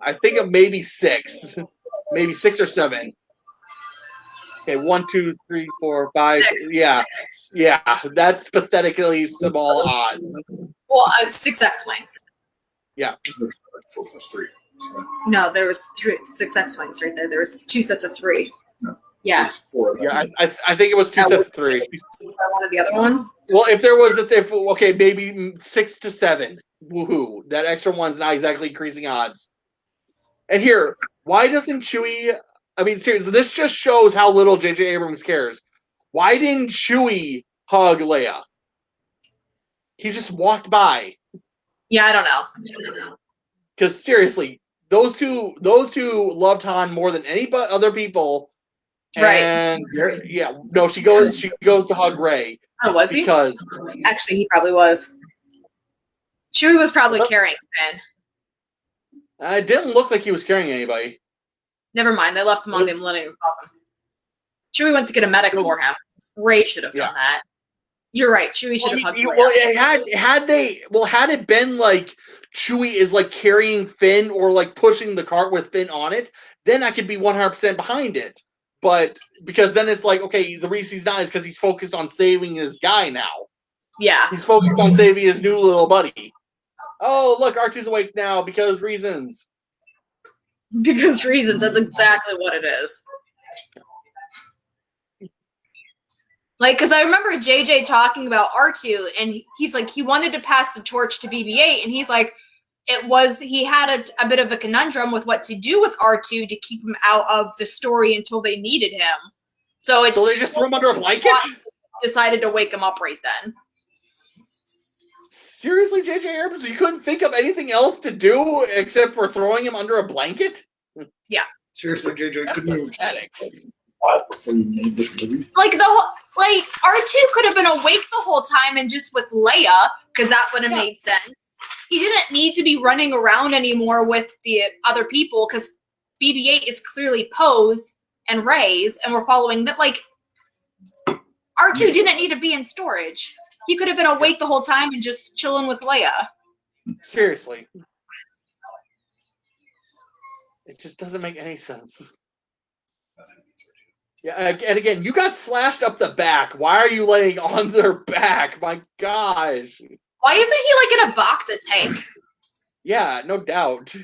I think of maybe 6. Maybe 6 or 7. Okay, 1, 2, 3, 4, 5. 6. Yeah, that's pathetically small odds. Well, 6 X-Wings. Yeah. There's 4 plus 3. So No, there was 6 X-Wings right there. There was 2 sets of 3. No. Yeah. there's 4 of them. Yeah, I think it was 2 sets of 3. One of the other ones? Well, if there was okay, maybe 6 to 7. Woohoo! That extra one's not exactly increasing odds. And here, why doesn't Chewie? I mean, seriously, this just shows how little J.J. Abrams cares. Why didn't Chewie hug Leia? He just walked by. Yeah, I don't know. Because seriously, those two loved Han more than any but other people. Right. And she goes to hug Rey. Oh, was he? Because actually, he probably was. Chewie was probably carrying Finn. It didn't look like he was carrying anybody. Never mind. They left him on the Millennium Falcon. Chewie went to get a medic for him. Rey should have done that. You're right. Chewie should have hugged Leia. Well, had it been like Chewie is like carrying Finn or like pushing the cart with Finn on it, then I could be 100% behind it. But because then it's like, okay, the reason he's not is because he's focused on saving his guy now. Yeah. He's focused on saving his new little buddy. Oh, look, R2's awake now because reasons. Because reasons. That's exactly what it is. Like, because I remember JJ talking about R2, and he's like, he wanted to pass the torch to BB-8, and he's like, he had a bit of a conundrum with what to do with R2 to keep him out of the story until they needed him. So they just threw him under a blanket? Decided to wake him up right then. Seriously, J.J. Abrams, you couldn't think of anything else to do except for throwing him under a blanket? Yeah. Seriously, JJ, couldn't you pathetic. before you made this movie? Like R2 could have been awake the whole time and just with Leia, because that would have made sense. He didn't need to be running around anymore with the other people because BB-8 is clearly Poe's and Rey's, and we're following that. Like R2 didn't need to be in storage. He could have been awake the whole time and just chilling with Leia. Seriously. It just doesn't make any sense. Yeah, and again, you got slashed up the back. Why are you laying on their back? My gosh. Why isn't he like in a Bacta tank? Yeah, no doubt.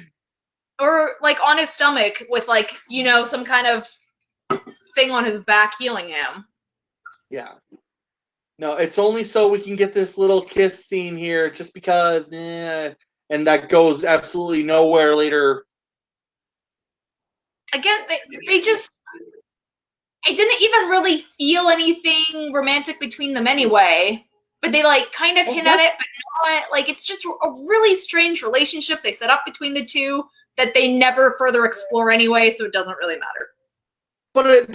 Or like on his stomach with like, some kind of thing on his back healing him. Yeah. No, it's only so we can get this little kiss scene here just because, and that goes absolutely nowhere later. Again, they just... I didn't even really feel anything romantic between them anyway. But they like kind of hint at it, but not. Like it's just a really strange relationship they set up between the two that they never further explore anyway, so it doesn't really matter. But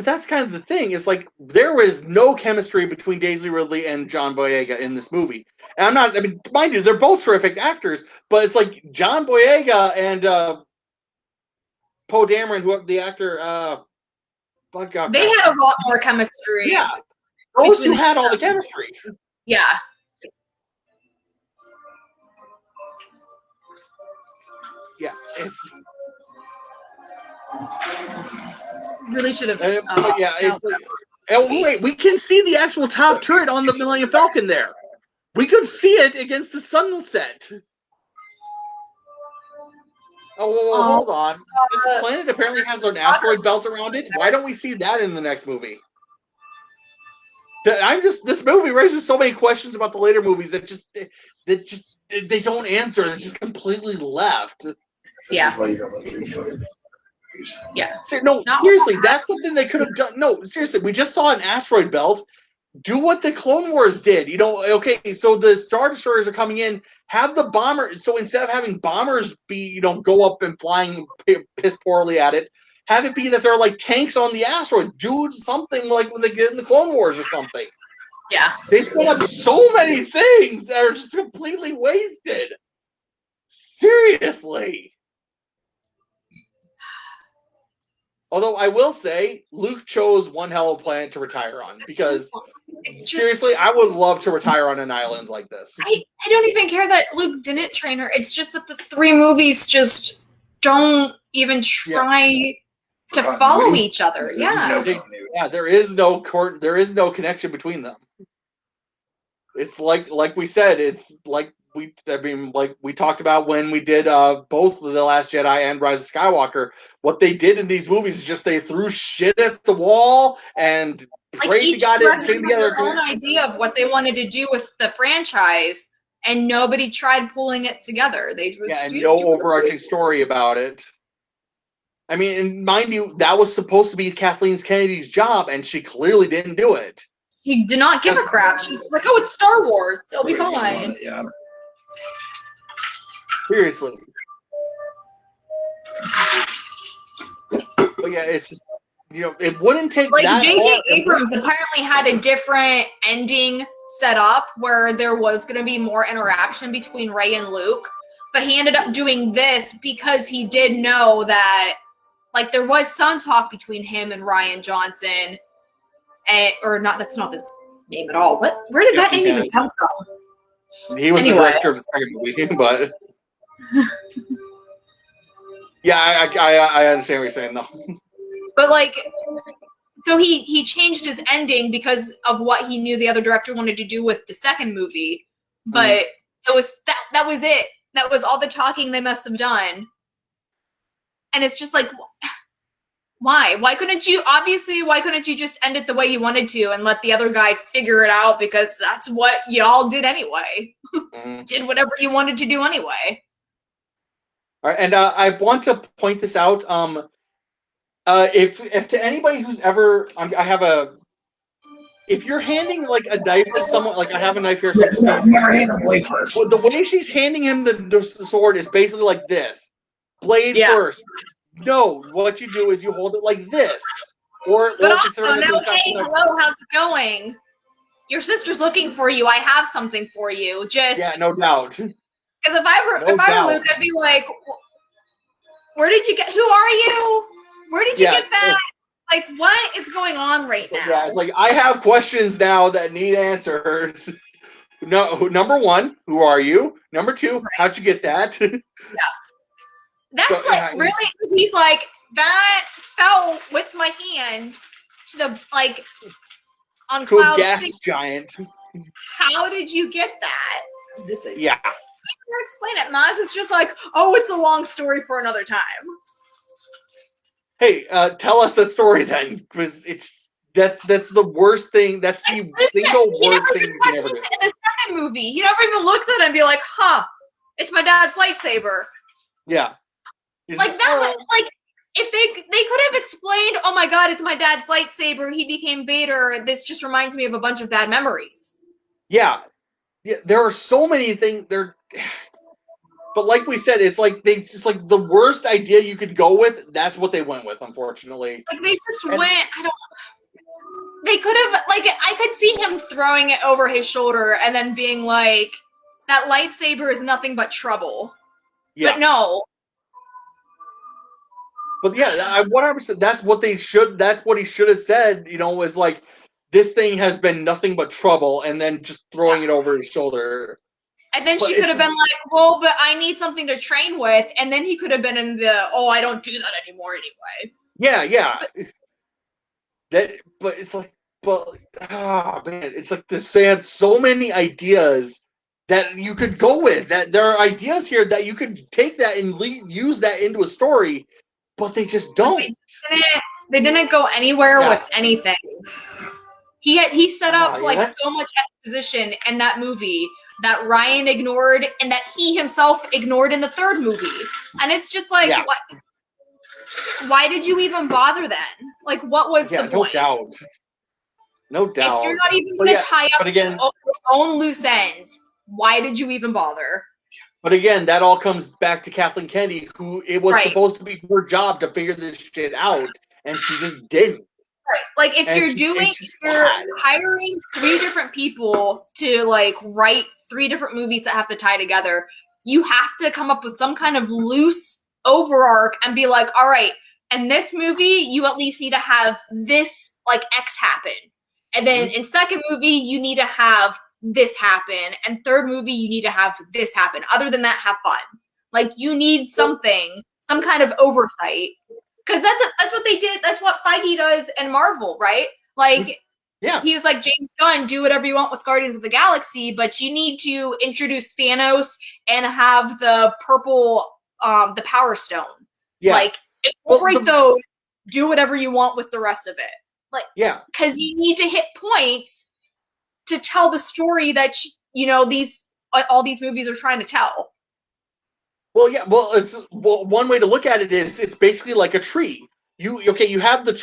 that's kind of the thing. It's like there was no chemistry between Daisy Ridley and John Boyega in this movie. And mind you, they're both terrific actors, but it's like John Boyega and Poe Dameron, who the actor, they had a lot more chemistry. Yeah, those two had all the chemistry. Yeah. Yeah, it's really should have. It's like, wait, we can see the actual top turret on the Millennium Falcon there. We could see it against the sunset. Oh, hold on. This planet apparently has an asteroid belt around it. Why don't we see that in the next movie? This movie raises so many questions about the later movies that they don't answer. It's just completely left. Yeah. Yeah. Seriously, that's something they could have done. No, seriously, we just saw an asteroid belt. Do what the Clone Wars did. Okay, so the Star Destroyers are coming in. Have the bomber. So instead of having bombers be, go up and flying piss poorly at it, have it be that they're like tanks on the asteroid. Do something like when they get in the Clone Wars or something. Yeah. They set up so many things that are just completely wasted. Seriously. Although I will say, Luke chose one hell of a planet to retire on because seriously, I would love to retire on an island like this. I don't even care that Luke didn't train her. It's just that the 3 movies just don't even try to follow each other. Yeah. There is no connection between them. It's like we said, it's like we talked about when we did both The Last Jedi and Rise of Skywalker. What they did in these movies is just they threw shit at the wall and Like prayed to each God it director came had together. their own idea of what they wanted to do with the franchise, and nobody tried pulling it together. They just Yeah, and no overarching story about it. I mean, and mind you, that was supposed to be Kathleen Kennedy's job, and she clearly didn't do it. She did not give a crap. She's like, "Oh, it's Star Wars. It'll be fine." Yeah. Seriously. But yeah, it's just, it wouldn't take Like that J.J. hard. Abrams apparently had a different ending set up where there was going to be more interaction between Rey and Luke, but he ended up doing this because he did know that, like, there was some talk between him and Rian Johnson, or not. That's not his name at all. Where did that name even come from? He was the director of the second movie, but yeah, I understand what you're saying though. But like, so he changed his ending because of what he knew the other director wanted to do with the second movie. But it was that was it. That was all the talking they must have done. And it's just like, why? Why couldn't you just end it the way you wanted to and let the other guy figure it out? Because that's what y'all did anyway. Did whatever you wanted to do anyway. All right, and I want to point this out. If to anybody who's ever, I have a. If you're handing like a knife to someone, like I have a knife here. Never hand a blade first. Well, the way she's handing him the sword is basically like this: blade first. No, what you do is you hold it like this, But also, no, hey, hello, how's it going? Your sister's looking for you. I have something for you. Yeah, no doubt. Because if I were Luke, I'd be like, where did you get? Who are you? Where did you get that? Like, what is going on right now? Yeah, it's like I have questions now that need answers. No, number one, who are you? Number two, how'd you get that? Yeah, that's so, like really. He's like, that fell with my hand to the on to cloud a gas 6. giant. How did you get that? Yeah. Explain it. Maz is just like, oh, it's a long story for another time. Hey, tell us the story then, because that's the worst thing. That's the single worst thing you can ever do. In the second movie, he never even looks at it and be like, "Huh, it's my dad's lightsaber." Yeah. Like that. Like if they could have explained, "Oh my God, it's my dad's lightsaber. He became Vader." This just reminds me of a bunch of bad memories. Yeah. There are so many things there. But like we said, it's like they just like the worst idea you could go with. That's what they went with, unfortunately. Like they just went. I don't. They could have I could see him throwing it over his shoulder and then being like, "That lightsaber is nothing but trouble." Yeah. But no. But yeah, 100%. That's what they should. That's what he should have said. Was like, this thing has been nothing but trouble, and then just throwing it over his shoulder. And then she could have been like, well, but I need something to train with. And then he could have been in the, I don't do that anymore anyway. Yeah. But it's like, man, it's like they have so many ideas that you could go with. That there are ideas here that you could take that and use that into a story, but they just don't. They didn't go anywhere with anything. He set up so much exposition in that movie that Ryan ignored and that he himself ignored in the third movie. And it's just like, what? Why did you even bother then? Like, what was the point? No doubt. If you're not even going to tie up your own loose ends, why did you even bother? But again, that all comes back to Kathleen Kennedy, who it was supposed to be her job to figure this shit out, and she just didn't. Right. Like if you're hiring 3 different people to write 3 different movies that have to tie together, you have to come up with some kind of loose overarch and be like, all right, in this movie, you at least need to have this X happen. And then in second movie, you need to have this happen. And third movie, you need to have this happen. Other than that, have fun. You need something, some kind of oversight. Because that's what they did. That's what Feige does in Marvel, right? Yeah. He was like, James Gunn, do whatever you want with Guardians of the Galaxy, but you need to introduce Thanos and have the purple, the Power Stone. Yeah. Like, incorporate those, do whatever you want with the rest of it. Like, yeah. Because you need to hit points to tell the story that, all these movies are trying to tell. Well, yeah. Well, one way to look at it is it's basically like a tree. You have the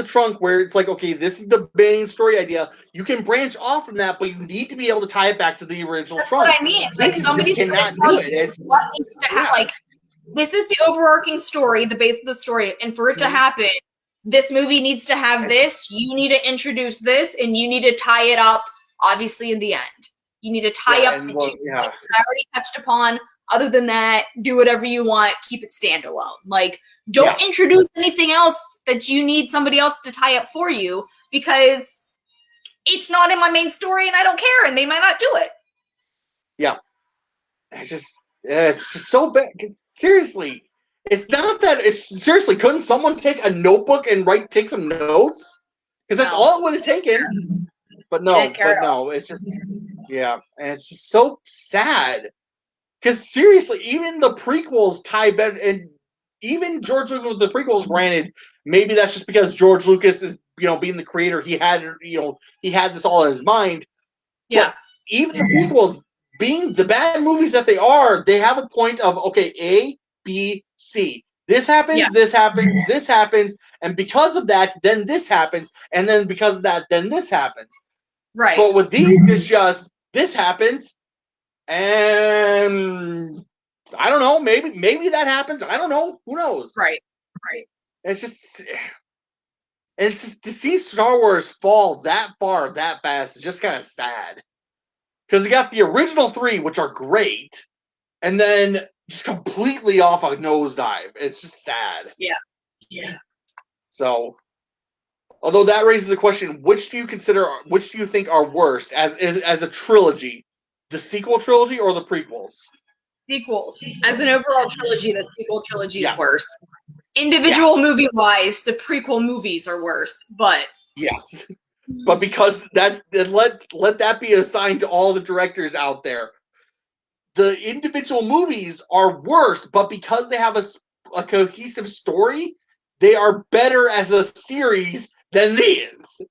trunk where it's like, okay, this is the main story idea. You can branch off from that, but you need to be able to tie it back to the original That's trunk. what I mean. Like, somebody's cannot do it. What needs to happen. Like, this is the overarching story, the base of the story, and for it to happen, this movie needs to have this. You need to introduce this, and you need to tie it up. Obviously, in the end, you need to tie up the two that I already touched upon. Other than that, do whatever you want. Keep it standalone. Like, don't introduce anything else that you need somebody else to tie up for you, because it's not in my main story and I don't care, and they might not do it. Yeah. It's just so bad. Seriously, it's not that. Seriously, couldn't someone take a notebook and take some notes? Because that's all it would have taken. But no, it's just, and it's just so sad. Because seriously, even the prequels tie better, and even George Lucas with the prequels. Granted, maybe that's just because George Lucas is, being the creator, he had this all in his mind. Yeah. But even the prequels, being the bad movies that they are, they have a point of, okay, A, B, C. This happens, this happens, this happens, and because of that, then this happens, and then because of that, then this happens. Right. But with these, it's just this happens. And I don't know, maybe that happens. I don't know. Who knows? Right. It's just to see Star Wars fall that far, that fast, is just kind of sad. Because you got the original 3, which are great, and then just completely off a nosedive. It's just sad. Yeah. So, although that raises the question, which do you think are worst as a trilogy? The sequel trilogy or the prequels? Sequels. As an overall trilogy, the sequel trilogy is worse. Individual movie-wise, the prequel movies are worse, but... Yes. But because let that be assigned to all the directors out there. The individual movies are worse, but because they have a cohesive story, they are better as a series than these.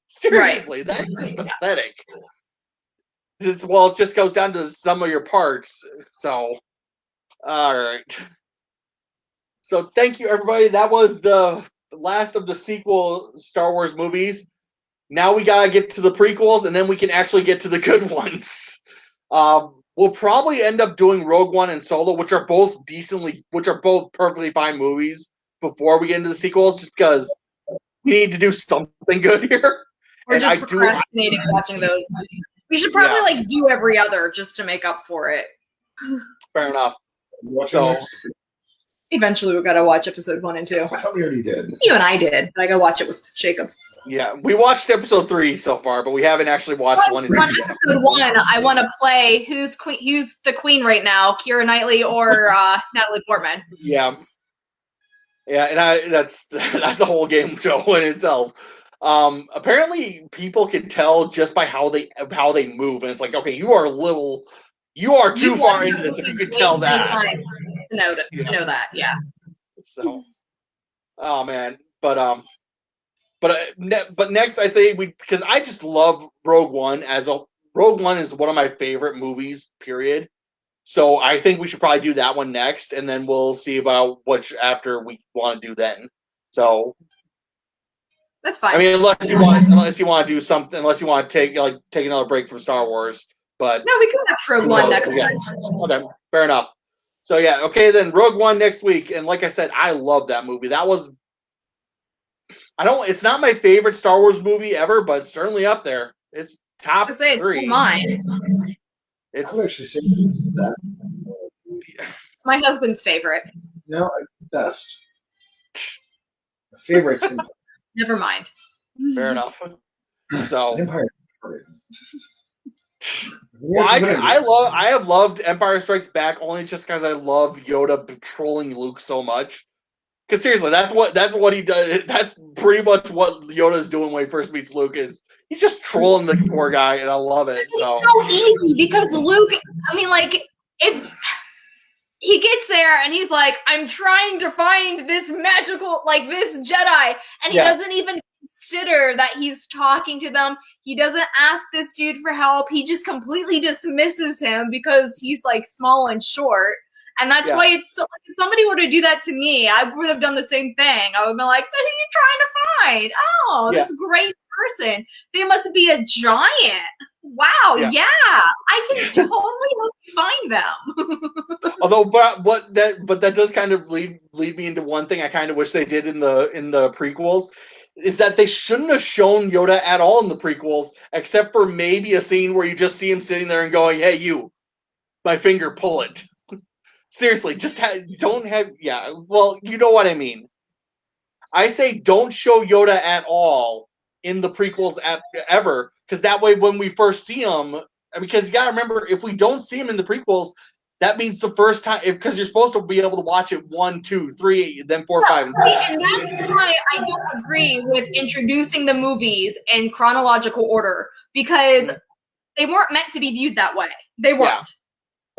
Seriously, that's just pathetic. It just goes down to some of your parts. So, all right. So, thank you, everybody. That was the last of the sequel Star Wars movies. Now we gotta get to the prequels, and then we can actually get to the good ones. We'll probably end up doing Rogue One and Solo, which are both perfectly fine movies, before we get into the sequels, just because we need to do something good here. We're just procrastinating watching those. We should probably do every other just to make up for it. Fair enough. Eventually, we've got to watch episode 1 and 2. I thought we already did. You and I did, but I gotta watch it with Jacob. Yeah, we watched episode 3 so far, but we haven't actually watched 1 and 2 yet. Episode 1, I want to play who's the queen right now, Keira Knightley or Natalie Portman. Yeah, and that's a whole game show in itself. Apparently, people can tell just by how they move, and it's like, okay, you are too far into this if you could tell that. Know that, yeah. So, oh man, but next I say because I just love Rogue One Rogue One is one of my favorite movies, period. So I think we should probably do that one next, and then we'll see about which after we want to do then. So that's fine. I mean, unless you want to do something, unless you want to take another break from Star Wars. But no, we can watch Rogue One next week. Okay, fair enough. So yeah, okay then, Rogue One next week. And like I said, I love that movie. It's not my favorite Star Wars movie ever, but it's certainly up there. It's top 3. It's mine. I'm actually saying that. It's my husband's favorite. No, best. My favorite's Never mind. Fair enough. So Empire. Well, I have loved Empire Strikes Back only just because I love Yoda trolling Luke so much. Because seriously, that's what he does. That's pretty much what Yoda is doing when he first meets Luke. Is he's just trolling the poor guy, and I love it. So It's so easy because Luke, I mean, like, if he gets there and he's like, I'm trying to find this magical, like, this Jedi, and he doesn't even consider that he's talking to them. He doesn't ask this dude for help. He just completely dismisses him because he's, like, small and short. And that's why it's so, like, if somebody were to do that to me, I would have done the same thing. I would have been like, so who are you trying to find? Oh, this great person. They must be a giant. Wow, yeah. I can totally help you find them. Although, but that does kind of lead me into one thing I kind of wish they did in the prequels, is that they shouldn't have shown Yoda at all in the prequels, except for maybe a scene where you just see him sitting there and going, "Hey, you, my finger, pull it." Seriously, just don't have. Yeah, well, you know what I mean. I say don't show Yoda at all in the prequels ever, because that way when we first see him, because you gotta remember, if we don't see him in the prequels, that means the first time, because you're supposed to be able to watch it 1, 2, 3, then 4, 5, and 6. And that's why I don't agree with introducing the movies in chronological order, because they weren't meant to be viewed that way. They weren't. Yeah.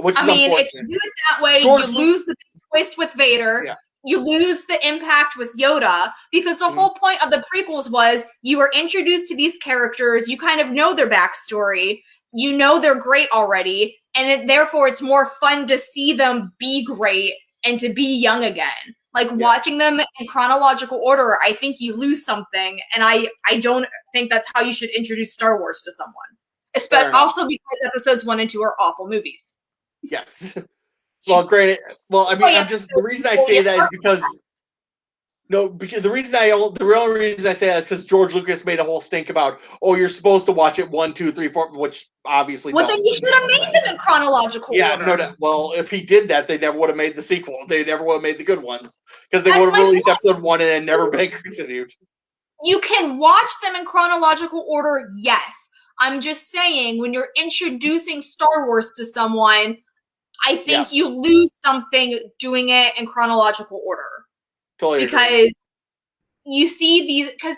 Which is I mean, if you do it that way, you lose the twist with Vader. Yeah. You lose the impact with Yoda, because the whole point of the prequels was you were introduced to these characters. You kind of know their backstory. You know they're great already. And therefore, it's more fun to see them be great and to be young again. Like, watching them in chronological order, I think you lose something. And I don't think that's how you should introduce Star Wars to someone. Especially also because episodes 1 and 2 are awful movies. Yes. Well, granted. Well, I mean, I'm just, the reason I say that is because the real reason I say that is because George Lucas made a whole stink about, oh, you're supposed to watch it 1, 2, 3, 4, which obviously. Well, then you should have made them in chronological order. Yeah, no doubt. Well, if he did that, they never would have made the sequel. They never would have made the good ones, because they would have released episode 1 and then never been continued. You can watch them in chronological order, yes. I'm just saying, when you're introducing Star Wars to someone, I think you lose something doing it in chronological order. Totally because agree. You see these, because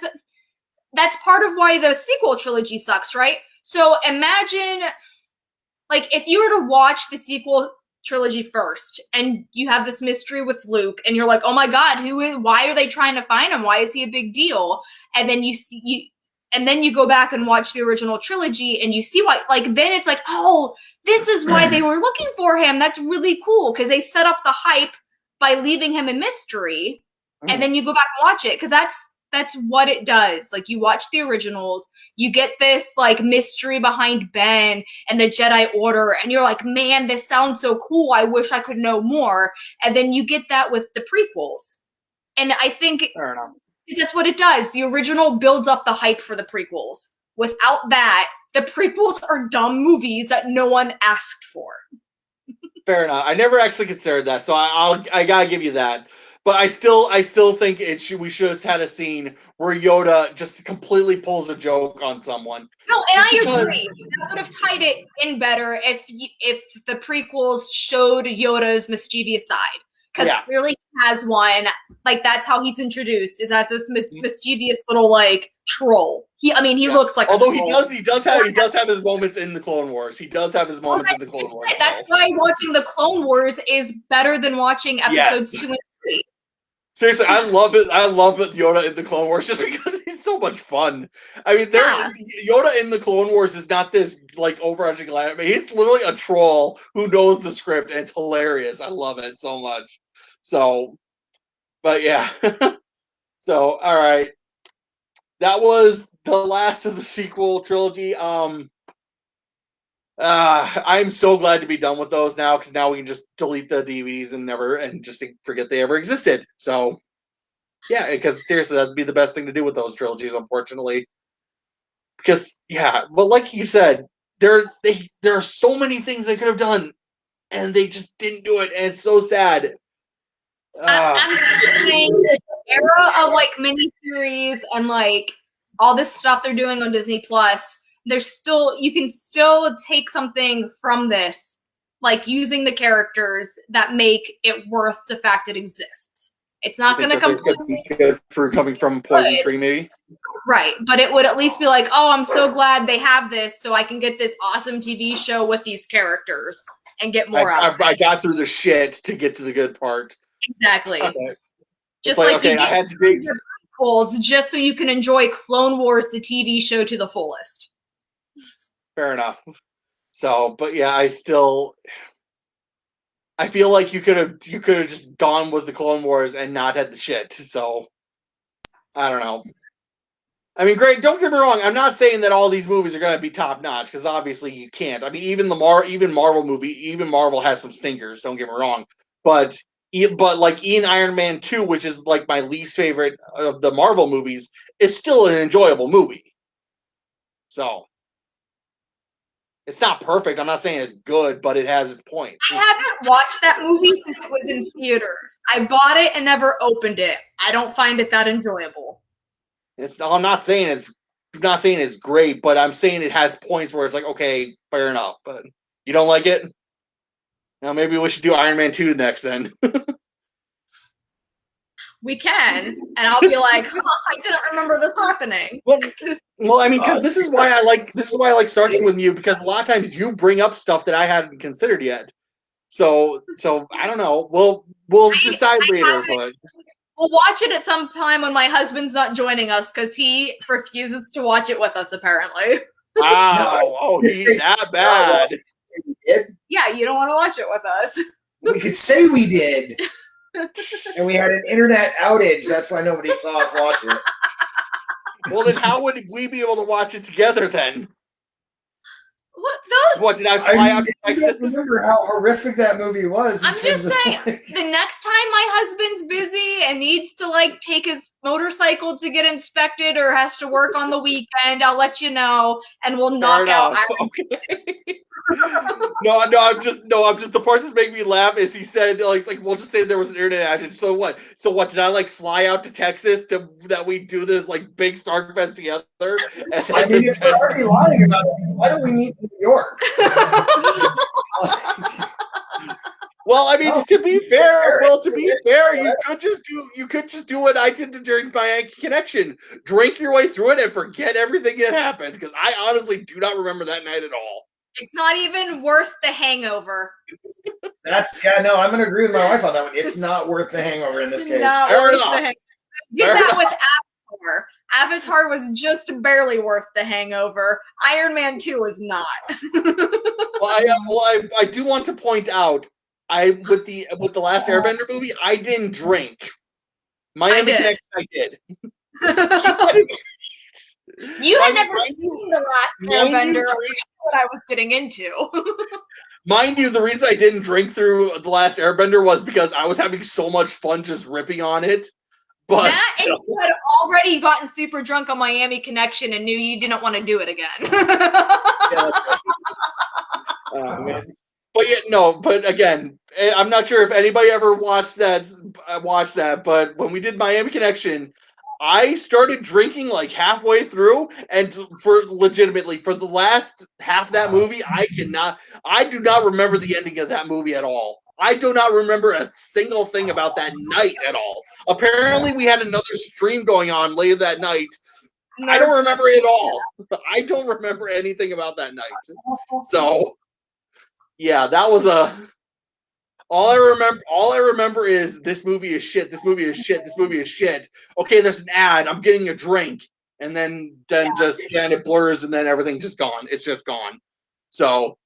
that's part of why the sequel trilogy sucks, right? So imagine, like, if you were to watch the sequel trilogy first, and you have this mystery with Luke, and you're like, oh my God, why are they trying to find him? Why is he a big deal? And then you go back and watch the original trilogy, and you see why, like, then it's like, oh, this is why they were looking for him. That's really cool, because they set up the hype by leaving him a mystery, and then you go back and watch it, because that's what it does. Like, you watch the originals, you get this, like, mystery behind Ben and the Jedi Order, and you're like, man, this sounds so cool. I wish I could know more. And then you get that with the prequels. And I think that's what it does. The original builds up the hype for the prequels. Without that, the prequels are dumb movies that no one asked for. Fair enough. I never actually considered that, so I gotta give you that. But I still think we should have had a scene where Yoda just completely pulls a joke on someone. No, and I agree. That would have tied it in better if the prequels showed Yoda's mischievous side. Because clearly he has one. Like, that's how he's introduced, is as this mischievous little, like, troll. He looks like Although a troll. he does have his moments in the Clone Wars. He does have his moments in the Clone Wars. That's why watching the Clone Wars is better than watching episodes 2 and 3. Seriously, I love it. I love Yoda in the Clone Wars just because he's so much fun. I mean, Yoda in the Clone Wars is not this, like, overarching line. I mean, he's literally a troll who knows the script, and it's hilarious. I love it so much. So, but yeah. So, all right. That was the last of the sequel trilogy. I'm so glad to be done with those now, because now we can just delete the DVDs and just forget they ever existed. So, yeah, because seriously, that'd be the best thing to do with those trilogies, unfortunately. Because, but like you said, there are so many things they could have done, and they just didn't do it, and it's so sad. I'm saying the era of, like, miniseries and, like, all this stuff they're doing on Disney Plus. You can still take something from this, like using the characters that make it worth the fact it exists. It's not going to completely good for coming from Poison Tree, maybe. Right, but it would at least be like, oh, I'm so glad they have this, so I can get this awesome TV show with these characters and get more out of it. I got through the shit to get to the good part. Exactly. Okay. Just like, like okay, you get I had to dig. your goals just so you can enjoy Clone Wars, the TV show, to the fullest. Fair enough. So, but yeah, I feel like you could have just gone with the Clone Wars and not had the shit. So, I don't know. I mean, great. Don't get me wrong. I'm not saying that all these movies are going to be top notch because obviously you can't. I mean, even Marvel has some stinkers. Don't get me wrong, but like Ian Iron Man 2, which is like my least favorite of the Marvel movies, is still an enjoyable movie. So it's not perfect. I'm not saying it's good, but it has its point. I haven't watched that movie since it was in theaters. I bought it and never opened it. I don't find it that enjoyable. I'm not saying it's great, but I'm saying it has points where it's like, okay, fair enough. But you don't like it? Now maybe we should do Iron Man 2 next then. We can, and I'll be like, I didn't remember this happening. Well, I mean, because this is why I like starting with you, because a lot of times you bring up stuff that I hadn't considered yet. So I don't know. We'll decide later, but we'll watch it at some time when my husband's not joining us because he refuses to watch it with us, apparently. Wow. He's that bad. Yeah, you don't want to watch it with us. We could say we did. And we had an internet outage. That's why nobody saw us watch it. Well, then how would we be able to watch it together then? What did I fly out to Texas? I don't remember how horrific that movie was. I'm just saying, the next time my husband's busy and needs to like take his motorcycle to get inspected or has to work on the weekend, I'll let you know, and we'll knock out. Okay. No, I'm just the part that's making me laugh is he said like we'll just say there was an internet outage. So what? Did I like fly out to Texas that we do this like big Snark Fest together? I mean, if we're already lying about it, why don't we meet in New York? Well, I mean, to be fair, you could just do what I did during my Yankee Connection. Drink your way through it and forget everything that happened, because I honestly do not remember that night at all. It's not even worth the hangover. I'm gonna agree with my wife on that one. It's not worth the hangover in this case. Fair enough. Did that with Avatar. Avatar was just barely worth the hangover. Iron Man 2 was not. I do want to point out, with the last Airbender movie, I didn't drink. Miami Connection, I did. You had never seen the last Airbender. What I was getting into. Mind you, the reason I didn't drink through the last Airbender was because I was having so much fun just ripping on it. But that and you had already gotten super drunk on Miami Connection and knew you didn't want to do it again. Man. But yeah, no. But again, I'm not sure if anybody ever watched that. But when we did Miami Connection, I started drinking like halfway through, and for the last half of that movie, I do not remember the ending of that movie at all. I do not remember a single thing about that night at all. Apparently, we had another stream going on later that night. I don't remember it at all. I don't remember anything about that night. So, yeah, that was all I remember is this movie is shit. This movie is shit. This movie is shit. Okay, there's an ad. I'm getting a drink, and then it blurs, and then everything's just gone. It's just gone. So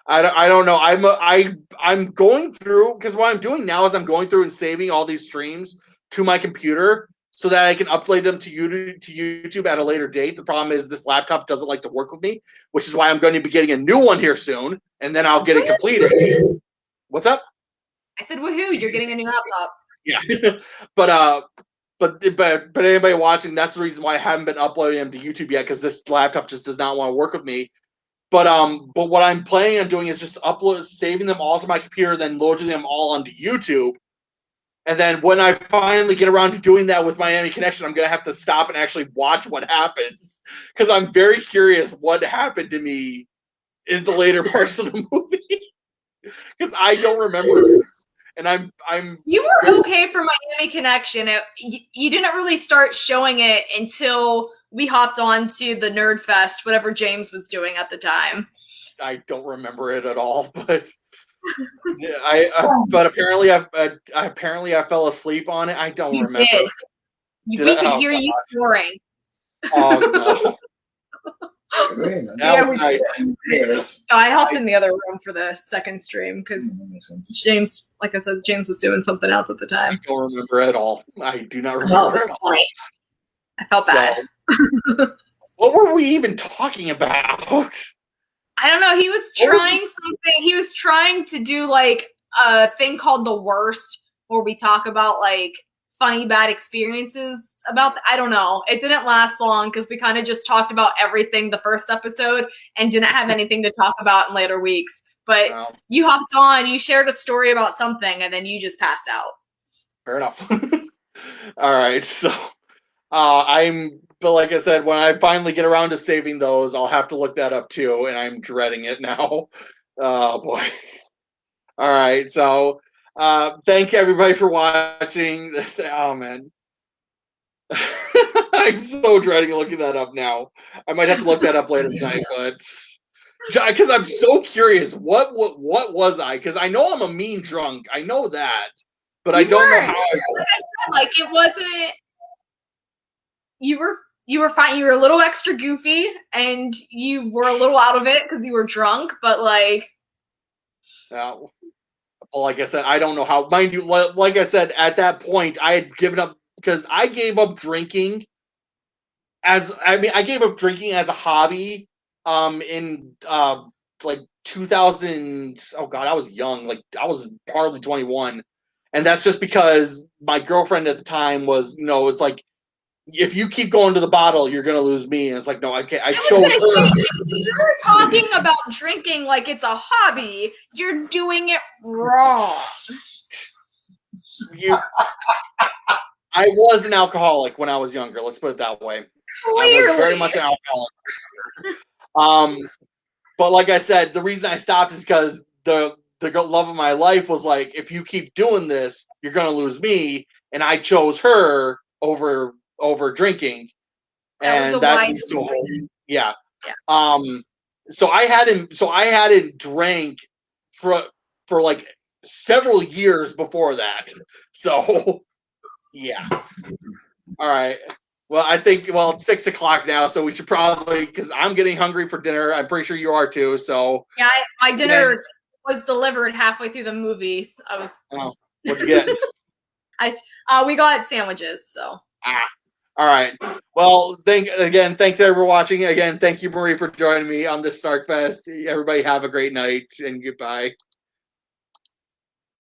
I don't know. I'm going through, because what I'm doing now is I'm going through and saving all these streams to my computer so that I can upload them to YouTube at a later date. The problem is this laptop doesn't like to work with me, which is why I'm going to be getting a new one here soon, and then I'll get it completed. What's up? I said, woohoo, you're getting a new laptop. Yeah. But anybody watching, that's the reason why I haven't been uploading them to YouTube yet, because this laptop just does not want to work with me. But what I'm planning on doing is just saving them all to my computer, then loading them all onto YouTube. And then when I finally get around to doing that with Miami Connection, I'm going to have to stop and actually watch what happens, because I'm very curious what happened to me in the later parts of the movie, because I don't remember. and I'm You were okay for Miami Connection. You didn't really start showing it until we hopped on to the Nerd Fest, whatever James was doing at the time. I don't remember it at all, but but apparently I fell asleep on it. I don't You remember. did. We could hear you snoring. Oh no. That Yeah, was we nice. Yes. I hopped in the other room for the second stream because That makes sense. James, like I said, James was doing something else at the I time. don't remember at all. I do not Well, remember at all. I felt bad. So, what were we even talking about? I don't know. He was What was trying something. He was trying to do like a thing called The Worst, where we talk about like funny bad experiences about. I don't know. It didn't last long because we kind of just talked about everything the first episode and didn't have anything to talk about in later weeks. But Well, you hopped on, you shared a story about something, and then you just passed out. fair enough. All right, so but like I said, when I finally get around to saving those, I'll have to look that up too, and I'm dreading it now. Oh boy. All right, so thank everybody for watching. Oh man. I'm so dreading looking that up now. I might have to look that up later tonight, but because I'm so curious, what was I? Because I know I'm a mean drunk. I know that, but I don't know how. Like I said, like it wasn't. You were fine. You were a little extra goofy, and you were a little out of it because you were drunk. But like, Well, like I said, I don't know how. Mind you, like I said, at that point, I had given up because I gave up drinking. I gave up drinking as a hobby. In like 2000. Oh God, I was young. Like I was hardly 21, and that's just because my girlfriend at the time was, it's like, if you keep going to the bottle, you're gonna lose me. And it's like, no, I can't. I chose her. You're talking about drinking like it's a hobby. You're doing it wrong. I was an alcoholic when I was younger. Let's put it that way. Clearly. I was very much an alcoholic. But like I said, the reason I stopped is because the love of my life was like, if you keep doing this, you're gonna lose me, and I chose her over drinking, and that leads to a whole yeah. So I hadn't drank for like several years before that. So yeah. All right. Well, I think it's 6:00 now, so we should probably, because I'm getting hungry for dinner. I'm pretty sure you are too. So yeah, my dinner was delivered halfway through the movie. Oh, what'd you get? We got sandwiches. So. All right. Well, thanks everyone for watching. Again, thank you, Marie, for joining me on this Snark Fest. Everybody have a great night and goodbye.